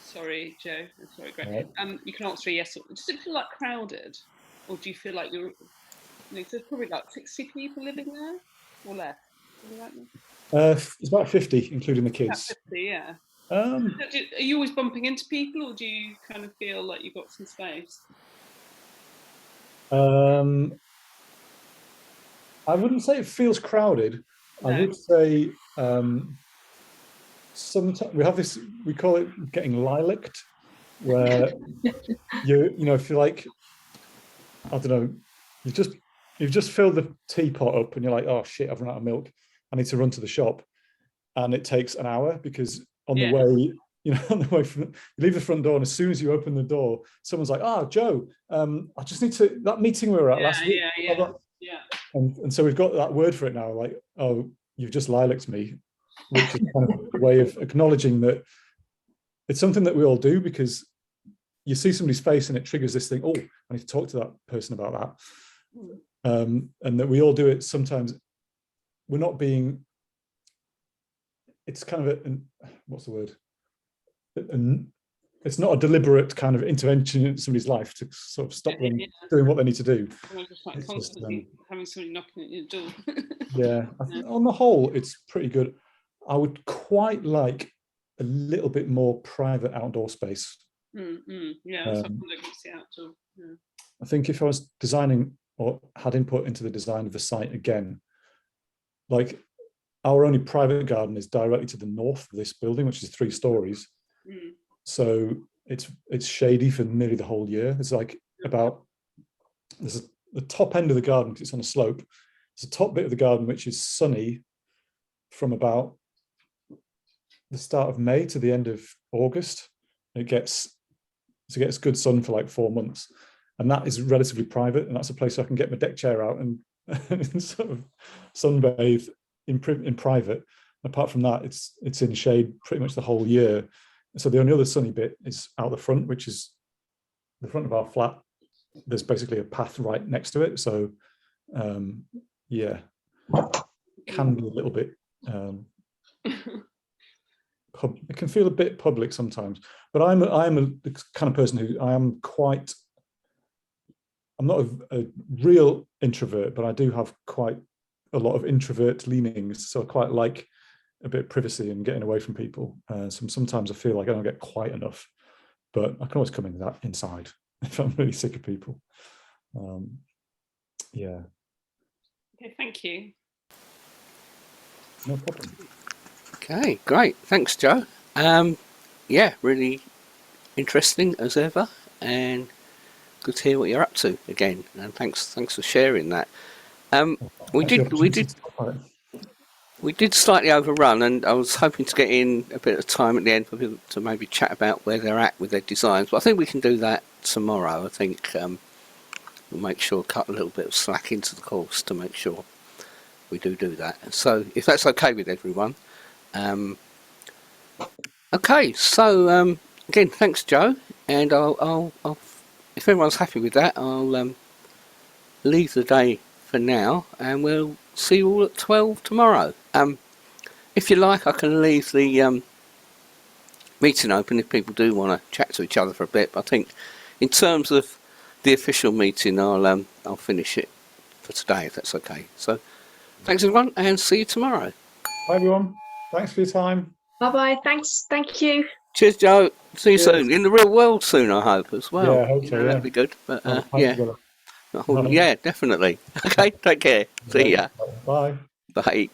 Sorry, Joe. Sorry, Greg. Right. You can answer yes. Does it feel like crowded, or do you feel like there's probably like 60 people living there, or less? It's about 50, including the kids. About 50, yeah. Are you always bumping into people, or do you kind of feel like you've got some space? I wouldn't say it feels crowded. No. I would say sometimes we have this, we call it getting lilaced, where you know, if you're like, I don't know, you've just filled the teapot up and you're like, oh shit, I've run out of milk. I need to run to the shop, and it takes an hour because on the way, on the way from, you leave the front door, and as soon as you open the door, someone's like, "Oh, Joe, I just need to, that meeting we were at last week." Yeah. And so we've got that word for it now, like, "Oh, you've just lilaced me," which is kind of a way of acknowledging that it's something that we all do because you see somebody's face and it triggers this thing. Oh, I need to talk to that person about that. And that we all do it sometimes. We're not being, it's kind of what's the word? It's not a deliberate kind of intervention in somebody's life to sort of stop them doing what they need to do. Or just like constantly having somebody knocking at your door. Yeah, I think on the whole, it's pretty good. I would quite like a little bit more private outdoor space. Yeah, that's something that gets the outdoor. Yeah. I think if I was designing or had input into the design of the site again, like our only private garden is directly to the north of this building, which is 3 stories. So it's shady for nearly the whole year. It's like there's the top end of the garden, because it's on a slope. There's a top bit of the garden which is sunny from about the start of May to the end of August. It gets good sun for like 4 months, and that is relatively private, and that's a place I can get my deck chair out and sort of sunbathe in private. Apart from that, it's in shade pretty much the whole year. So the only other sunny bit is out the front, which is the front of our flat. There's basically a path right next to it. So yeah, can be a little bit, it can feel a bit public sometimes, but I'm the kind of person who I'm not a real introvert, but I do have quite a lot of introvert leanings. So I quite like a bit of privacy and getting away from people. Sometimes I feel like I don't get quite enough, but I can always come in that inside if I'm really sick of people. Yeah. Okay, thank you. No problem. Okay, great. Thanks, Joe. Yeah, really interesting as ever, and good to hear what you're up to again. And thanks for sharing that. We did slightly overrun, and I was hoping to get in a bit of time at the end for people to maybe chat about where they're at with their designs. But I think we can do that tomorrow. I think we'll make sure cut a little bit of slack into the course to make sure we do that. So if that's okay with everyone. Okay, so again, thanks, Joe, and I'll if everyone's happy with that, I'll leave the day for now, and we'll see you all at 12 tomorrow. If you like, I can leave the meeting open if people do want to chat to each other for a bit. But I think, in terms of the official meeting, I'll finish it for today, if that's okay. So, thanks everyone, and see you tomorrow. Bye everyone. Thanks for your time. Bye-bye. Thanks. Thank you. Cheers, Joe. See you Cheers. soon in the real world soon, I hope, as well. Yeah, I hope so, yeah. That'd be good. But Yeah. yeah, definitely. Okay, take care. See ya. Bye. Bye.